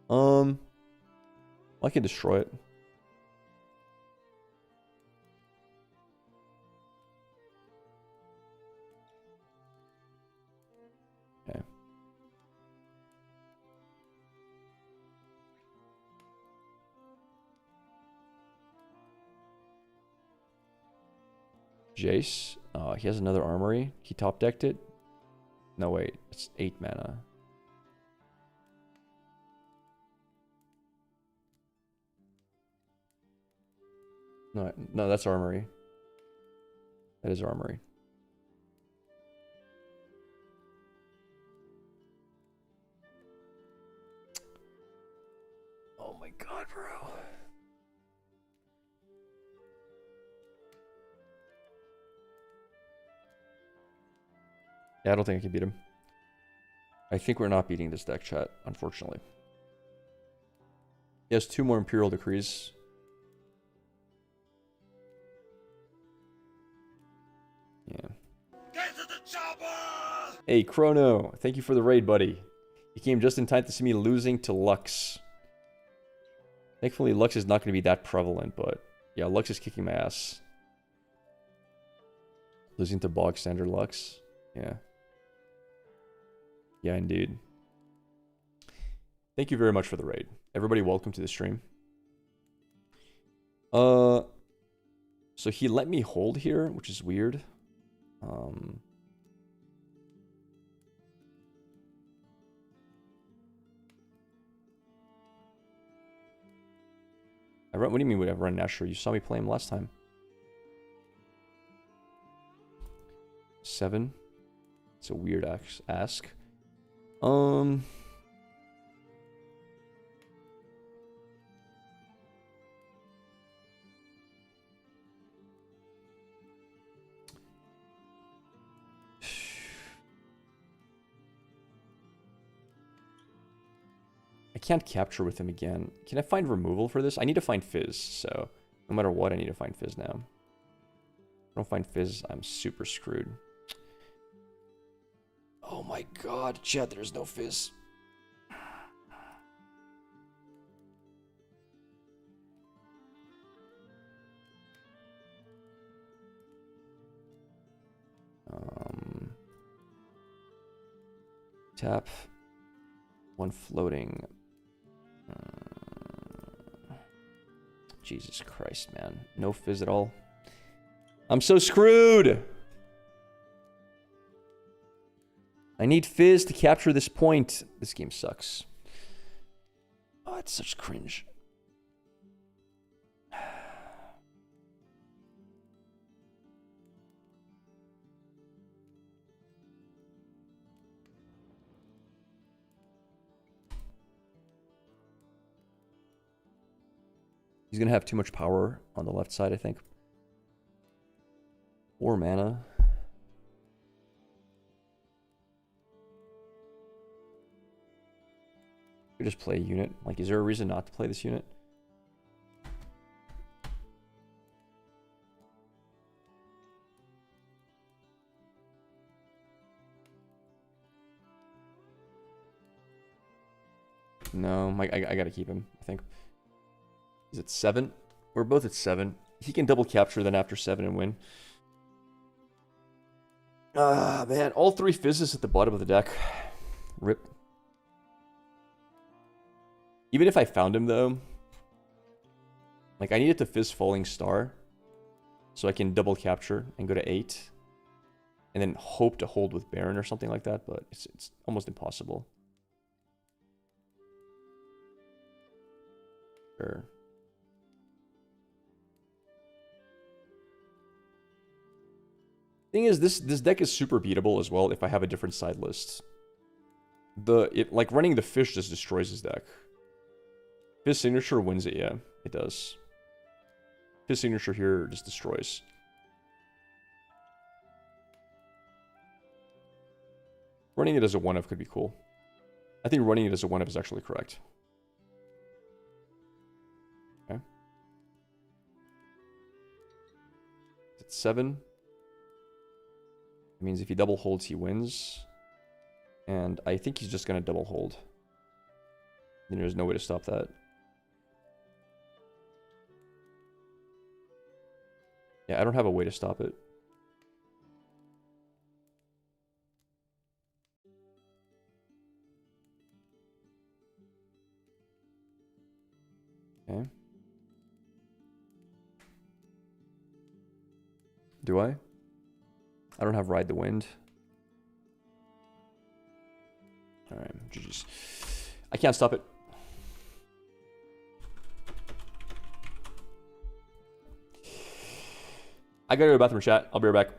I can destroy it. Okay. Jace. He has another armory. He top decked it. No, wait. It's 8 mana. No, that's armory. That is armory. Oh my god, bro. Yeah, I don't think I can beat him. I think we're not beating this deck, chat, unfortunately. He has 2 more Imperial Decrees. Yeah. Get to the chopper! Hey, Chrono. Thank you for the raid, buddy. You came just in time to see me losing to Lux. Thankfully, Lux is not going to be that prevalent, but yeah, Lux is kicking my ass. Losing to Bog Standard Lux. Yeah. Yeah, indeed. Thank you very much for the raid. Everybody, welcome to the stream. So he let me hold here, which is weird. What do you mean would I run Nashor? You saw me play him last time. 7. It's a weird ask. I can't capture with him again. Can I find removal for this? I need to find Fizz, so no matter what, I need to find Fizz now. If I don't find Fizz, I'm super screwed. Oh my god, chat, there's no Fizz. Tap. 1 floating. Jesus Christ, man. No Fizz at all. I'm so screwed! I need Fizz to capture this point. This game sucks. Oh, it's such cringe. He's going to have too much power on the left side, I think. Or mana. Could just play a unit. Like, is there a reason not to play this unit? No, I gotta keep him, I think. He's at 7. We're both at 7. He can double capture then after 7 and win. Ah, man. All 3 fizzes at the bottom of the deck. Rip. Even if I found him, though, like, I needed to fizz Falling Star so I can double capture and go to 8. And then hope to hold with Baron or something like that, but it's almost impossible. Sure. Thing is, this deck is super beatable as well if I have a different side list. Like, running the fish just destroys his deck. Fish signature wins it, yeah, it does. His signature here just destroys. Running it as a 1-of could be cool. I think running it as a 1-of is actually correct. Okay. It's 7. It means if he double holds, he wins. And I think he's just going to double hold. And there's no way to stop that. Yeah, I don't have a way to stop it. Okay. Do I? I don't have Ride the Wind. Alright, GG's. I can't stop it. I gotta go to the bathroom, chat. I'll be right back.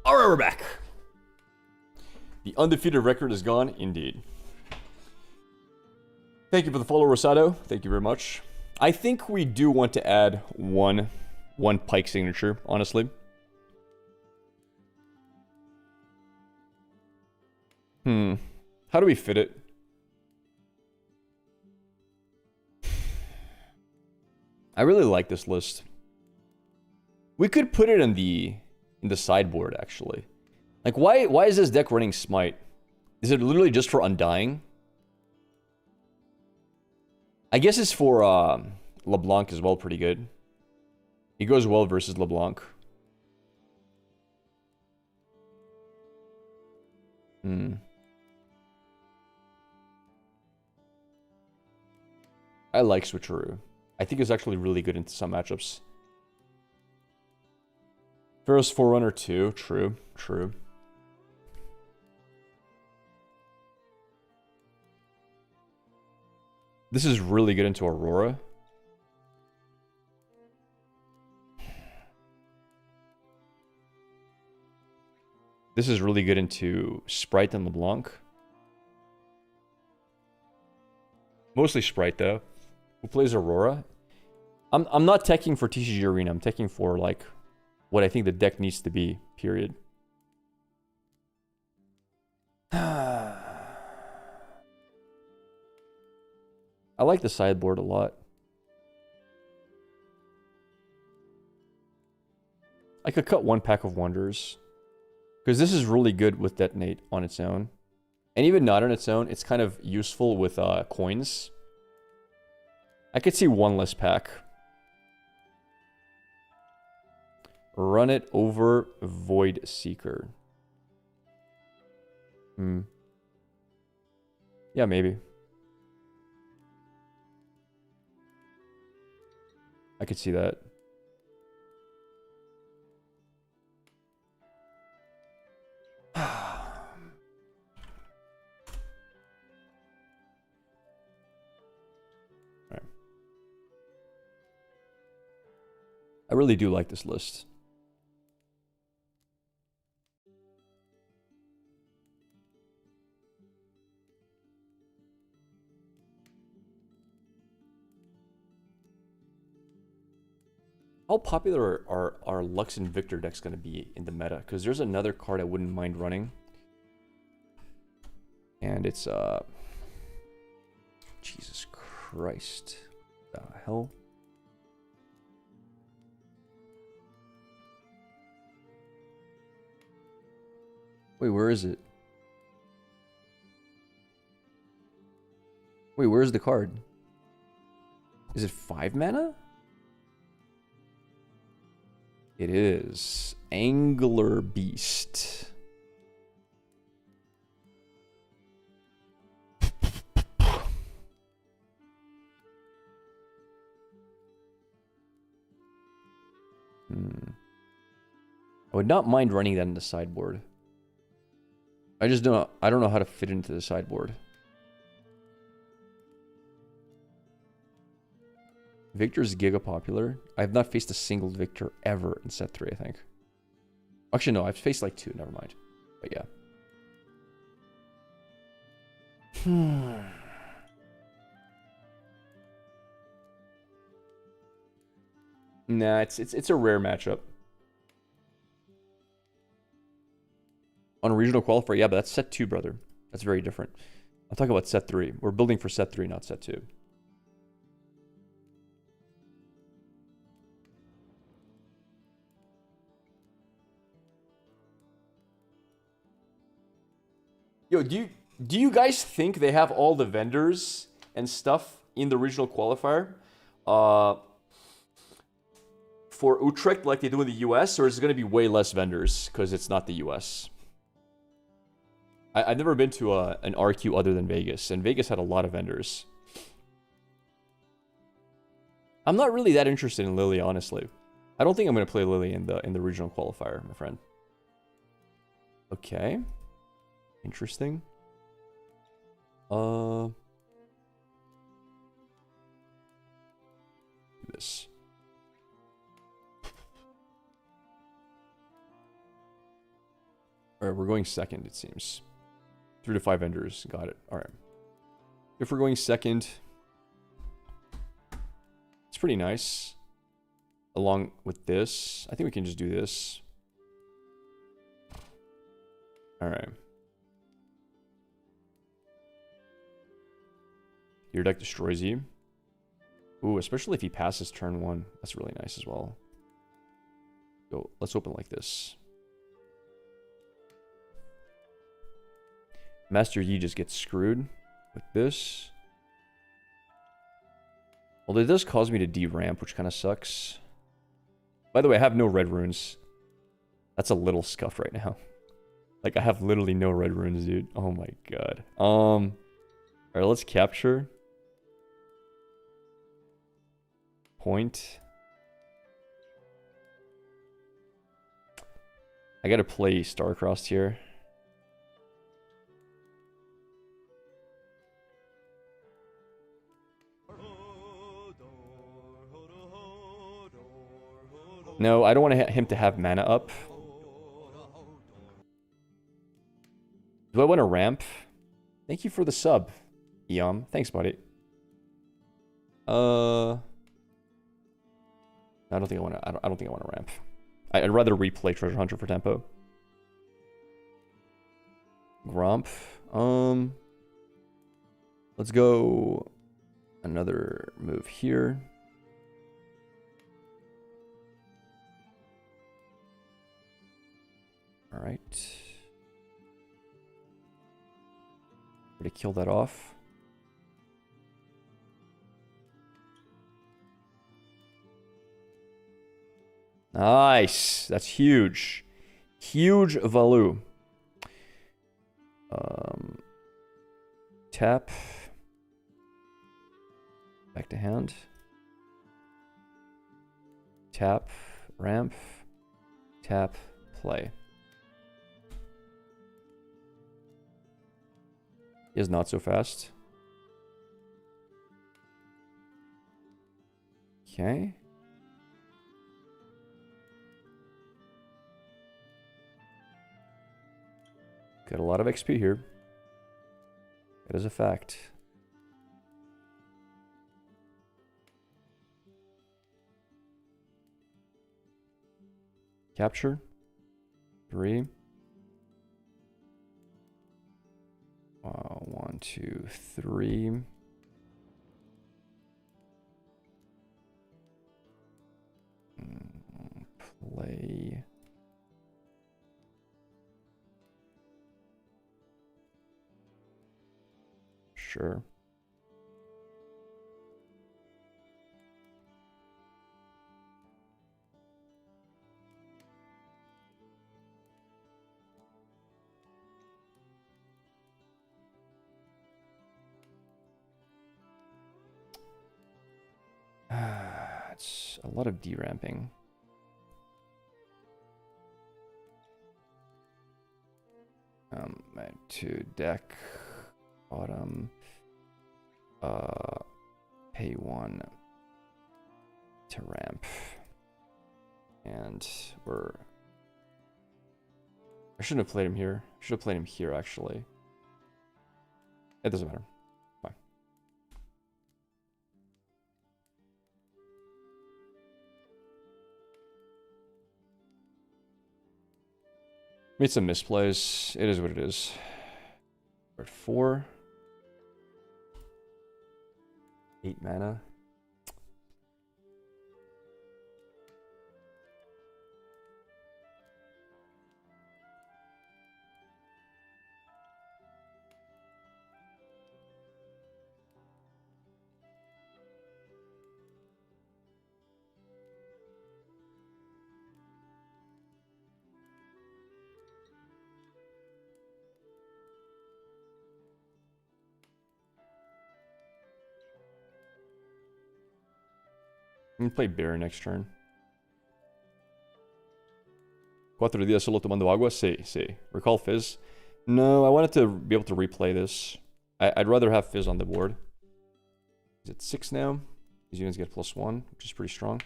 All right, we're back. The undefeated record is gone, indeed. Thank you for the follow, Rosado. Thank you very much. I think we do want to add one Pike signature, honestly. How do we fit it? I really like this list. We could put it in the sideboard, actually. Like, why is this deck running Smite? Is it literally just for Undying? I guess it's for LeBlanc as well, pretty good. He goes well versus LeBlanc. I like Switcheroo. I think it's actually really good into some matchups. Pharaoh's Forerunner too. True, true. This is really good into Aurora. This is really good into Sprite and LeBlanc. Mostly Sprite though. Who plays Aurora? I'm not teching for TCG Arena. I'm teching for like what I think the deck needs to be. Period. I like the sideboard a lot. I could cut one Pack of Wonders. Because this is really good with Detonate on its own. And even not on its own, it's kind of useful with coins. I could see one less pack. Run it over Void Seeker. Yeah, maybe. I could see that. Right. I really do like this list. How popular are Lux and Victor decks going to be in the meta? Because there's another card I wouldn't mind running. And it's, Jesus Christ. What the hell? Wait, where is it? Wait, where's the card? Is it 5 mana? It is Angler Beast. I would not mind running that in the sideboard. I don't know how to fit into the sideboard. Victor's giga popular. I have not faced a single Victor ever in set 3, I think. Actually, no, I've faced like 2, never mind. But yeah. Nah, it's a rare matchup. On a regional qualifier, yeah, but that's set 2, brother. That's very different. I'm talking about set 3. We're building for set 3, not set 2. Yo, do you guys think they have all the vendors and stuff in the regional qualifier for Utrecht like they do in the US, or is it going to be way less vendors because it's not the US? I've never been to an RQ other than Vegas, and Vegas had a lot of vendors. I'm not really that interested in Lily, honestly. I don't think I'm going to play Lily in the regional qualifier, my friend. Okay. Interesting. This. Alright, we're going second, it seems. 3 to 5 vendors. Got it. Alright. If we're going second, it's pretty nice. Along with this, I think we can just do this. Alright. Your deck destroys you. Ooh, especially if he passes turn 1. That's really nice as well. Go, let's open like this. Master Yi just gets screwed with this. Although it does cause me to de-ramp, which kind of sucks. By the way, I have no red runes. That's a little scuffed right now. Like, I have literally no red runes, dude. Oh my god. Alright, let's capture. Point. I gotta play Star-Crossed here. No, I don't want him to have mana up. Do I want to ramp? Thank you for the sub, Eom. Thanks, buddy. I don't think I want to. I don't think I want to ramp. I'd rather replay Treasure Hunter for tempo. Gromp. Let's go another move here. All right. To kill that off. Nice. That's huge. Huge value. Tap. Back to hand. Tap. Ramp. Tap. Play. Is not so fast. Okay. Got a lot of XP here. That is a fact. Capture. 3. 1, 2, 3. Play. Sure. It's a lot of deramping. To deck bottom. Pay 1 to ramp. And we're... I shouldn't have played him here. I should have played him here, actually. It doesn't matter. Fine. Made some misplays. It is what it is. We're at 4. 8 mana. I'm gonna play Bear next turn. 4 días solo tomando agua? Sí, sí. Recall Fizz? No, I wanted to be able to replay this. I'd rather have Fizz on the board. Is it 6 now? These units get +1, which is pretty strong.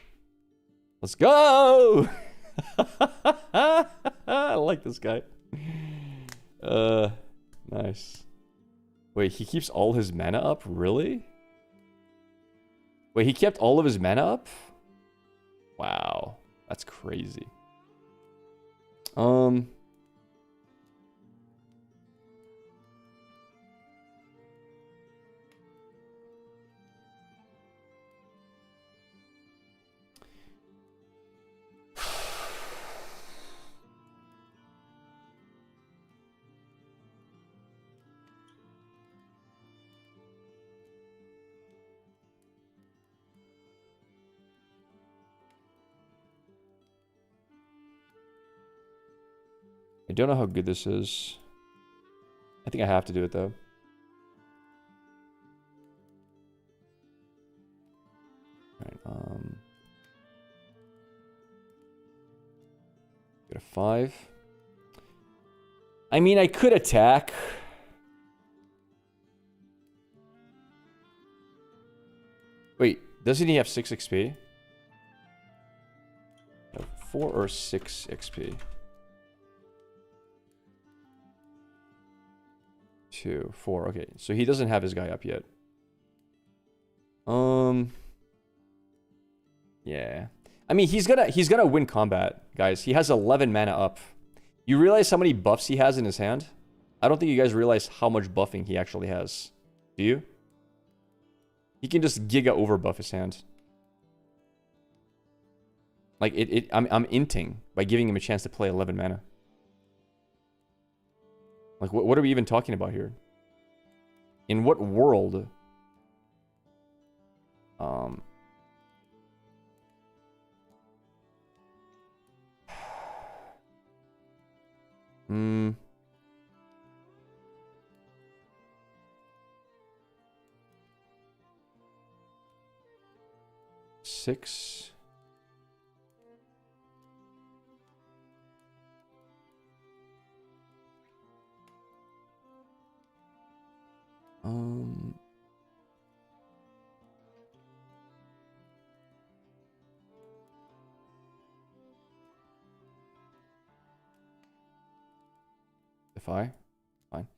Let's go! I like this guy. Nice. Wait, he keeps all his mana up? Really? Wait, he kept all of his mana up? Wow. That's crazy. I don't know how good this is. I think I have to do it though. Alright, get a 5. I mean, I could attack. Wait, doesn't he have 6 XP? 4 or 6 XP? 2, 4. Okay, so he doesn't have his guy up yet. Yeah. I mean, he's gonna win combat, guys. He has 11 mana up. You realize how many buffs he has in his hand? I don't think you guys realize how much buffing he actually has. Do you? He can just giga overbuff his hand. Like I'm inting by giving him a chance to play 11 mana. Like what are we even talking about here? In what world? Hmm. Six. If I, fine.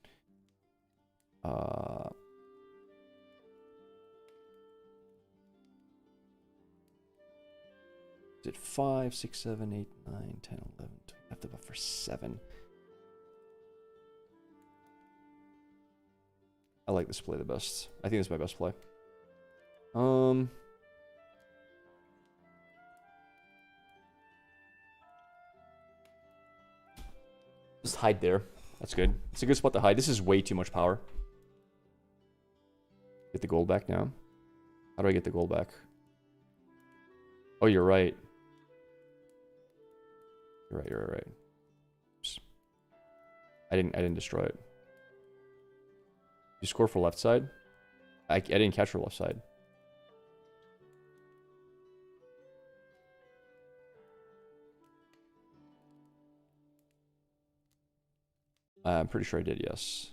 Is it 5, 6, 7, 8, 9, 10, 11, 12? I have to buff for 7. I like this play the best. I think it's my best play. Just hide there. That's good. It's a good spot to hide. This is way too much power. Get the gold back now. How do I get the gold back? Oh, you're right. You're right. Oops. I didn't destroy it. You score for left side? I didn't catch for left side. I'm pretty sure I did, yes.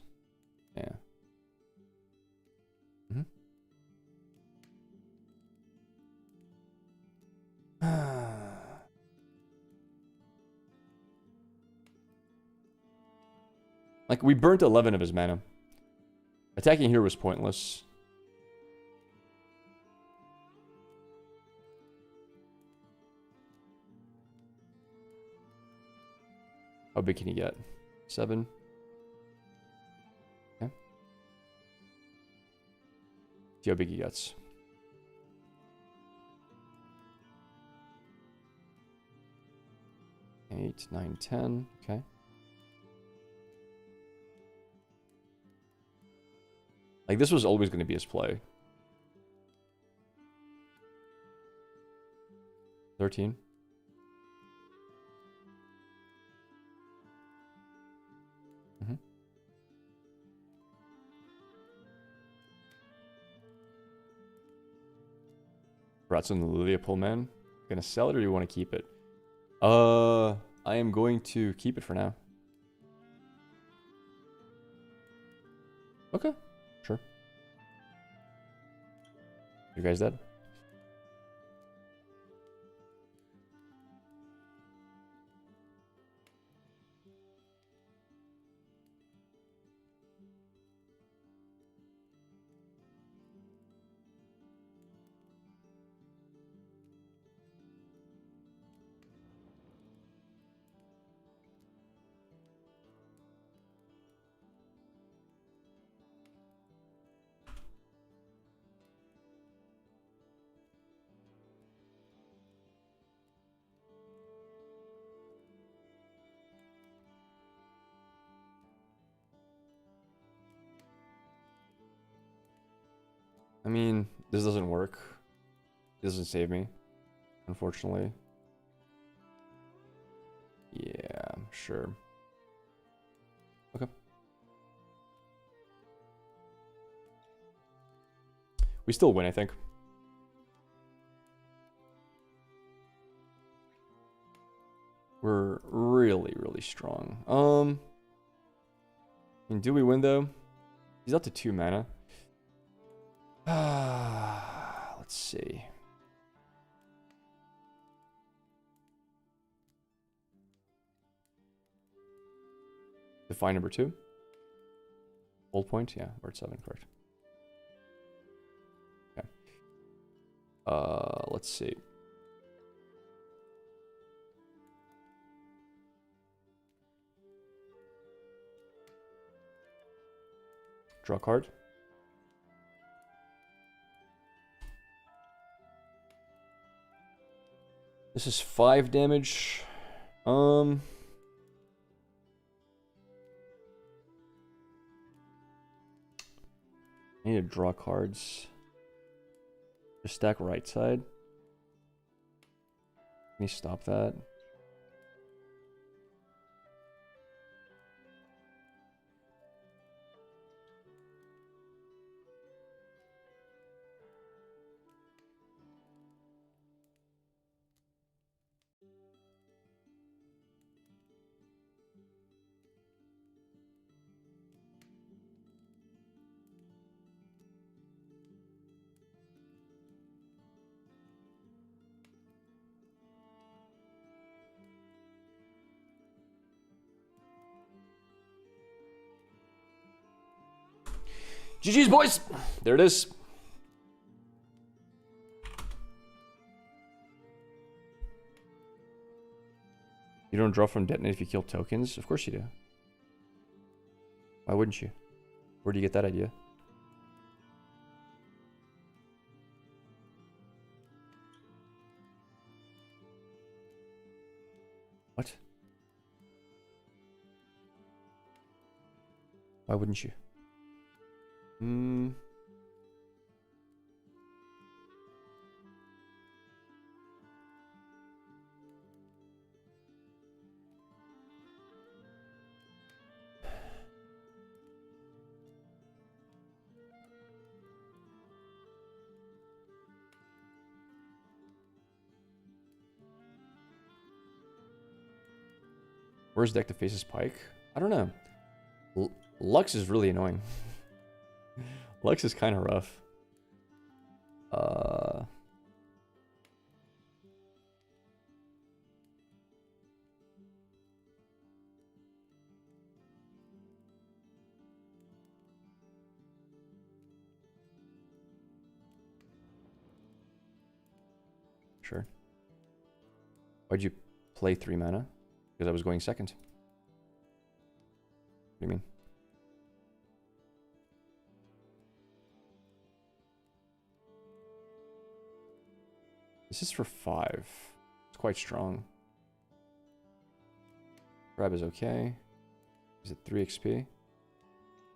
Yeah. Like, we burnt 11 of his mana. Attacking here was pointless. How big can he get? 7. Okay. See how big he gets. Eight, 9, 10. Okay. Like, this was always going to be his play. 13. Rats on the Lilia pull, man. Gonna sell it or do you want to keep it? I am going to keep it for now. Okay, sure. You guys dead? I mean, this doesn't work. It doesn't save me, unfortunately. Yeah, sure. Okay. We still win, I think. We're really, really strong. I mean, do we win though? He's up to 2 mana. Let's see. Define number 2. Hold point, yeah, we're at 7, correct. Okay. Let's see. Draw a card. This is 5 damage. I need to draw cards. Just stack right side. Can you stop that? GG's, boys! There it is. You don't draw from detonate if you kill tokens? Of course you do. Why wouldn't you? Where do you get that idea? What? Why wouldn't you? Where's deck that faces Pike? I don't know. Lux is really annoying. Lux is kind of rough. Sure. Why'd you play 3 mana? Because I was going second. What do you mean? This is for 5. It's quite strong. Grab is okay. Is it 3 XP?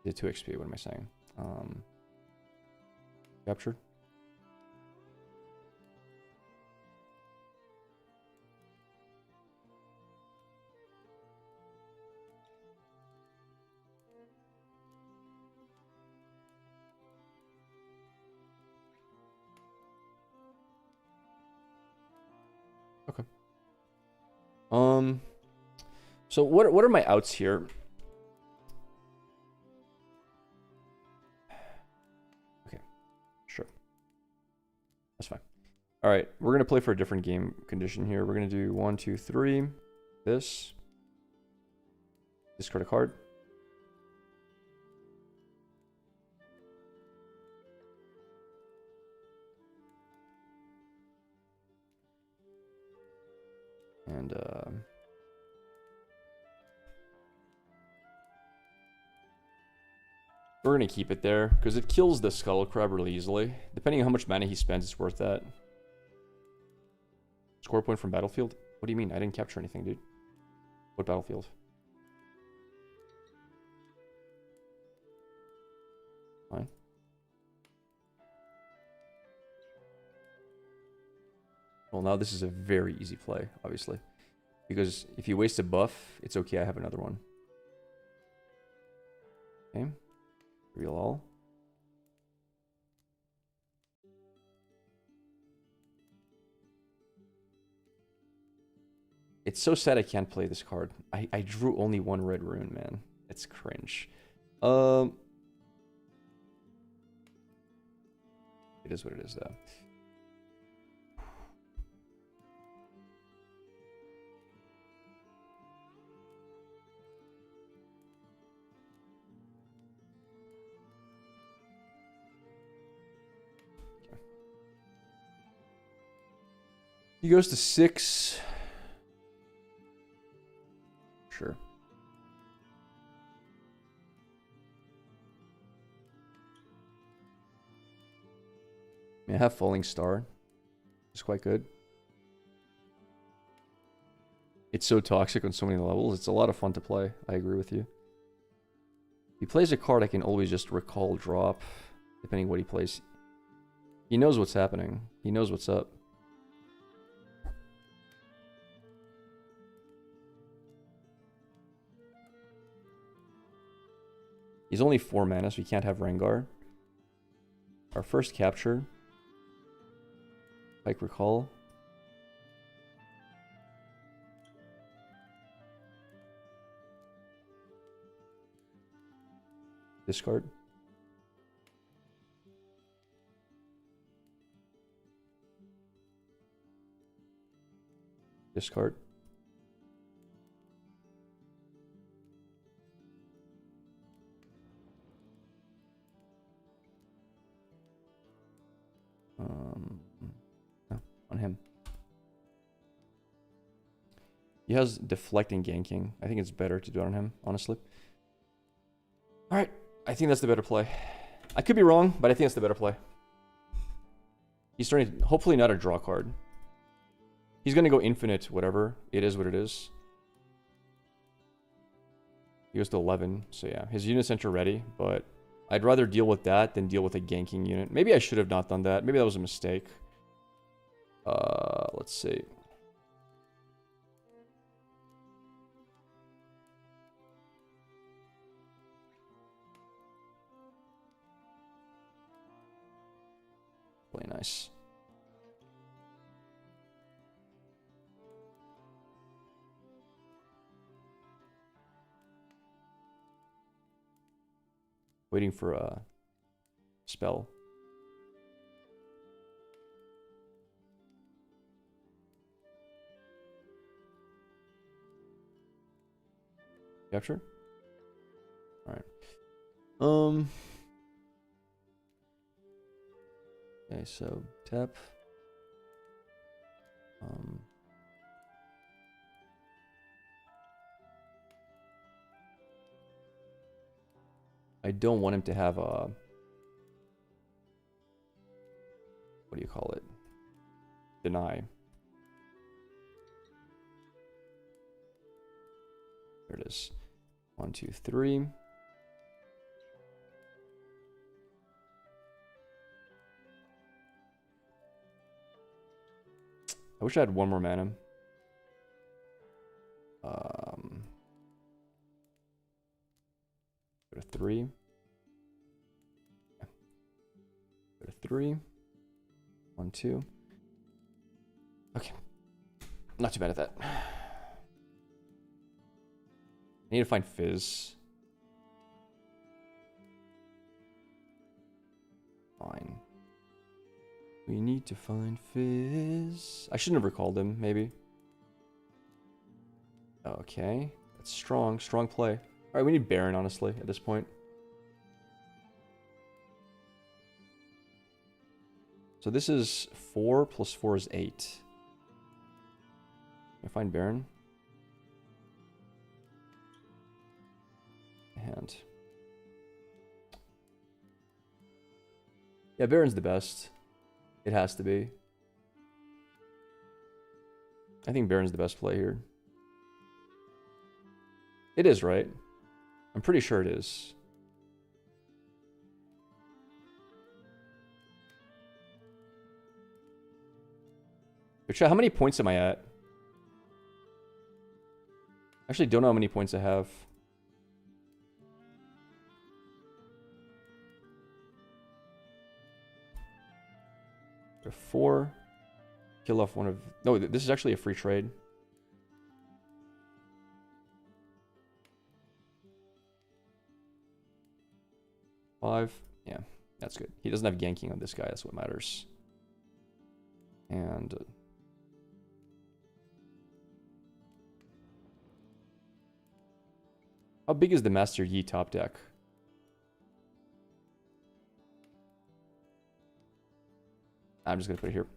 Is it 2 XP? What am I saying? Captured. Okay. So what are my outs here? Okay, sure. That's fine. All right, we're gonna play for a different game condition here. We're gonna do 1, 2, 3. This. Discard a card. And we're gonna keep it there because it kills the Scuttle Crab really easily. Depending on how much mana he spends, it's worth that. Score point from battlefield? What do you mean? I didn't capture anything, dude. What battlefield? Fine. Well, now this is a very easy play, obviously. Because if you waste a buff, it's okay, I have another one. Okay. Real all. It's so sad I can't play this card. I drew only one red rune, man. It's cringe. It is what it is, though. He goes to 6. Sure. I have Falling Star. It's quite good. It's so toxic on so many levels. It's a lot of fun to play. I agree with you. He plays a card I can always just recall drop, depending what he plays. He knows what's happening. He knows what's up. He's only 4 mana, so we can't have Rengar. Our first capture. Pike Recall. Discard. Discard. No, on him. He has deflecting ganking. I think it's better to do it on him, honestly. Alright, I think that's the better play. I could be wrong, but I think it's the better play. He's starting, hopefully not a draw card. He's gonna go infinite, whatever. It is what it is. He goes to 11, so yeah. His unit center ready, but I'd rather deal with that than deal with a ganking unit. Maybe I should have not done that. Maybe that was a mistake. Let's see. Really nice. Waiting for a spell. Capture? Alright. Okay, so tap. I don't want him to have a... What do you call it? Deny. There it is. 1, 2, 3. I wish I had one more mana. Go to 3. Go to 3. 1, 2. Okay. Not too bad at that. I need to find Fizz. Fine. We need to find Fizz. I shouldn't have recalled him, maybe. Okay. That's strong. Strong play. Alright, we need Baron, honestly, at this point. So this is 4 plus 4 is 8. Can I find Baron? Hand. Yeah, Baron's the best. It has to be. I think Baron's the best play here. It is, right? I'm pretty sure it is. Yo, chat, how many points am I at? Actually, don't know how many points I have. There are 4. Kill off one of... No, this is actually a free trade. Five. Yeah, that's good. He doesn't have ganking on this guy. That's what matters. And... how big is the Master Yi top deck? I'm just going to put it here.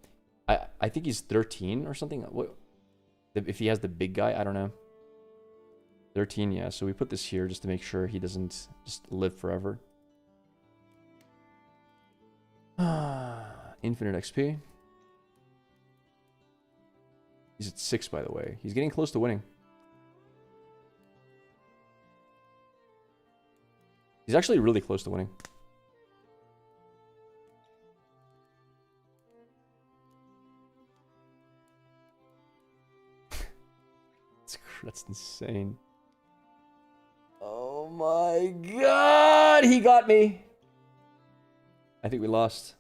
I think he's 13 or something. What, if he has the big guy, I don't know. 13, yeah. So we put this here just to make sure he doesn't just live forever. Infinite XP. He's at 6, by the way. He's getting close to winning. He's actually really close to winning. That's insane. Oh my god! He got me! I think we lost.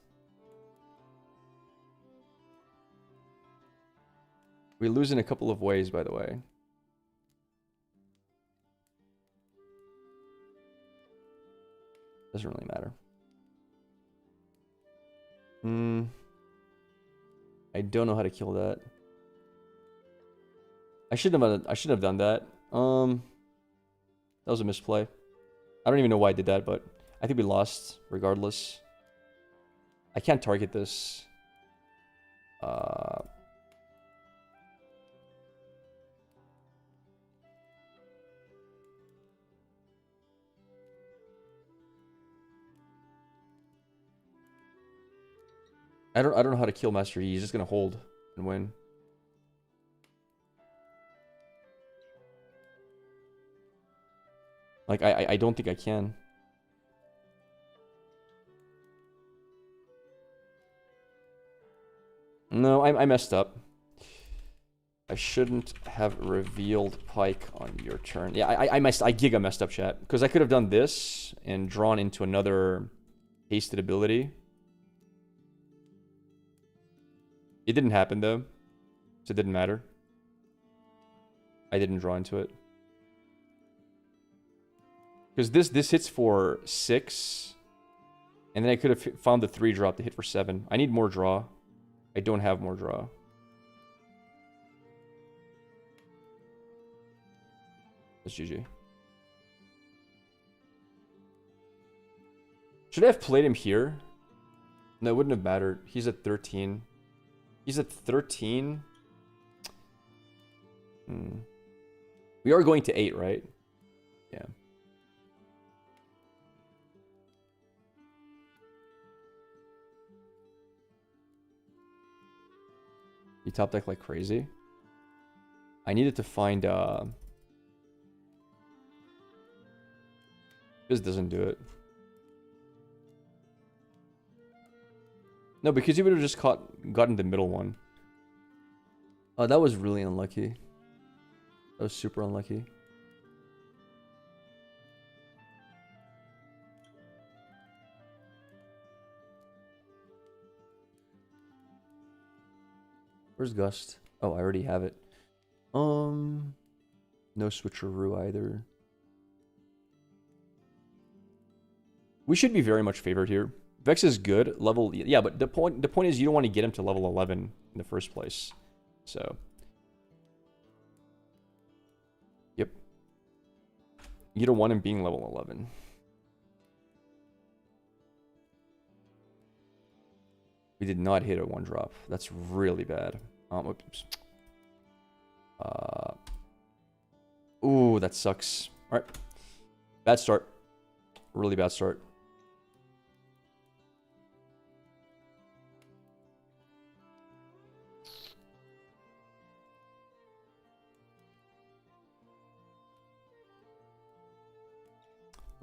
We lose in a couple of ways, by the way. Doesn't really matter. I don't know how to kill that. I shouldn't have done that. That was a misplay. I don't even know why I did that, but I think we lost regardless. I can't target this. I don't know how to kill Master Yi. He's just gonna hold and win. Like I don't think I can. No, I messed up. I shouldn't have revealed Pike on your turn. Yeah, I giga messed up, chat. Because I could have done this and drawn into another hasted ability. It didn't happen though, so it didn't matter. I didn't draw into it. Because this hits for 6, and then I could have found the 3 drop to hit for 7. I need more draw. I don't have more draw. That's GG. Should I have played him here? No, it wouldn't have mattered. He's at 13. He's at 13. We are going to 8, right? Yeah. He top deck like crazy. I needed to find this doesn't do it. No, because you would have just gotten the middle one. Oh, that was really unlucky. That was super unlucky. Where's Gust? Oh, I already have it. No switcheroo either. We should be very much favored here. Vex is good. Level, yeah, but the point is you don't want to get him to level 11 in the first place. So, yep. You don't want him being level 11. We did not hit a 1-drop. That's really bad. Oops. Ooh, that sucks. All right. Bad start. Really bad start.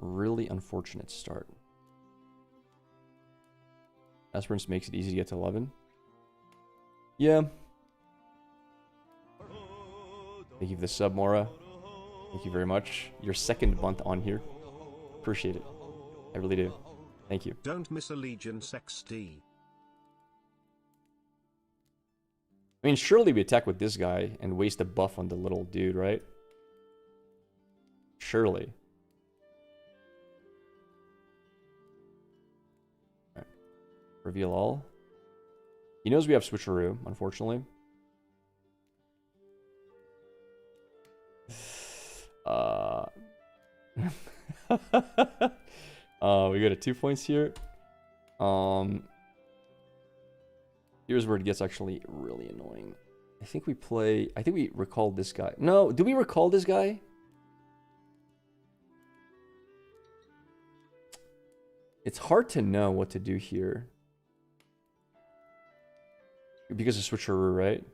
Really unfortunate start. Aspirants makes it easy to get to 11. Yeah. Thank you for the sub, Mora. Thank you very much. Your second month on here. Appreciate it. I really do. Thank you. Don't miss Allegiance XD. I mean, surely we attack with this guy and waste a buff on the little dude, right? Surely. Alright. Reveal all. He knows we have switcheroo, unfortunately. We got a 2 points here. Here's where it gets actually really annoying. I think we recalled this guy. No, do we recall this guy? It's hard to know what to do here. Because of switcheroo, right?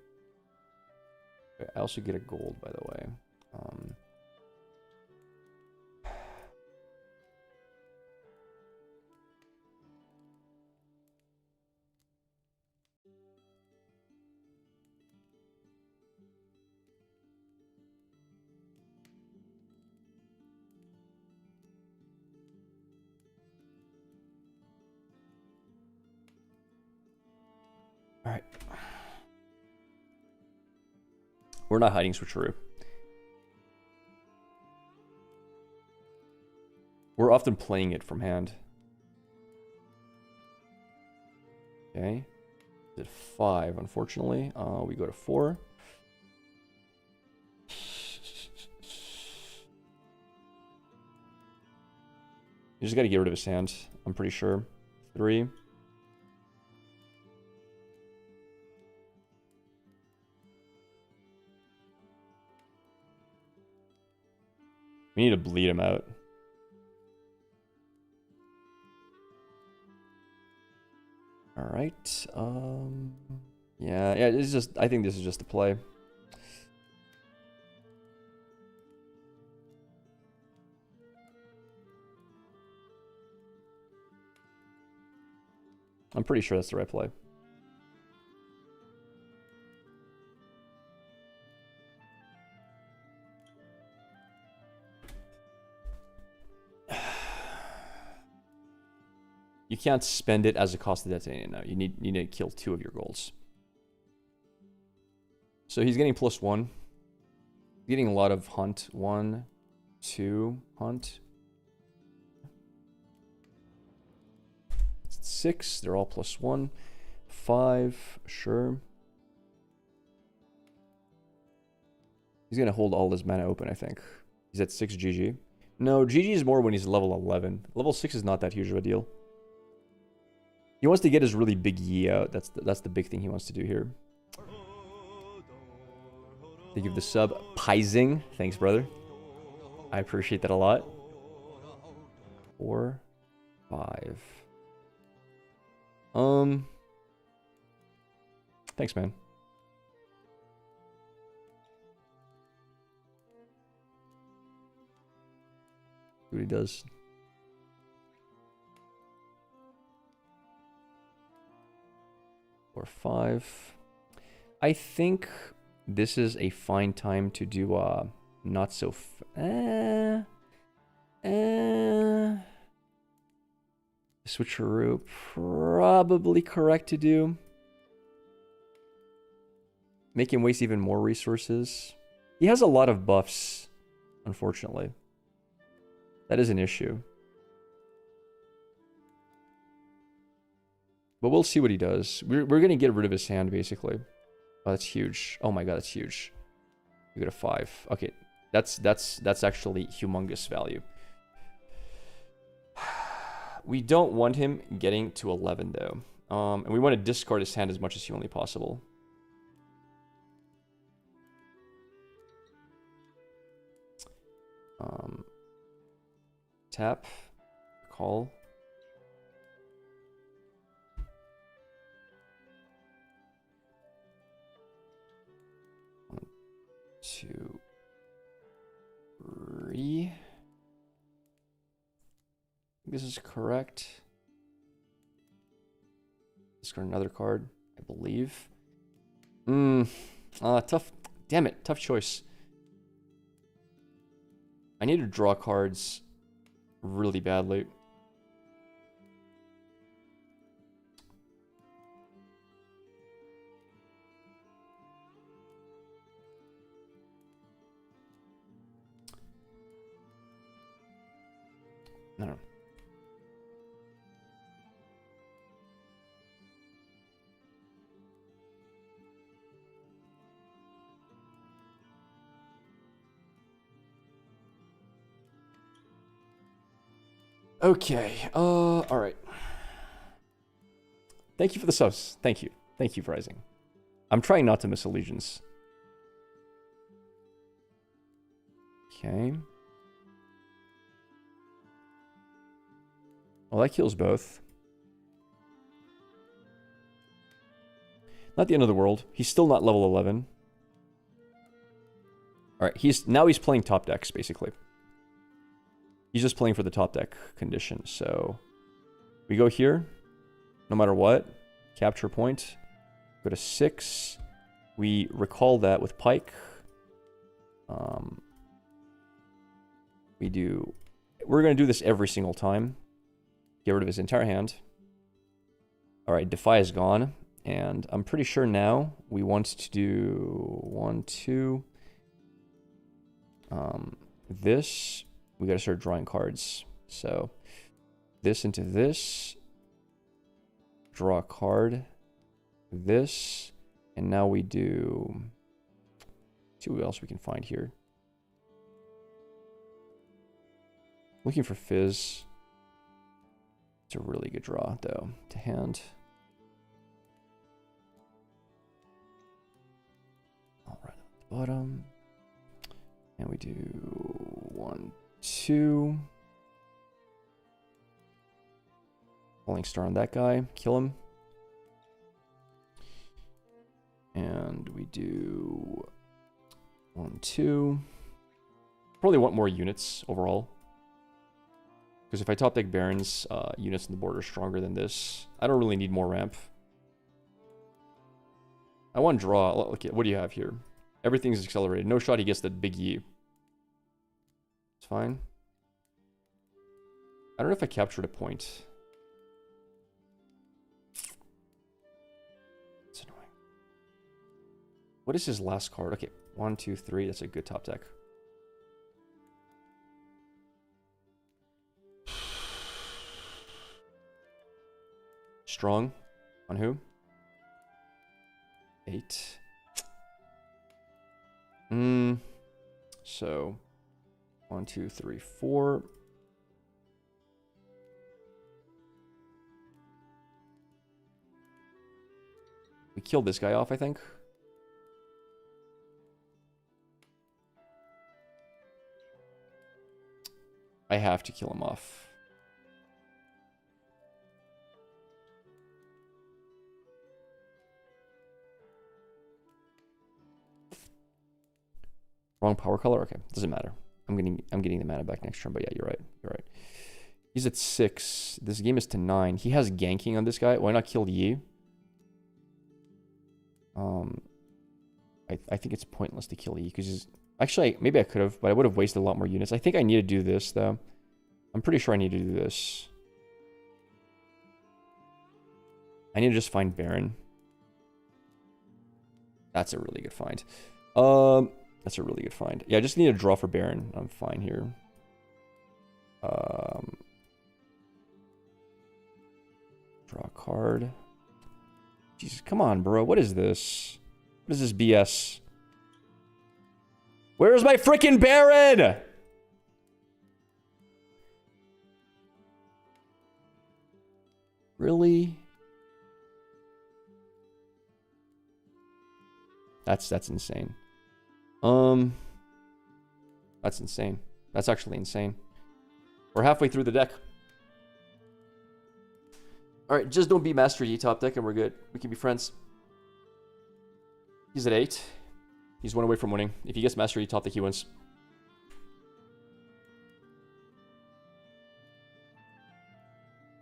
Okay, I also get a gold, by the way. All right. We're not hiding switcheroo. We're often playing it from hand. Okay. Did 5, unfortunately. We go to 4. You just got to get rid of his hand, I'm pretty sure. 3. We need to bleed him out. All right. Yeah. It's just. I think this is just a play. I'm pretty sure that's the right play. You can't spend it as a cost of detonating now. You need to kill 2 of your golds. So he's getting +1. Getting a lot of hunt. 1, 2, hunt. 6, they're all +1. 5, sure. He's gonna hold all his mana open, I think. He's at 6 GG. No, GG is more when he's level 11. Level 6 is not that huge of a deal. He wants to get his really big Yi out. That's the big thing he wants to do here. Thank you for the sub. Pizing. Thanks, brother. I appreciate that a lot. 4, 5. Thanks, man. See what he does. Or 5. I think this is a fine time to do not so switcheroo, probably correct to do. Make him waste even more resources. He has a lot of buffs, unfortunately. That is an issue. But we'll see what he does. We're going to get rid of his hand, basically. Oh, that's huge. Oh my god, that's huge. We got a 5. Okay, that's actually humongous value. We don't want him getting to 11, though. And we want to discard his hand as much as humanly possible. Tap. Call. 2, 3. This is correct. Discard another card, I believe. Tough. Damn it, tough choice. need to draw cards really badly. No. Okay. All right. Thank you for the subs. Thank you. Thank you, Rising. I'm trying not to miss Allegiance. Okay. Well, that kills both. Not the end of the world. He's still not level 11. All right. He's playing top decks basically. He's just playing for the top deck condition. So we go here, no matter what. Capture point. Go to 6. We recall that with Pike. We're going to do this every single time. Get rid of his entire hand. All right, Defy is gone. And I'm pretty sure now we want to do 1, 2. This. We got to start drawing cards. So this into this. Draw a card. This. And now we do... see what else we can find here. Looking for Fizz. It's a really good draw, though, to hand. All right, at the bottom. And we do 1, 2. Falling Star on that guy. Kill him. And we do 1, 2. Probably want more units overall. Because if I top deck Barons, units on the board are stronger than this. I don't really need more ramp. I want to draw. Okay, what do you have here? Everything's accelerated. No shot he gets that big Yi. It's fine. I don't know if I captured a point. It's annoying. What is his last card? Okay, 1, 2, 3. That's a good top deck. Strong. On who? 8. So 1, 2, 3, 4. We killed this guy off, I think. I have to kill him off. Wrong power color? Okay, doesn't matter. I'm getting the mana back next turn, but yeah, you're right. You're right. He's at 6. This game is to 9. He has ganking on this guy. Why not kill Yi? I think it's pointless to kill Yi because he's actually maybe I could have, but I would have wasted a lot more units. I think I need to do this though. I'm pretty sure I need to do this. I need to just find Baron. That's a really good find. That's a really good find. Yeah, I just need to draw for Baron. I'm fine here. Draw a card. Jesus, come on, bro. What is this? What is this BS? Where's my freaking Baron? Really? That's insane. That's insane. That's actually insane. We're halfway through the deck. All right, just don't be Master Yi top deck and we're good. We can be friends. He's at 8. He's 1 away from winning. If he gets Master Yi top deck, he wins.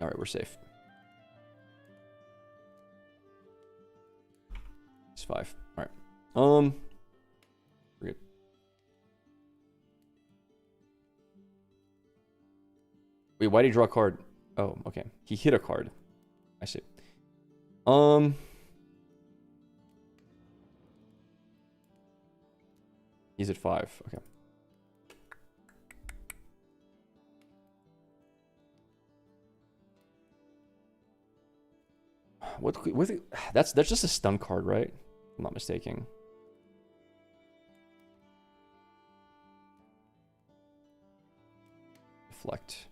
All right, we're safe. He's 5. All right. We're good. Wait, why did he draw a card? Oh, okay. He hit a card. I see. He's at 5. Okay. That's just a stun card, right? If I'm not mistaken. Deflect.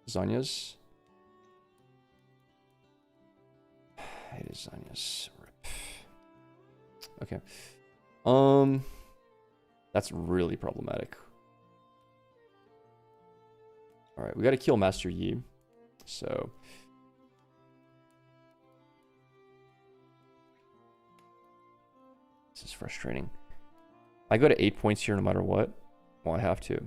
Zanya's. It is Zanya's. Rip. Okay. That's really problematic. All right, we got to kill Master Yi. So this is frustrating. I go to 8 points here no matter what. Well, I have to.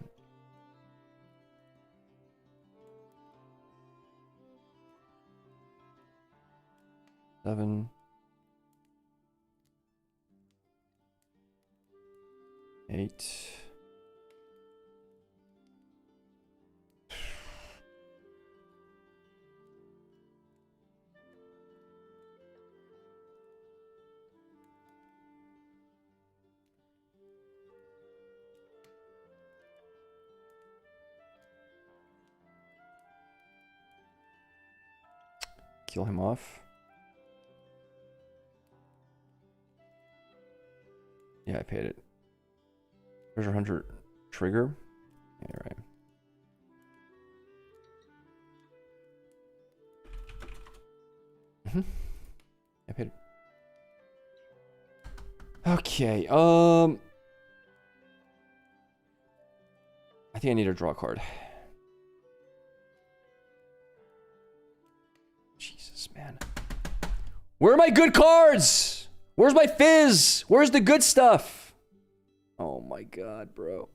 Seven. 8. Kill him off. Yeah, I paid it. Treasure Hunter trigger. Yeah, right. I paid it. Okay. I think I need to draw a card. Jesus, man. Where are my good cards? Where's my fizz? Where's the good stuff? Oh my god, bro.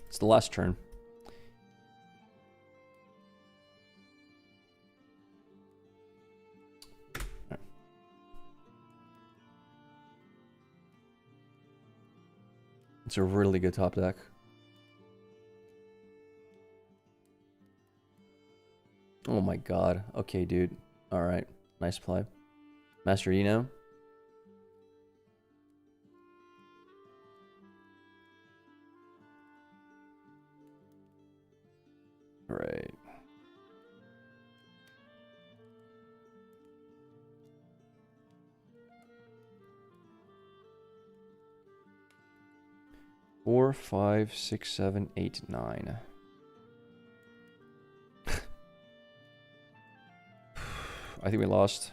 It's the last turn. It's a really good top deck. Oh my god. Okay, dude. Alright. Nice play. Master Eno. Right. Four, 5, 6, 7, 8, 9. I think we lost.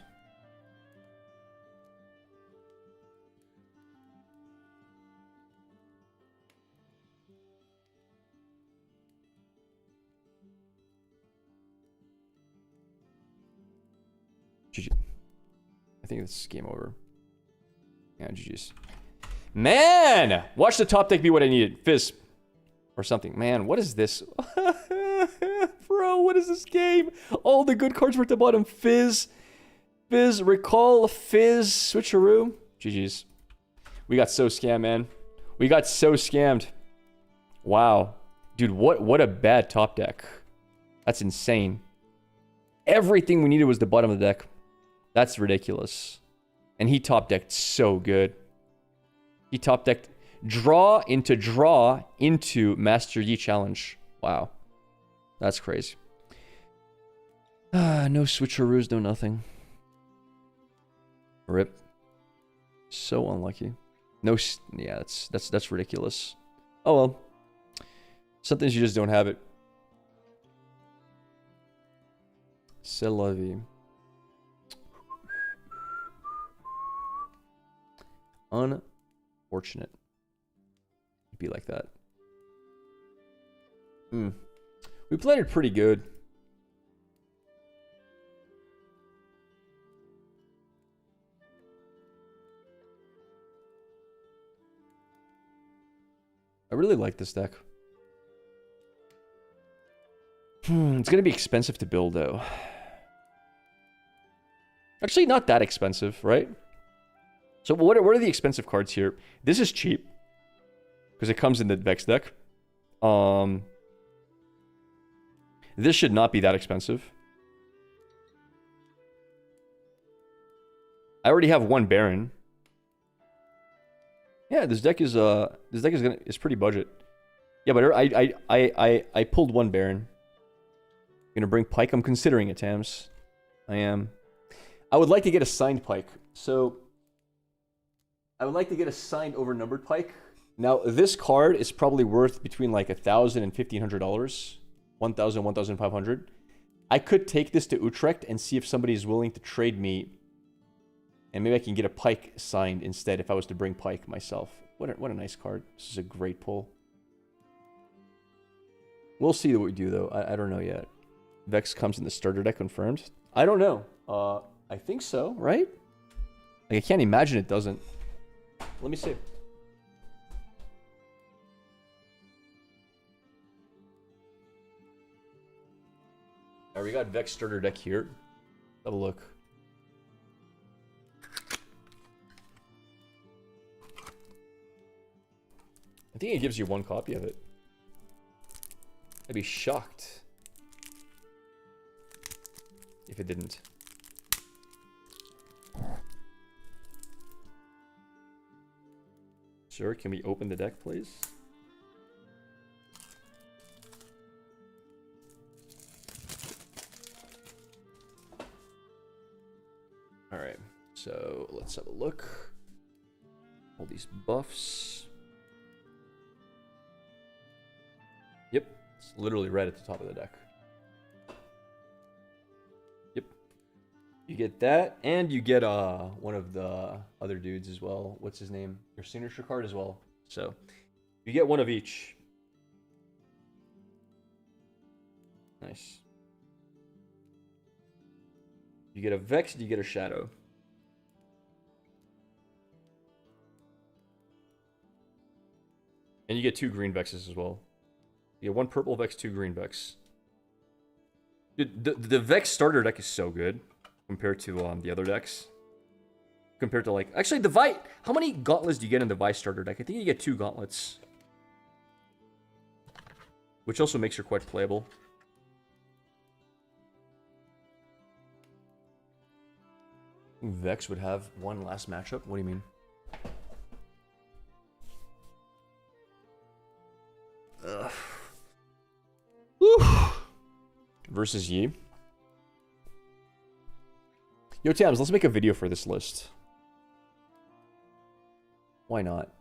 GG. I think this is game over. Yeah, GG's. Man! Watch the top deck be what I needed. Fizz. Or something. Man, what is this? Bro, what is this game? All the good cards were at the bottom. Fizz. Fizz. Recall. Fizz. Switcheroo. GG's. We got so scammed, man. We got so scammed. Wow. Dude, what a bad top deck. That's insane. Everything we needed was the bottom of the deck. That's ridiculous. And he top decked so good. He top decked draw into Master Yi challenge. Wow. That's crazy. No switcheroos, no nothing. Rip. So unlucky. No, yeah, that's ridiculous. Oh well. Sometimes you just don't have it. C'est la vie. Unfortunate. It'd be like that. We played it pretty good. I really like this deck. It's going to be expensive to build, though. Actually, not that expensive, right? So what are the expensive cards here? This is cheap. Because it comes in the Vex deck. This should not be that expensive. I already have one Baron. Yeah, this deck is pretty budget. Yeah, but I pulled one Baron. Gonna bring Pike. I'm considering it, Tams. I am. I would like to get a signed Pike. So I would like to get a signed overnumbered Pike. Now this card is probably worth between like $1,000 and $1,500. $1,000, $1,500. I could take this to Utrecht and see if somebody is willing to trade me. And maybe I can get a Pike signed instead if I was to bring Pike myself. What a nice card. This is a great pull. We'll see what we do, though. I don't know yet. Vex comes in the starter deck confirmed. I don't know. I think so, right? Like, I can't imagine it doesn't. Let me see. Alright, we got Vex starter deck here. Have a look. I think it gives you one copy of it. I'd be shocked if it didn't. Sir, can we open the deck, please? Alright, so let's have a look. All these buffs. Yep, it's literally right at the top of the deck. Yep. You get that, and you get one of the other dudes as well. What's his name? Your signature card as well. So, you get one of each. Nice. You get a Vex, you get a Shadow. And you get 2 green Vexes as well. You get 1 purple Vex, 2 green Vex. Dude, the Vex starter deck is so good compared to the other decks. Compared to like... Actually, the Vi... How many gauntlets do you get in the Vi starter deck? I think you get 2 gauntlets. Which also makes her quite playable. Vex would have one last matchup? What do you mean? Ugh. Woo. Versus Yi. Yo, Tams, let's make a video for this list. Why not?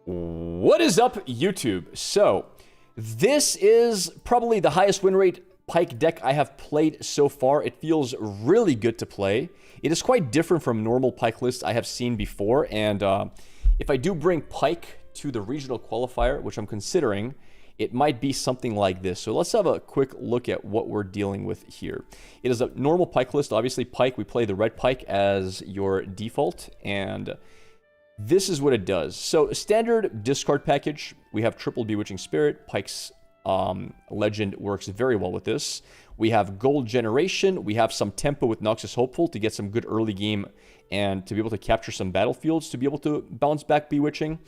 What is up, YouTube? So, this is probably the highest win rate Pike deck I have played so far. It feels really good to play. It is quite different from normal Pike lists I have seen before, and if I do bring Pike to the regional qualifier, which I'm considering, it might be something like this. So let's have a quick look at what we're dealing with here. It is a normal Pike list. Obviously, Pike, we play the red Pike as your default, and this is what it does. So standard discard package, we have triple Bewitching Spirit. Pike's legend works very well with this. We have gold generation. We have some tempo with Noxus Hopeful to get some good early game and to be able to capture some battlefields, to be able to bounce back Bewitching.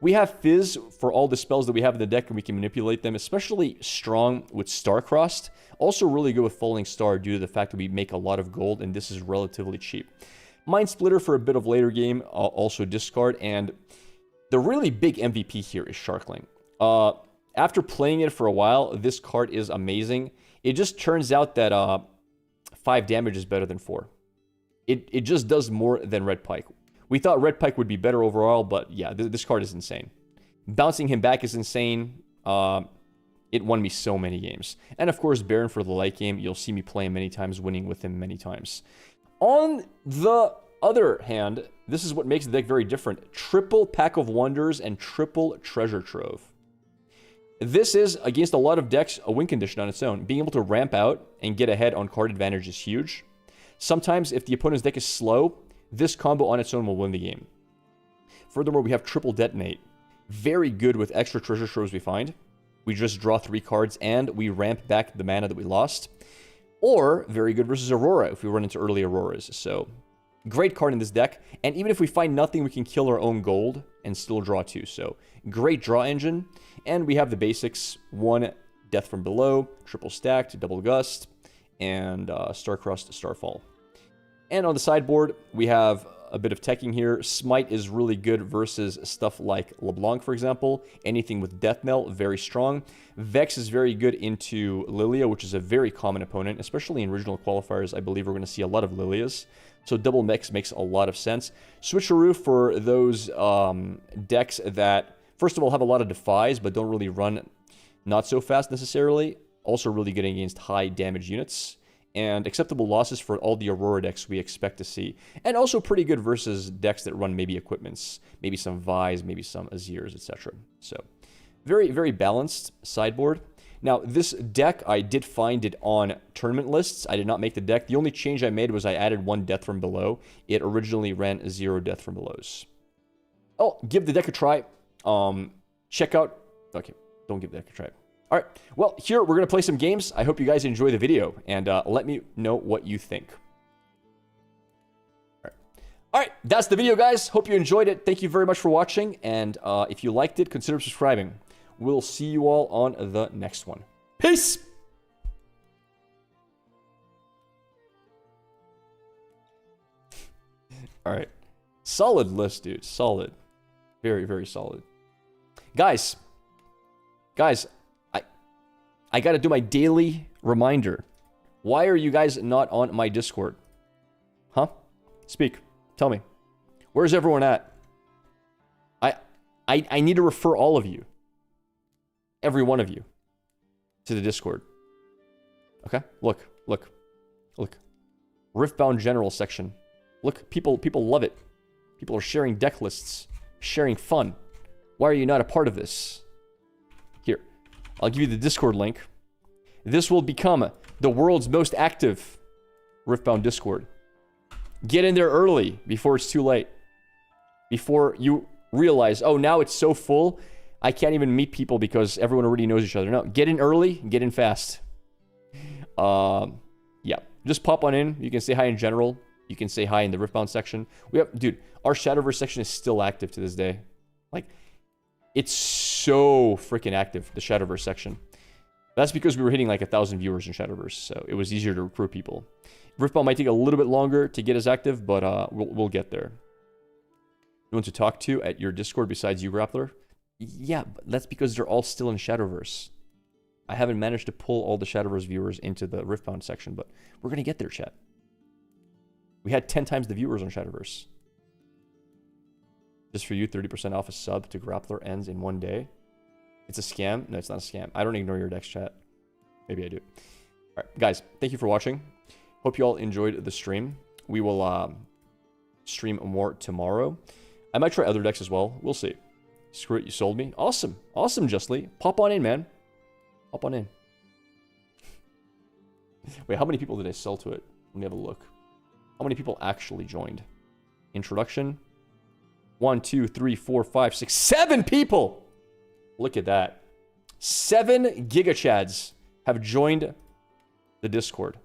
We have Fizz for all the spells that we have in the deck, and we can manipulate them, especially strong with Starcrossed. Also really good with Falling Star due to the fact that we make a lot of gold, and this is relatively cheap. Mind Splitter for a bit of later game, also discard, and the really big MVP here is Sharkling. After playing it for a while, this card is amazing. It just turns out that 5 damage is better than 4. It just does more than Red Pike. We thought Red Pike would be better overall, but yeah, this card is insane. Bouncing him back is insane. It won me so many games. And of course, Baron for the late game. You'll see me play him many times, winning with him many times. On the other hand, this is what makes the deck very different. Triple Pack of Wonders and triple Treasure Trove. This is, against a lot of decks, a win condition on its own. Being able to ramp out and get ahead on card advantage is huge. Sometimes, if the opponent's deck is slow, this combo on its own will win the game. Furthermore, we have Triple Detonate. Very good with extra treasure troves we find. We just draw 3 cards and we ramp back the mana that we lost. Or very good versus Aurora if we run into early Auroras. So great card in this deck. And even if we find nothing, we can kill our own gold and still draw 2. So great draw engine. And we have the basics. 1, Death from Below, triple stacked, double gust, and Starcrust, Starfall. And on the sideboard, we have a bit of teching here. Smite is really good versus stuff like LeBlanc, for example. Anything with Death Knell, very strong. Vex is very good into Lilia, which is a very common opponent, especially in regional qualifiers. I believe we're going to see a lot of Lilias. So double Vex makes a lot of sense. Switcheroo for those decks that, first of all, have a lot of defies, but don't really run not so fast necessarily. Also really good against high damage units. And acceptable losses for all the Aurora decks we expect to see. And also pretty good versus decks that run maybe equipments. Maybe some Vi's, maybe some Azirs, etc. So very, very balanced sideboard. Now, this deck, I did find it on tournament lists. I did not make the deck. The only change I made was I added 1 Death from Below. It originally ran 0 Death from Belows. Oh, give the deck a try. Check out... Okay, don't give the deck a try. All right, well, here we're going to play some games. I hope you guys enjoy the video, and let me know what you think. All right, that's the video, guys. Hope you enjoyed it. Thank you very much for watching, and if you liked it, consider subscribing. We'll see you all on the next one. Peace! All right. Solid list, dude. Solid. Very, very solid. Guys, I gotta do my daily reminder. Why are you guys not on my Discord? Huh? Speak. Tell me. Where's everyone at? I need to refer all of you. Every one of you. To the Discord. Okay? Look. Riftbound General section. Look, people love it. People are sharing deck lists. Sharing fun. Why are you not a part of this? Here. I'll give you the Discord link. This will become the world's most active Riftbound Discord. Get in there early before it's too late. Before you realize, oh, now it's so full, I can't even meet people because everyone already knows each other. No, get in early, get in fast. Yeah, just pop on in. You can say hi in general. You can say hi in the Riftbound section. We have, dude, our Shadowverse section is still active to this day. Like, it's so freaking active, the Shadowverse section. That's because we were hitting like 1,000 viewers in Shadowverse, so it was easier to recruit people. Riftbound might take a little bit longer to get as active, but we'll get there. You want to talk to at your Discord besides you, Grappler? Yeah, but that's because they're all still in Shadowverse. I haven't managed to pull all the Shadowverse viewers into the Riftbound section, but we're going to get there, chat. We had 10 times the viewers on Shadowverse. Just for you, 30% off a sub to Grappler ends in 1 day. It's a scam? No, it's not a scam. I don't ignore your dex, chat. Maybe I do. All right, guys, thank you for watching. Hope you all enjoyed the stream. We will stream more tomorrow. I might try other decks as well. We'll see. Screw it, you sold me. Awesome. Awesome, Justly. Pop on in, man. Hop on in. Wait, how many people did I sell to it? Let me have a look. How many people actually joined? Introduction. 1, 2, 3, 4, 5, 6, 7 people! Look at that. 7 gigachads have joined the Discord.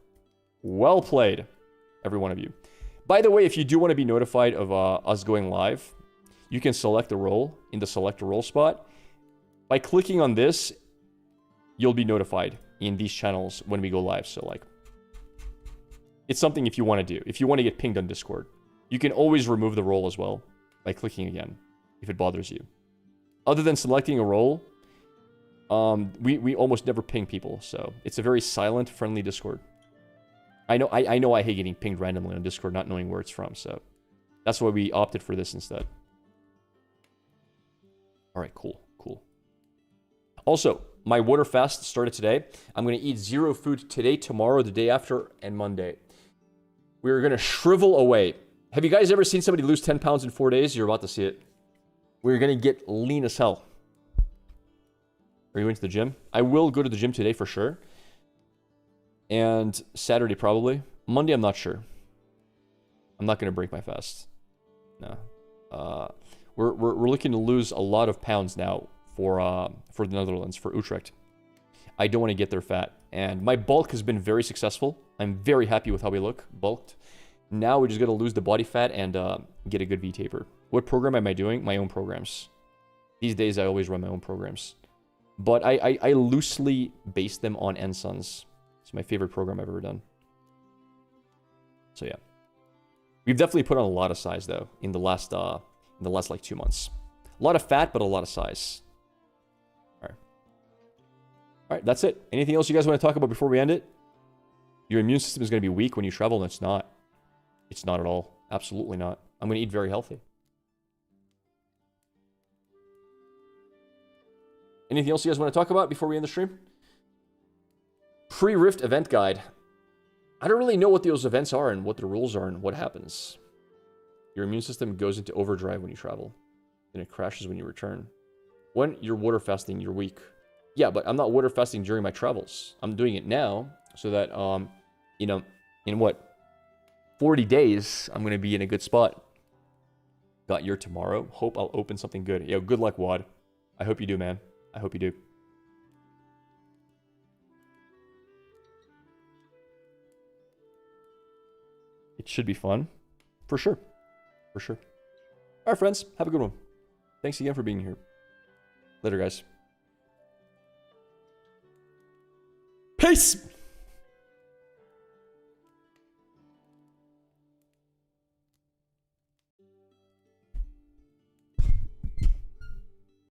Well played, every one of you. By the way, if you do want to be notified of us going live, you can select a role in the select a role spot. By clicking on this, you'll be notified in these channels when we go live. So, like, it's something if you want to do. If you want to get pinged on Discord, you can always remove the role as well by clicking again, if it bothers you. Other than selecting a role, we almost never ping people, so it's a very silent, friendly Discord. I know I hate getting pinged randomly on Discord, not knowing where it's from, so that's why we opted for this instead. All right, cool. Also, my water fast started today. I'm going to eat 0 food today, tomorrow, the day after, and Monday. We're going to shrivel away. Have you guys ever seen somebody lose 10 pounds in 4 days? You're about to see it. We're going to get lean as hell. Are you into the gym? I will go to the gym today for sure. And Saturday probably. Monday, I'm not sure. I'm not going to break my fast. No. We're looking to lose a lot of pounds now for the Netherlands, for Utrecht. I don't want to get there fat. And my bulk has been very successful. I'm very happy with how we look, bulked. Now we just got to lose the body fat and get a good V-taper. What program am I doing? My own programs. These days I always run my own programs. But I loosely base them on Ensons. It's my favorite program I've ever done. So yeah. We've definitely put on a lot of size though in the last like 2 months. A lot of fat, but a lot of size. All right, that's it. Anything else you guys want to talk about before we end it? Your immune system is going to be weak when you travel, and it's not. It's not at all. Absolutely not. I'm going to eat very healthy. Anything else you guys want to talk about before we end the stream? Pre-Rift event guide. I don't really know what those events are and what the rules are and what happens. Your immune system goes into overdrive when you travel. Then it crashes when you return. When you're water fasting, you're weak. Yeah, but I'm not water fasting during my travels. I'm doing it now so that, you know, in what, 40 days, I'm going to be in a good spot. Got your tomorrow. Hope I'll open something good. Yo, good luck, Wad. I hope you do, man. I hope you do. It should be fun. For sure. For sure. All right, friends. Have a good one. Thanks again for being here. Later, guys. Peace!